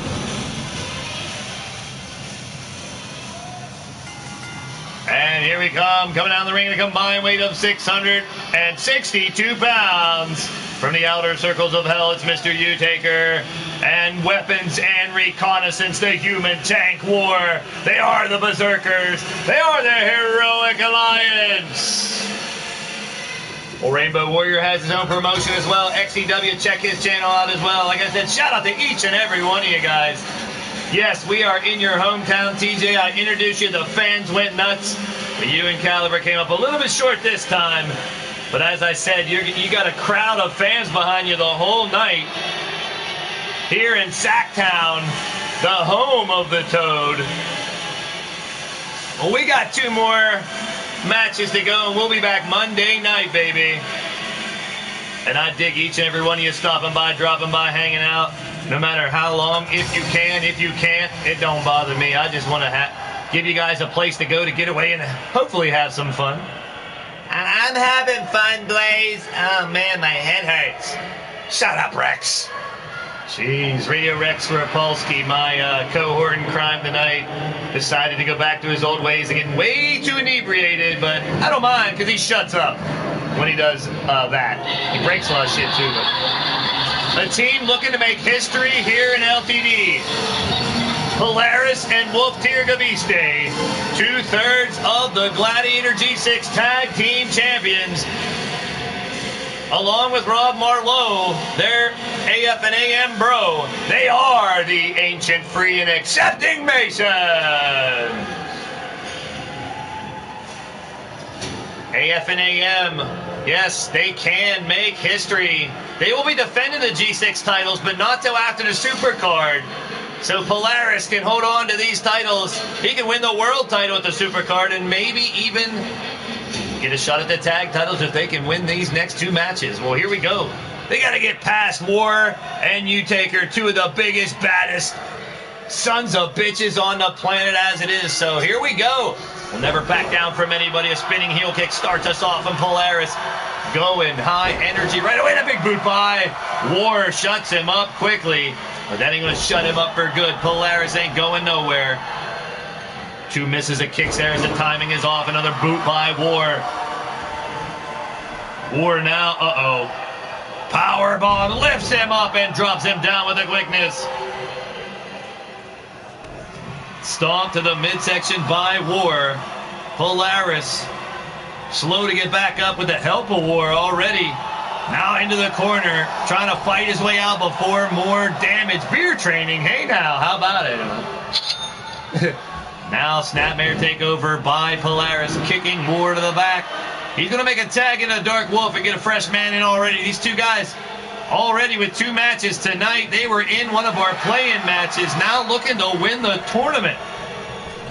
And here we come, coming down the ring, a combined weight of 662 pounds. From the outer circles of hell, it's Mr. U-Taker. And weapons and reconnaissance, the human tank war. They are the Berserkers. They are the heroic alliance. Well, Rainbow Warrior has his own promotion as well. XCW, check his channel out as well. Like I said, shout out to each and every one of you guys. Yes, we are in your hometown, TJ. I introduced you. The fans went nuts. But you and Caliber came up a little bit short this time. But as I said, you got a crowd of fans behind you the whole night. Here in Sacktown, the home of the Toad. Well, we got 2 more matches to go, and we'll be back Monday night, baby. And I dig each and every one of you stopping by, dropping by, hanging out. No matter how long, if you can, if you can't, it don't bother me. I just want to give you guys a place to go to get away and hopefully have some fun. I'm having fun, Blaze. Oh, man, my head hurts. Shut up, Rex. Jeez, Radio Rex Repulsky, my cohort in crime tonight, decided to go back to his old ways of getting way too inebriated, but I don't mind because he shuts up when he does that. He breaks a lot of shit too, but a team looking to make history here in LTD. Polaris and Wolf Tirgaviste, 2/3 of the Gladiator G6 Tag Team Champions. Along with Rob Marlowe, their AF and AM bro, they are the ancient, free, and accepting Mason. AF and AM, yes, they can make history. They will be defending the G6 titles, but not till after the Supercard. So Polaris can hold on to these titles. He can win the world title at the Supercard and maybe even get a shot at the tag titles if they can win these next 2 matches. Well, here we go. They got to get past War and U-Taker, 2 of the biggest, baddest sons of bitches on the planet as it is. So here we go. We'll never back down from anybody. A spinning heel kick starts us off, and Polaris going high energy right away. That big boot by War shuts him up quickly, but that ain't going to shut him up for good. Polaris ain't going nowhere. 2 misses of kicks there as the timing is off. Another boot by War. War now, Powerbomb lifts him up and drops him down with the quickness. Stomp to the midsection by War. Polaris slow to get back up with the help of War already. Now into the corner, trying to fight his way out before more damage. Beer training, hey now, how about it? Now Snapmare takeover by Polaris, kicking War to the back. He's going to make a tag in a Dark Wolf and get a fresh man in already. These 2 guys already with 2 matches tonight. They were in one of our play-in matches, now looking to win the tournament.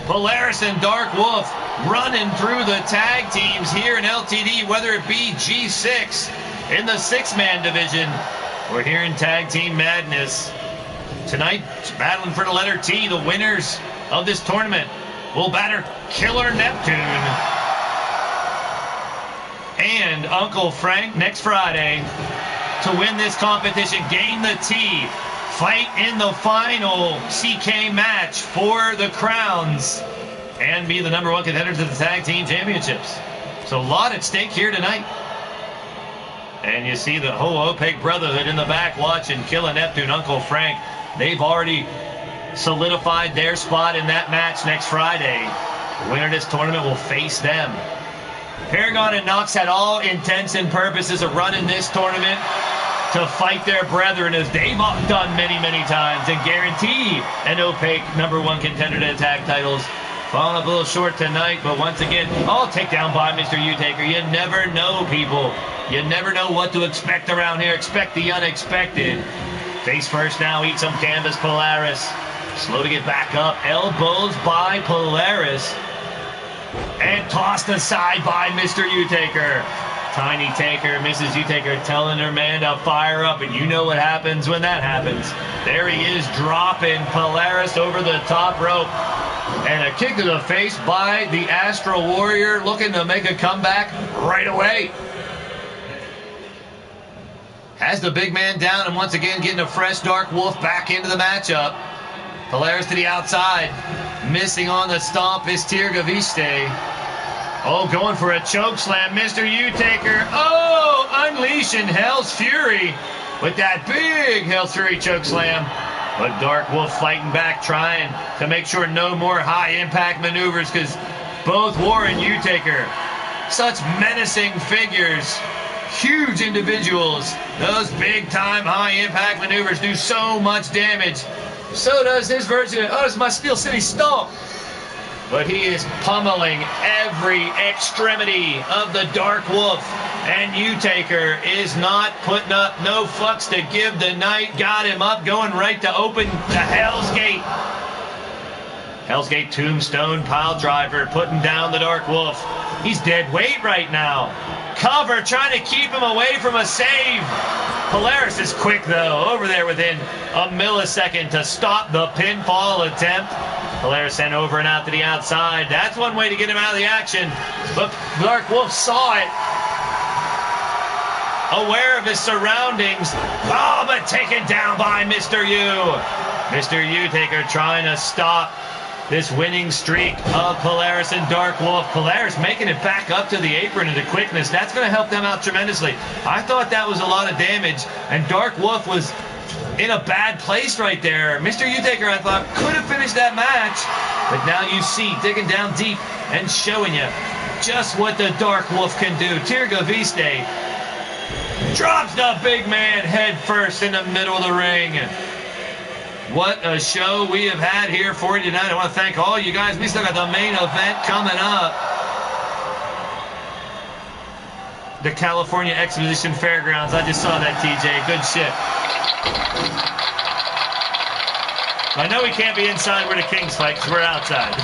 Polaris and Dark Wolf running through the tag teams here in LTD, whether it be G6 in the 6-man division or here in Tag Team Madness. Tonight, battling for the letter T, the winners of this tournament will batter Killer Neptune and Uncle Frank next Friday to win this competition, gain the T, fight in the final CK match for the crowns, and be the #1 contender to the Tag Team Championships. So a lot at stake here tonight. And you see the whole opaque brotherhood in the back watching Killer Neptune, Uncle Frank. They've already solidified their spot in that match next Friday. The winner of this tournament will face them. Paragon and Nox had all intents and purposes of running this tournament to fight their brethren, as they've done many, many times, and guarantee an opaque #1 contender to the tag titles Falling up a little short tonight, but once again, takedown by Mr. U-Taker. You never know, people. You never know what to expect around here. Expect the unexpected. Face first now, eat some canvas, Polaris. Slow to get back up. Elbows by Polaris. And tossed aside by Mr. U-Taker. Tiny Taker, Mrs. U-Taker telling her man to fire up, and you know what happens when that happens. There he is, dropping Polaris over the top rope. And a kick to the face by the Astro Warrior, looking to make a comeback right away. Has the big man down, and once again getting a fresh Dark Wolf back into the matchup. Polaris to the outside. Missing on the stomp is Tirgaviste. Oh, going for a choke slam, Mr. U-Taker. Oh, unleashing Hell's Fury with that big Hell's Fury choke slam. But Dark Wolf fighting back, trying to make sure no more high-impact maneuvers, because both War and U-Taker, such menacing figures, huge individuals. Those big-time high-impact maneuvers do so much damage. So does his version of, it's my Steel City Stomp. But he is pummeling every extremity of the Dark Wolf. And U-Taker is not putting up no fucks to give tonight. Got him up, going right to open the Hell's Gate. Hell's Gate Tombstone Pile Driver, putting down the Dark Wolf. He's dead weight right now. Cover, trying to keep him away from a save. Polaris is quick, though, over there within a millisecond to stop the pinfall attempt. Polaris sent over and out to the outside. That's one way to get him out of the action. But Dark Wolf saw it. Aware of his surroundings. Oh, but taken down by Mr. U. Mr. U-Taker trying to stop this winning streak of Polaris and Dark Wolf. Polaris making it back up to the apron and the quickness. That's going to help them out tremendously. I thought that was a lot of damage, and Dark Wolf was in a bad place right there. Mr. U-Taker, I thought, could have finished that match. But now you see, digging down deep and showing you just what the Dark Wolf can do. Tirgaviste drops the big man head first in the middle of the ring. What a show we have had here for you tonight. I want to thank all you guys. We still got the main event coming up. The California Exposition Fairgrounds. I just saw that, TJ. Good shit. I know we can't be inside where the Kings fight because we're outside.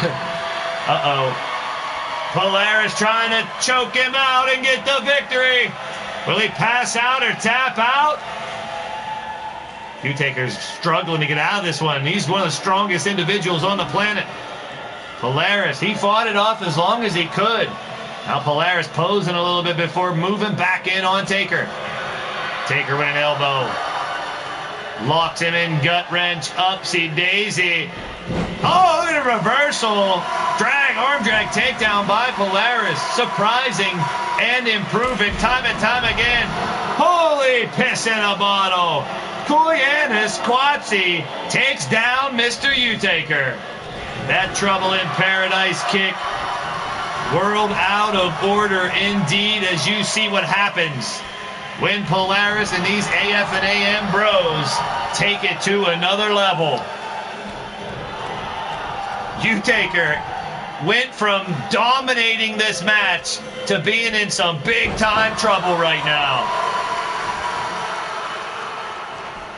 Uh-oh. Polaris trying to choke him out and get the victory. Will he pass out or tap out? U-Taker's struggling to get out of this one. He's one of the strongest individuals on the planet. Polaris, he fought it off as long as he could. Now Polaris posing a little bit before moving back in on Taker. Taker with an elbow. Locks him in, gut wrench, upsy daisy. Oh, look at a reversal. Arm drag takedown by Polaris. Surprising and improving time and time again. Holy piss in a bottle. Koyanis Quatsi takes down Mr. U-Taker. That Trouble in Paradise kick. World out of order indeed, as you see what happens when Polaris and these AF and AM bros take it to another level. U-Taker went from dominating this match to being in some big time trouble right now.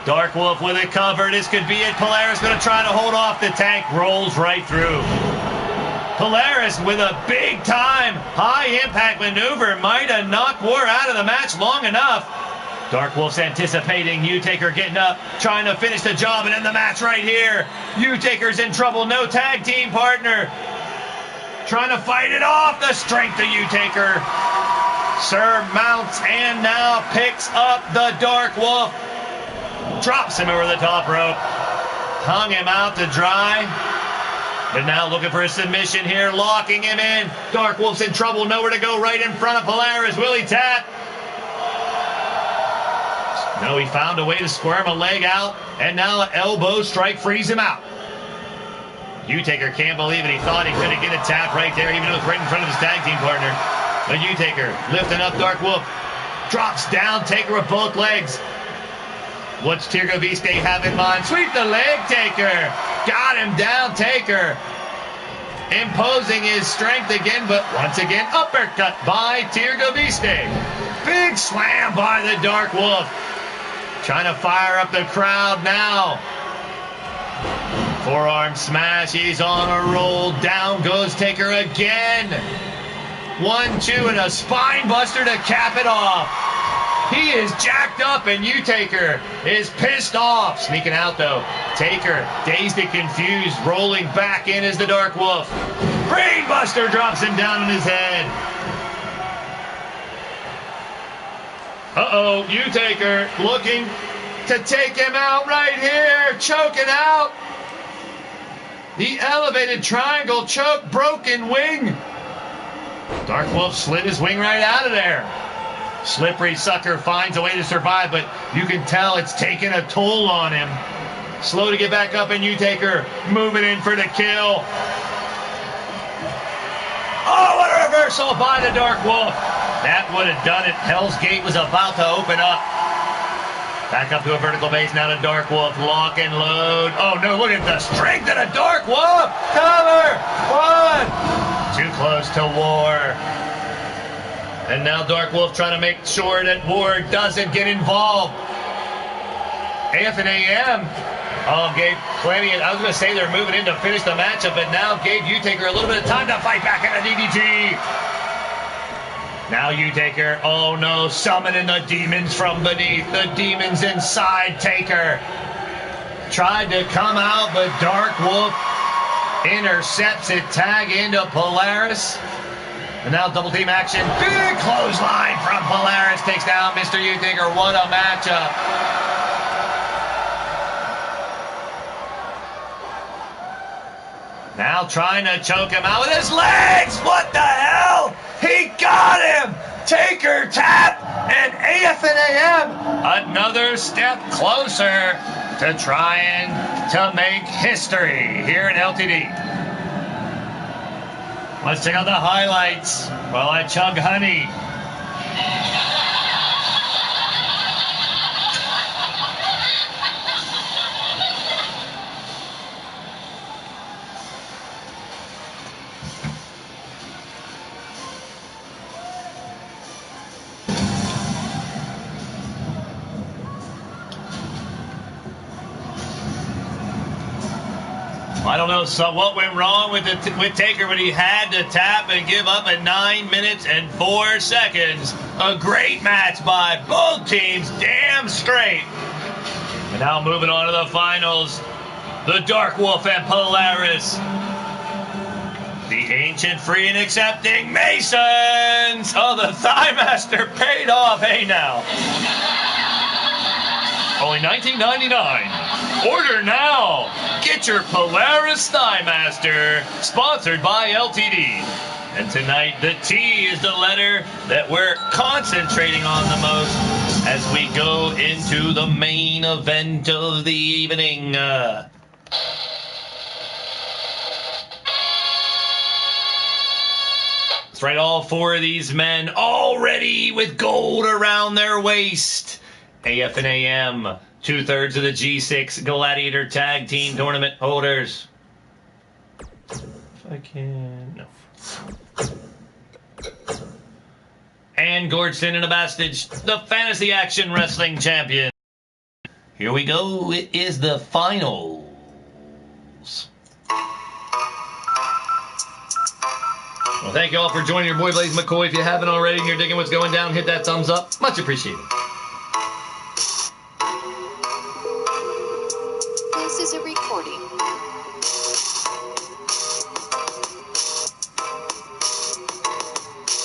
Dark Wolf with it covered. This could be it. Polaris going to try to hold off the tank. Rolls right through. Polaris with a big time high impact maneuver might have knocked War out of the match long enough. Dark Wolf's anticipating U-Taker getting up, trying to finish the job and end the match right here. U-Taker's in trouble. No tag team partner. Trying to fight it off. The strength of U-Taker surmounts and now picks up the Dark Wolf. Drops him over the top rope. Hung him out to dry. But now looking for a submission here. Locking him in. Dark Wolf's in trouble. Nowhere to go right in front of Polaris. Will he tap? No, he found a way to squirm a leg out. And now an elbow strike frees him out. U-Taker can't believe it. He thought he could get a tap right there, even though it's right in front of his tag team partner. But U-Taker lifting up Dark Wolf. Drops down Taker with both legs. What's Tirgaviste have in mind? Sweep the leg, Taker. Got him down, Taker. imposing his strength again, but once again, uppercut by Tirgaviste. Big slam by the Dark Wolf. Trying to fire up the crowd now. Forearm smash. He's on a roll. Down goes Taker again. 1-2 and a spine buster to cap it off. He is jacked up and Taker is pissed off. Sneaking out though. Taker, dazed and confused, rolling back in as the Dark Wolf. Brainbuster drops him down on his head. Uh-oh, Taker looking to take him out right here. Choking out. The elevated triangle choke, broken wing. Dark Wolf slid his wing right out of there. Slippery sucker finds a way to survive, but you can tell it's taking a toll on him. Slow to get back up, and Taker moving in for the kill. Oh, what a reversal by the Dark Wolf. That would have done it. Hell's Gate was about to open up. Back up to a vertical base. Now the Dark Wolf lock and load. Oh no, look at the strength of the Dark Wolf. Cover. 1. Too close to War. And now Dark Wolf trying to make sure that War doesn't get involved. AF and AM. Oh, gave plenty of, I was going to say they're moving in to finish the matchup, but now gave Taker a little bit of time to fight back at a DDT. Now Taker, oh no, summoning the demons from beneath. The demons inside Taker. Tried to come out, but Dark Wolf intercepts it. Tag into Polaris. And now double team action. Big clothesline from Polaris. Takes down Mr. Taker. What a matchup. Now trying to choke him out with his legs. What the hell? He got him. Taker tap and AF and AM another step closer to trying to make history here in LTD. Let's check out the highlights while I chug honey. I don't know what went wrong with Taker, but he had to tap and give up at 9 minutes and 4 seconds. A great match by both teams, damn straight. And now moving on to the finals, the Dark Wolf and Polaris. The ancient free and accepting Masons. Oh, the Thigh Master paid off. Hey now. Only $19.99. Order now. Get your Polaris Thigh Master, sponsored by LTD. And tonight, the T is the letter that we're concentrating on the most as we go into the main event of the evening. That's right, all 4 of these men already with gold around their waist. AF and AM. 2/3 of the G6 Gladiator Tag Team Tournament holders. If I can... No. And Gordson and Abastage, the Fantasy Action Wrestling Champion. Here we go. It is the finals. Well, thank you all for joining your boy Blaise McCoy. If you haven't already and you're digging what's going down, hit that thumbs up. Much appreciated. This is a recording.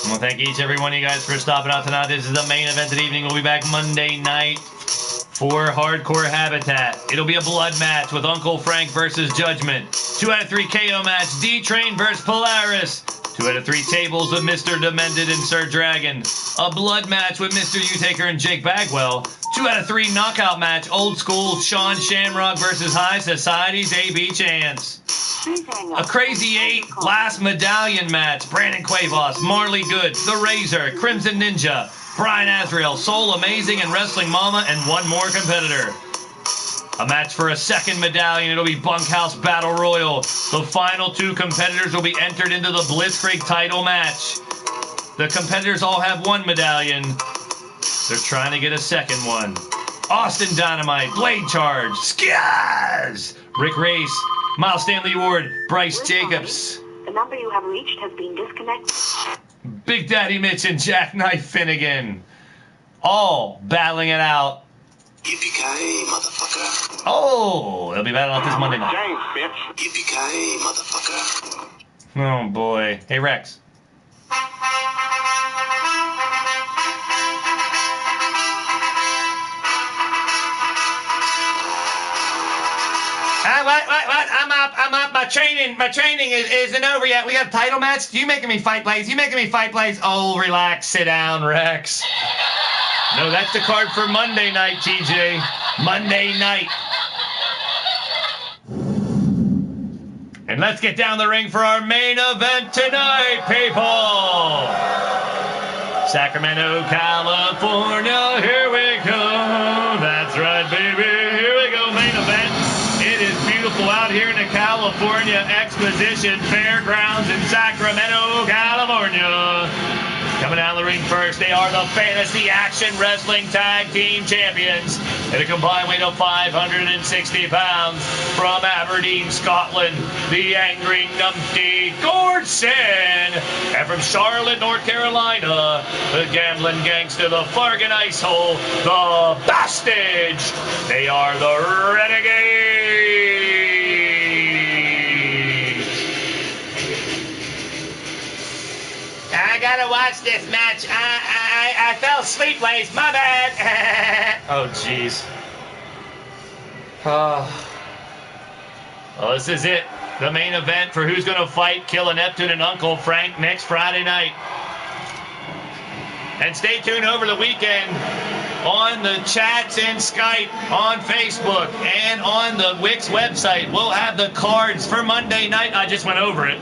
Well, thank each and every one of you guys for stopping out tonight. This is the main event of the evening. We'll be back Monday night for Hardcore Habitat. It'll be a blood match with Uncle Frank versus Judgment. 2 out of 3 KO match, D-Train versus Polaris. 2 out of 3 tables with Mr. Demented and Sir Dragon. A blood match with Mr. Taker and Jake Bagwell. 2 out of 3 knockout match, Old School Sean Shamrock versus High Society's AB Chance. A Crazy 8 last medallion match, Brandon Cuevas, Marley Good, The Razor, Crimson Ninja, Brian Azrael, Soul Amazing and Wrestling Mama, and one more competitor. A match for a second medallion. It'll be Bunkhouse Battle Royal. The final two competitors will be entered into the Blitzkrieg title match. The competitors all have one medallion. They're trying to get a second one. Austin Dynamite, Blade Charge, Skiaz, Rick Race, Miles Stanley Ward, Bryce Jacobs. The number you have reached has been disconnected. Big Daddy Mitch and Jackknife Finnegan. All battling it out. Yippee-ki-yay, motherfucker. Oh, they'll be battling out this Monday night. Yippee-ki-yay, motherfucker. Oh, boy. Hey, Rex. What? I'm up. My training isn't over yet. We got a title match. You making me fight, Blaise? Oh, relax. Sit down, Rex. No, that's the card for Monday night, TJ. Monday night. And let's get down the ring for our main event tonight, people. Sacramento, California, here we go. That's right, baby. Here we go, main event. It is beautiful out here in the California Exposition Fairgrounds in Sacramento, California. Coming down the ring first, they are the Fantasy Action Wrestling Tag Team Champions at a combined weight of 560 pounds from Aberdeen, Scotland, the Angry Numpty Gordson. And from Charlotte, North Carolina, the Gambling Gangster, the Fargan Icehole, the Bastage. They are the Renegades. I gotta watch this match. I fell asleep, Blaise. My bad. Oh, jeez. Well, this is it. The main event for who's going to fight Killer Neptune and Uncle Frank next Friday night. And stay tuned over the weekend on the chats and Skype, on Facebook, and on the Wix website. We'll have the cards for Monday night. I just went over it.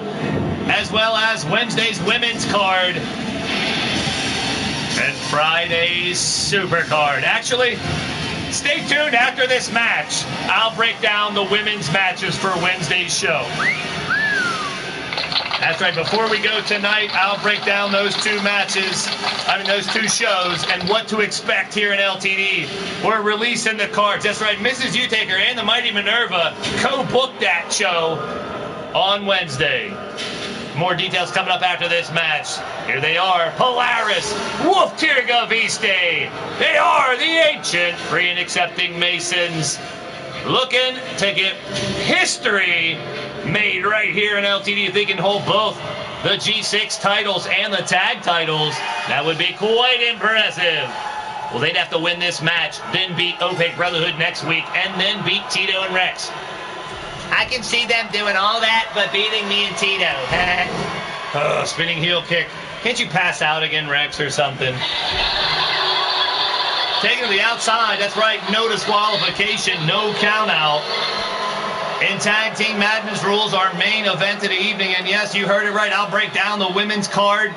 As well as Wednesday's women's card and Friday's super card. Actually, stay tuned after this match. I'll break down the women's matches for Wednesday's show. That's right, before we go tonight, I'll break down those two shows and what to expect here in LTD. We're releasing the cards. That's right, Mrs. Utaker and the Mighty Minerva co-booked that show on Wednesday. More details coming up after this match. Here they are, Polaris, Wolf Tirga Viste. They are the ancient free and accepting Masons, looking to get history made right here in LTD. If they can hold both the G6 titles and the tag titles, that would be quite impressive. Well, they'd have to win this match, then beat OPEC Brotherhood next week, and then beat Tito and Rex. I can see them doing all that, but beating me and Tito. Spinning heel kick. Can't you pass out again, Rex, or something? Taking to the outside. That's right. No disqualification. No count out. In Tag Team Madness rules, our main event of the evening. And yes, you heard it right. I'll break down the women's card.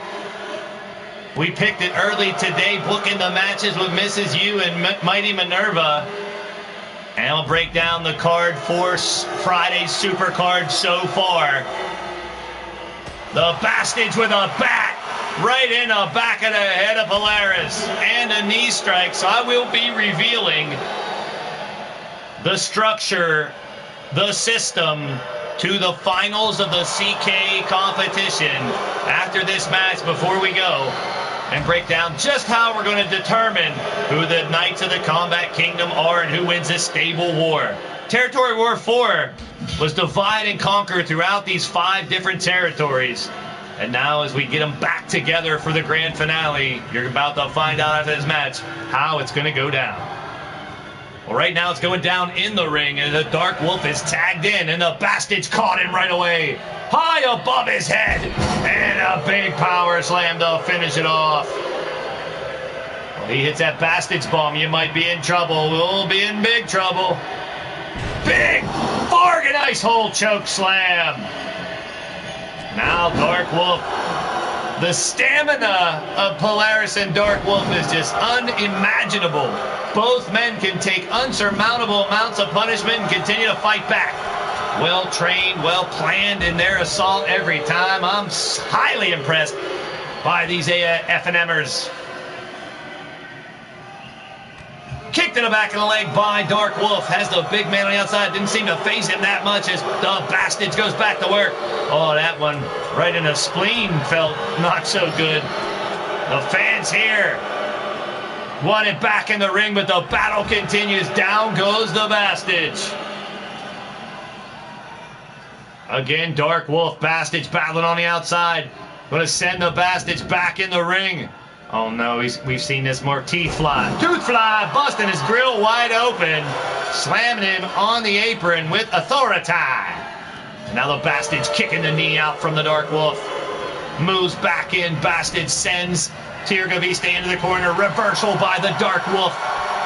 We picked it early today, booking the matches with Mrs. U and Mighty Minerva. And I'll break down the card for Friday's super card so far. The Bastage with a bat right in the back of the head of Polaris and a knee strike. So I will be revealing the structure, the system to the finals of the CK competition after this match before we go and break down just how we're going to determine who the Knights of the Combat Kingdom are and who wins this stable war. Territory War 4 was divide and conquer throughout these 5 different territories. And now as we get them back together for the grand finale, you're about to find out after this match how it's going to go down. Well, right now it's going down in the ring, and the Dark Wolf is tagged in, and the Bastage caught him right away, high above his head, and a big power slam to finish it off. Well, he hits that Bastage bomb. You might be in trouble. We'll be in big trouble. Big Fargan Ice Hole choke slam. Now Dark Wolf The stamina of Polaris and Dark Wolf is just unimaginable. Both men can take unsurmountable amounts of punishment and continue to fight back. Well trained, well planned in their assault every time. I'm highly impressed by these F&Mers. Kicked in the back of the leg by Dark Wolf. Has the big man on the outside. Didn't seem to phase him that much as the Bastard goes back to work. Oh, that one right in the spleen felt not so good. The fans here want it back in the ring, but the battle continues. Down goes the Bastard. Again, Dark Wolf, Bastard battling on the outside. Going to send the Bastard back in the ring. Oh no, we've seen this more. Teeth fly. Tooth fly, busting his grill wide open. Slamming him on the apron with authority. Now the Bastard's kicking the knee out from the Dark Wolf. Moves back in. Bastard sends Tirgavista into the corner. Reversal by the Dark Wolf.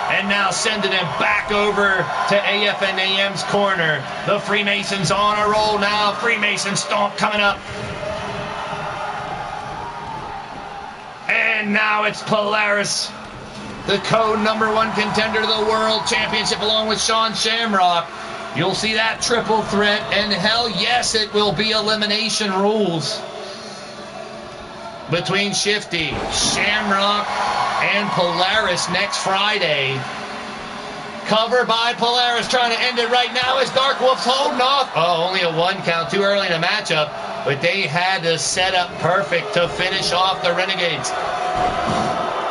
And now sending him back over to AFNAM's corner. The Freemasons on a roll now. Freemason stomp coming up. And now it's Polaris, the code #1 contender to the World Championship, along with Sean Shamrock. You'll see that triple threat, and hell yes, it will be elimination rules between Shifty, Shamrock, and Polaris next Friday. Cover by Polaris, trying to end it right now as Dark Wolf's holding off. Oh, only a 1 count, too early in the matchup. But they had the setup perfect to finish off the Renegades.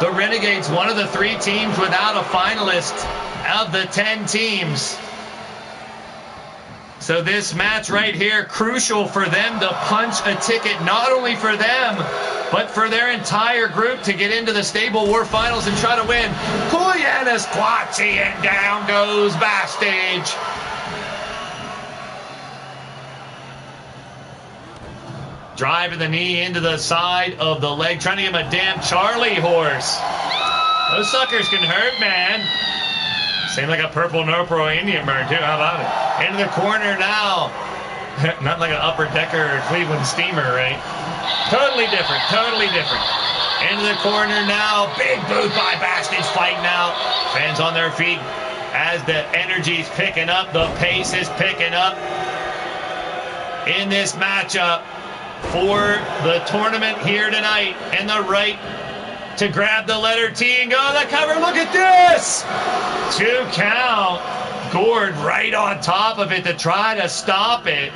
The Renegades, one of the 3 teams without a finalist of the 10 teams. So this match right here, crucial for them to punch a ticket, not only for them, but for their entire group to get into the Stable War Finals and try to win. Kuyana Squatchy, and down goes Bastage. Driving the knee into the side of the leg, trying to give him a damn Charlie horse. Those suckers can hurt, man. Seems like a purple Nopro Indian burn, too. How about it? Into the corner now. Not like an upper decker Cleveland steamer, right? Totally different, totally different. Into the corner now. Big boot by Bastage fighting out. Fans on their feet as the energy's picking up. The pace is picking up in this matchup for the tournament here tonight. And the right to grab the letter T and go to the cover. Look at this! 2 count. Gord right on top of it to try to stop it.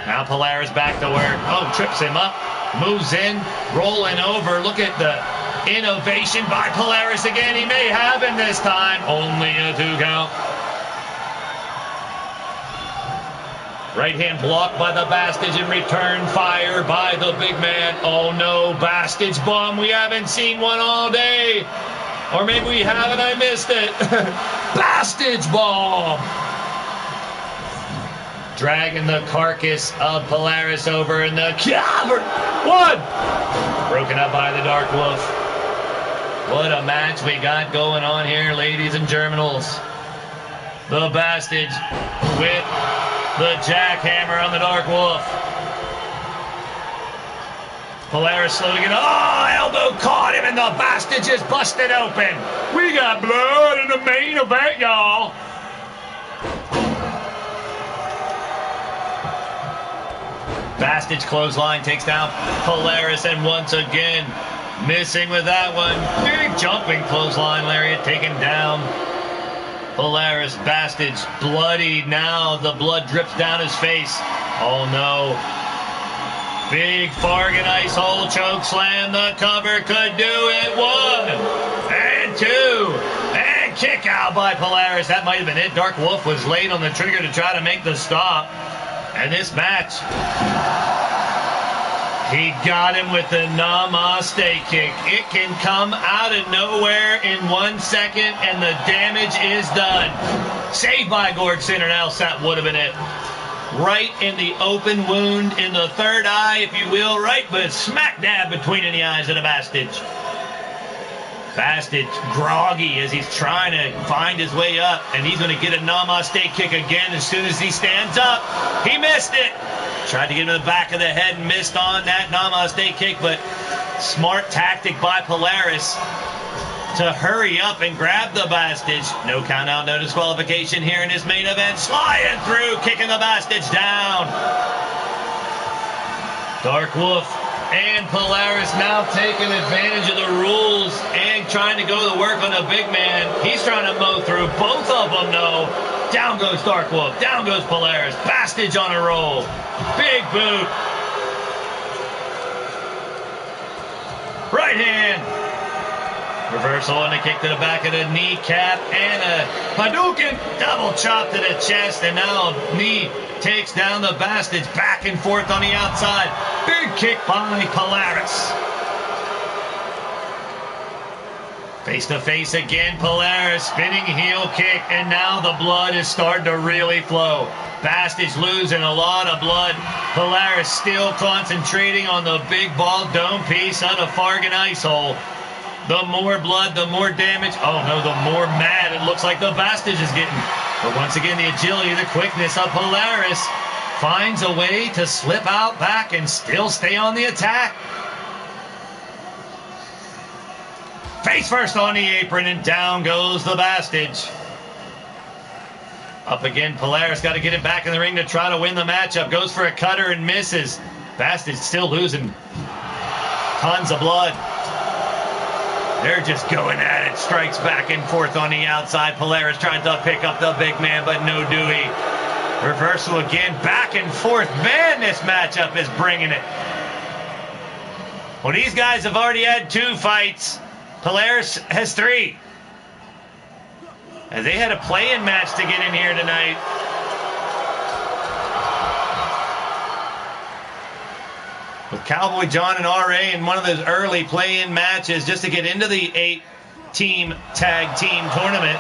Now Polaris back to work. Oh, trips him up. Moves in, rolling over. Look at the innovation by Polaris again. He may have him this time. Only a 2 count. Right hand blocked by the Bastage and return fire by the big man. Oh no, Bastage bomb. We haven't seen one all day. Or maybe we haven't, I missed it. Bastage bomb. Dragging the carcass of Polaris over in the cover. 1. Broken up by the Dark Wolf. What a match we got going on here, ladies and germinals. The Bastage with the jackhammer on the Dark Wolf. Polaris slow to get. Oh, elbow caught him, and the Bastage is busted open. We got blood in the main event, y'all. Bastage clothesline takes down Polaris, and once again missing with that one. Big jumping clothesline lariat taken down. Polaris, Bastage bloodied now. The blood drips down his face. Oh no. Big Fargan ice hole choke slam. The cover could do it. 1 and 2 and kick out by Polaris. That might have been it. Dark Wolf was late on the trigger to try to make the stop. And this match, he got him with the namaste kick. It can come out of nowhere in 1 second, and the damage is done. Saved by Gord Center, else that would have been it. Right in the open wound in the third eye, if you will, right, but smack dab between the eyes of the Bastage. Bastage groggy as he's trying to find his way up, and he's going to get a namaste kick again as soon as he stands up. He missed it. Tried to get him to the back of the head and missed on that namaste kick, but Smart tactic by Polaris to hurry up and grab the Bastage. No count out, no disqualification here in his main event. Sliding through, kicking the Bastage down. Dark Wolf and Polaris now taking advantage of the rules and trying to go to work on a big man. He's trying to mow through both of them, though. Down goes Dark Wolf, down goes Polaris. Bastage on a roll. Big boot. Right hand. Reversal and a kick to the back of the kneecap and a Hadouken double chop to the chest, and now a knee takes down the Bastage. Back and forth on the outside. Big kick by Polaris. Face to face again, Polaris spinning heel kick, and now the blood is starting to really flow. Bastage losing a lot of blood. Polaris still concentrating on the big ball dome piece of the Fargan ice hole. The more blood, the more damage. Oh no, the more mad it looks like the Bastage is getting. But once again, the agility, the quickness of Polaris finds a way to slip out back and still stay on the attack. Face first on the apron, and down goes the Bastage. Up again, Polaris got to get him back in the ring to try to win the matchup. Goes for a cutter and misses. Bastage still losing tons of blood. They're just going at it. Strikes back and forth on the outside. Polaris trying to pick up the big man, but no Dewey. Reversal again, back and forth. Man, this matchup is bringing it. Well, these guys have already had 2 fights. Polaris has 3. And they had a play-in match to get in here tonight. With Cowboy John and RA in one of those early play-in matches just to get into the 8-team tag team tournament.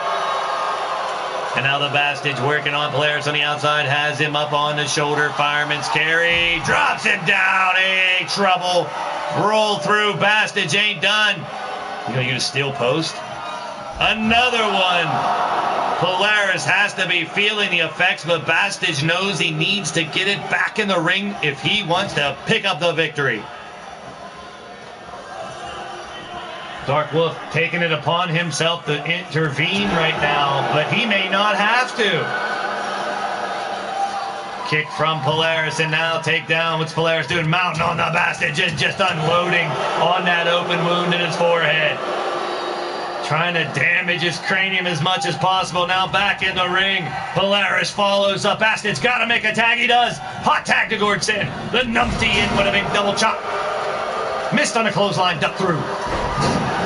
And now the Bastage working on Polaris on the outside, has him up on the shoulder. Fireman's carry, drops him down. Hey, trouble. Roll through. Bastage ain't done. You gonna use a steel post? Another one. Polaris has to be feeling the effects, but Bastage knows he needs to get it back in the ring if he wants to pick up the victory. Dark Wolf taking it upon himself to intervene right now, but he may not have to. Kick from Polaris, and now take down. What's Polaris doing? Mounting on the Bastage, just unloading on that open wound in his forehead. Trying to damage his cranium as much as possible. Now back in the ring. Polaris follows up. Bastage's got to make a tag. He does. Hot tag to Gordson. The numpty in with a big double chop. Missed on a clothesline. Duck through.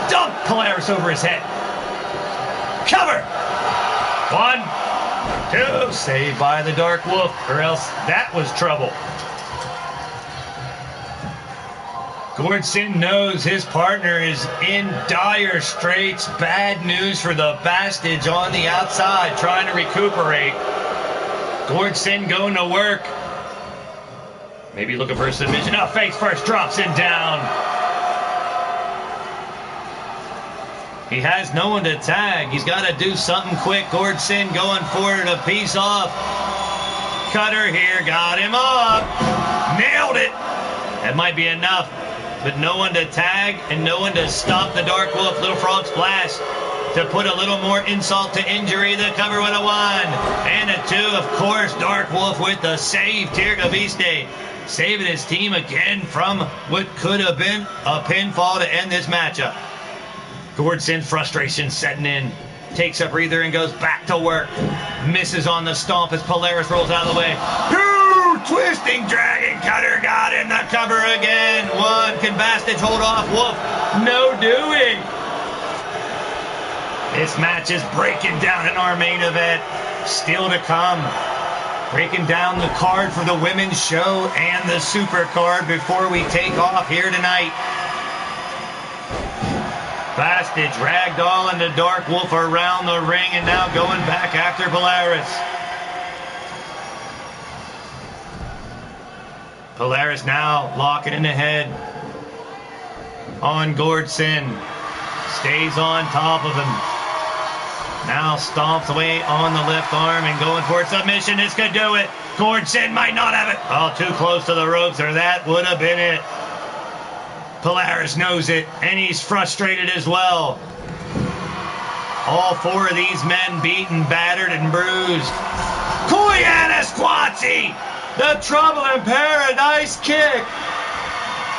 Dump Polaris over his head. Cover. 1, 2. Saved by the Dark Wolf, or else that was trouble. Gordson knows his partner is in dire straits. Bad news for the Bastage on the outside, trying to recuperate. Gordson going to work. Maybe looking for a submission. Oh, face first, drops him down. He has no one to tag. He's got to do something quick. Gordson going for it, a piece off. Cutter here, got him up. Nailed it. That might be enough. But no one to tag and no one to stop the Dark Wolf. Little Frog Splash to put a little more insult to injury. The cover with a 1 and a 2. Of course, Dark Wolf with the save. Tirga Viste saving his team again from what could have been a pinfall to end this matchup. Gordson's frustration setting in. Takes a breather and goes back to work. Misses on the stomp as Polaris rolls out of the way. Twisting Dragon Cutter got in the cover again. 1. Can Bastage hold off Wolf? No doing. This match is breaking down in our main event. Still to come. Breaking down the card for the women's show and the super card before we take off here tonight. Bastage ragdoll and the Dark Wolf around the ring and now going back after Polaris. Polaris now locking in the head on Gordson. Stays on top of him. Now stomps away on the left arm and going for a submission. This could do it. Gordson might not have it. Oh, too close to the ropes, or that would have been it. Polaris knows it, and he's frustrated as well. All four of these men beaten, battered, and bruised. Kuyanasquatsi! The Trouble in Paradise kick.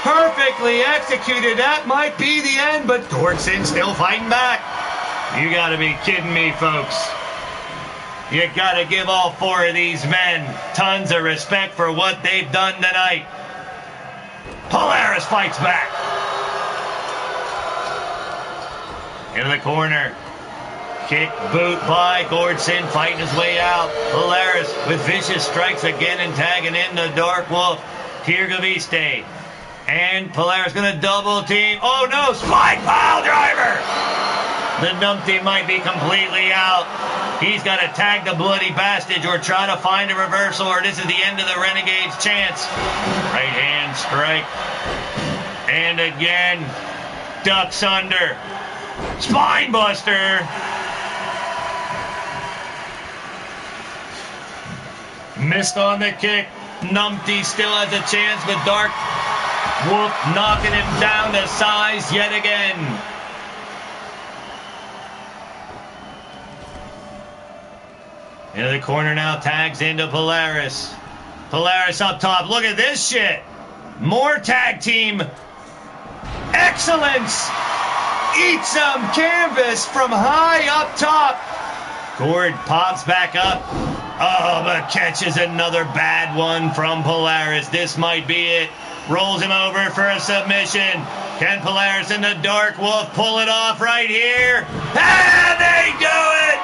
Perfectly executed. That might be the end, but Gordson still fighting back. You gotta be kidding me, folks. You gotta give all four of these men tons of respect for what they've done tonight. Polaris fights back. Into the corner. Kick, boot by Gordson, fighting his way out. Polaris with vicious strikes again and tagging in the Dark Wolf. Tirgaviste. And Polaris gonna double team. Oh no, spike pile driver! The numpty might be completely out. He's got to tag the bloody bastard or try to find a reversal, or this is the end of the Renegade's chance. Right hand strike. And again, ducks under. Spine buster. Missed on the kick. Numpty still has a chance, but Dark Wolf knocking him down to size yet again. Into the corner now, tags into Polaris. Polaris up top. Look at this shit. More tag team excellence. Eat some canvas from high up top. Gord pops back up. Oh, but catches another bad one from Polaris. This might be it. Rolls him over for a submission. Can Polaris and the Dark Wolf pull it off right here? Ah, they do it!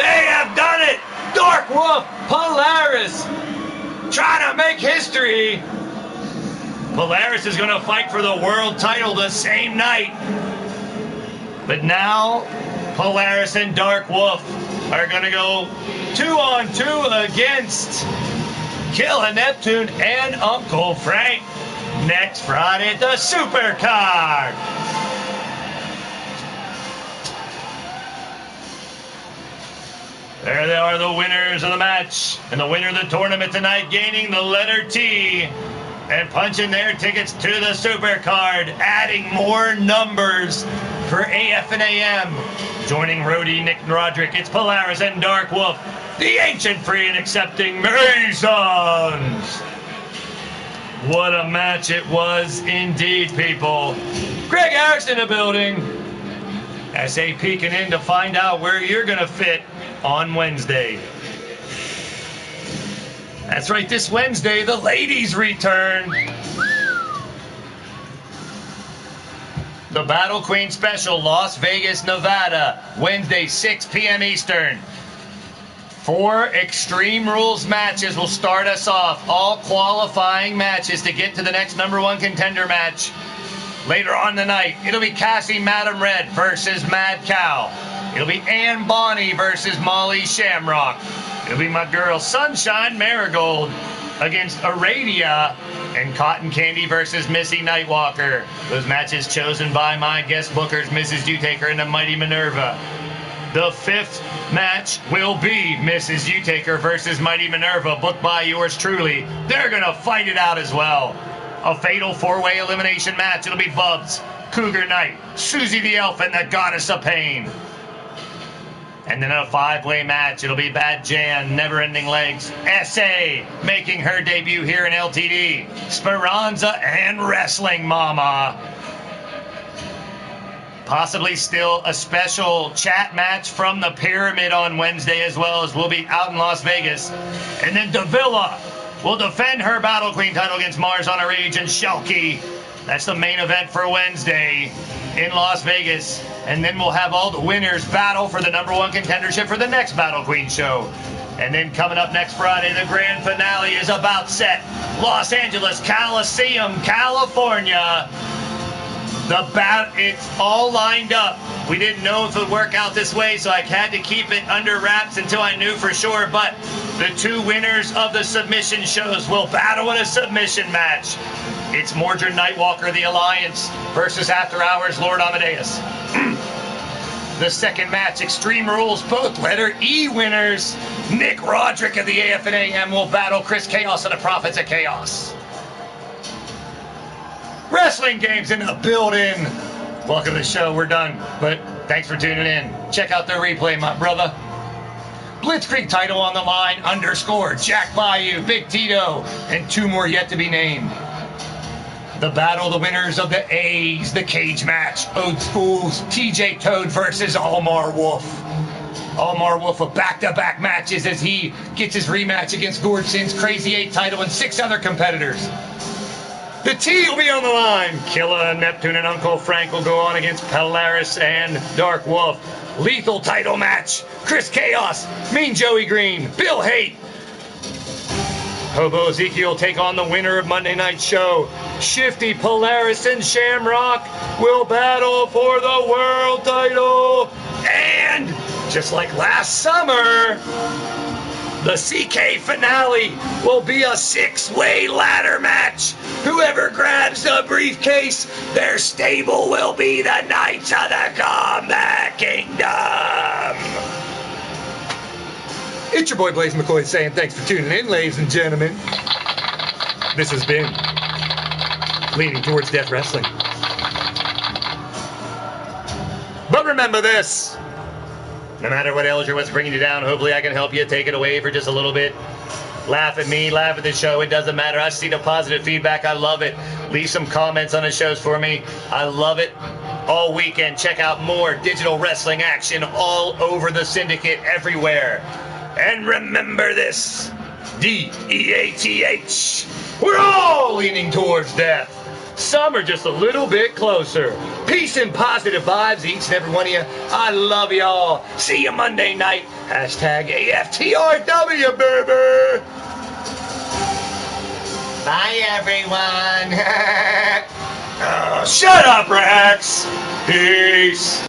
They have done it! Dark Wolf, Polaris, trying to make history. Polaris is going to fight for the world title the same night. But now, Polaris and Dark Wolf are going to go 2-on-2 against Killer Neptune and Uncle Frank next Friday at the Supercard. There they are, the winners of the match. And the winner of the tournament tonight gaining the letter T and punching their tickets to the Supercard, adding more numbers for AF and AM. Joining Rhodey, Nick, and Roderick, it's Polaris and Dark Wolf, the ancient free and accepting Masons. What a match it was indeed, people. Greg Harris in the building. SA peeking in to find out where you're going to fit on Wednesday. That's right, this Wednesday, the ladies return. The Battle Queen Special, Las Vegas, Nevada, Wednesday, 6 p.m. Eastern. 4 Extreme Rules matches will start us off. All qualifying matches to get to the next #1 contender match. Later on tonight, it'll be Cassie Madam Red versus Mad Cow. It'll be Ann Bonnie versus Molly Shamrock. It'll be my girl Sunshine Marigold against Aradia and Cotton Candy versus Missy Nightwalker. Those matches chosen by my guest bookers, Mrs. Dutaker and the Mighty Minerva. The 5th match will be Mrs. Dutaker versus Mighty Minerva, booked by yours truly. They're going to fight it out as well. A fatal 4-way elimination match. It'll be Bubs, Cougar Knight, Susie the Elf, and the Goddess of Pain. And then a 5-way match. It'll be Bad Jan, Never Ending Legs, SA, making her debut here in LTD, Speranza, and Wrestling Mama. Possibly still a special chat match from the Pyramid on Wednesday, as well as we'll be out in Las Vegas. And then Davila will defend her Battle Queen title against Mars on a Rage and Shelky. That's the main event for Wednesday in Las Vegas. And then we'll have all the winners battle for the #1 contendership for the next Battle Queen show. And then coming up next Friday, the grand finale is about set. Los Angeles Coliseum, California. It's all lined up. We didn't know if it would work out this way, so I had to keep it under wraps until I knew for sure. But the 2 winners of the submission shows will battle in a submission match. It's Mordred Nightwalker, the Alliance, versus After Hours, Lord Amadeus. The second match, Extreme Rules, both letter E winners. Nick Roderick of the AF and AM will battle Chris Chaos and the Prophets of Chaos. Wrestling Games in the building. Welcome to the show. We're done, but thanks for tuning in. Check out the replay, my brother. Blitzkrieg title on the line, _ Jack Bayou, Big Tito, and 2 more yet to be named. The battle, the winners of the A's, the cage match, Old School's TJ Toad versus Almar Wolf. Almar Wolf with back-to-back matches as he gets his rematch against Gordon's Crazy 8 title and 6 other competitors. The T will be on the line. Killa, Neptune, and Uncle Frank will go on against Polaris and Dark Wolf. Lethal title match. Chris Chaos, Mean Joey Green, Bill Haight. Hobo Ezekiel will take on the winner of Monday Night Show. Shifty, Polaris, and Shamrock will battle for the world title. And just like last summer, the CK finale will be a 6-way ladder match. Whoever grabs the briefcase, their stable will be the Knights of the Combat Kingdom. It's your boy Blaise McCoy saying thanks for tuning in, ladies and gentlemen. This has been Leaning Towards Death Wrestling. But remember this. No matter what ails you, what's bringing you down, hopefully I can help you take it away for just a little bit. Laugh at me, laugh at the show. It doesn't matter. I see the positive feedback. I love it. Leave some comments on the shows for me. I love it. All weekend, check out more digital wrestling action all over the syndicate, everywhere. And remember this. DEATH. We're all leaning towards death. Some are just a little bit closer. Peace and positive vibes, each and every one of you. I love y'all. See you Monday night. #AFTRW, baby. Bye, everyone. Shut up, Rex. Peace.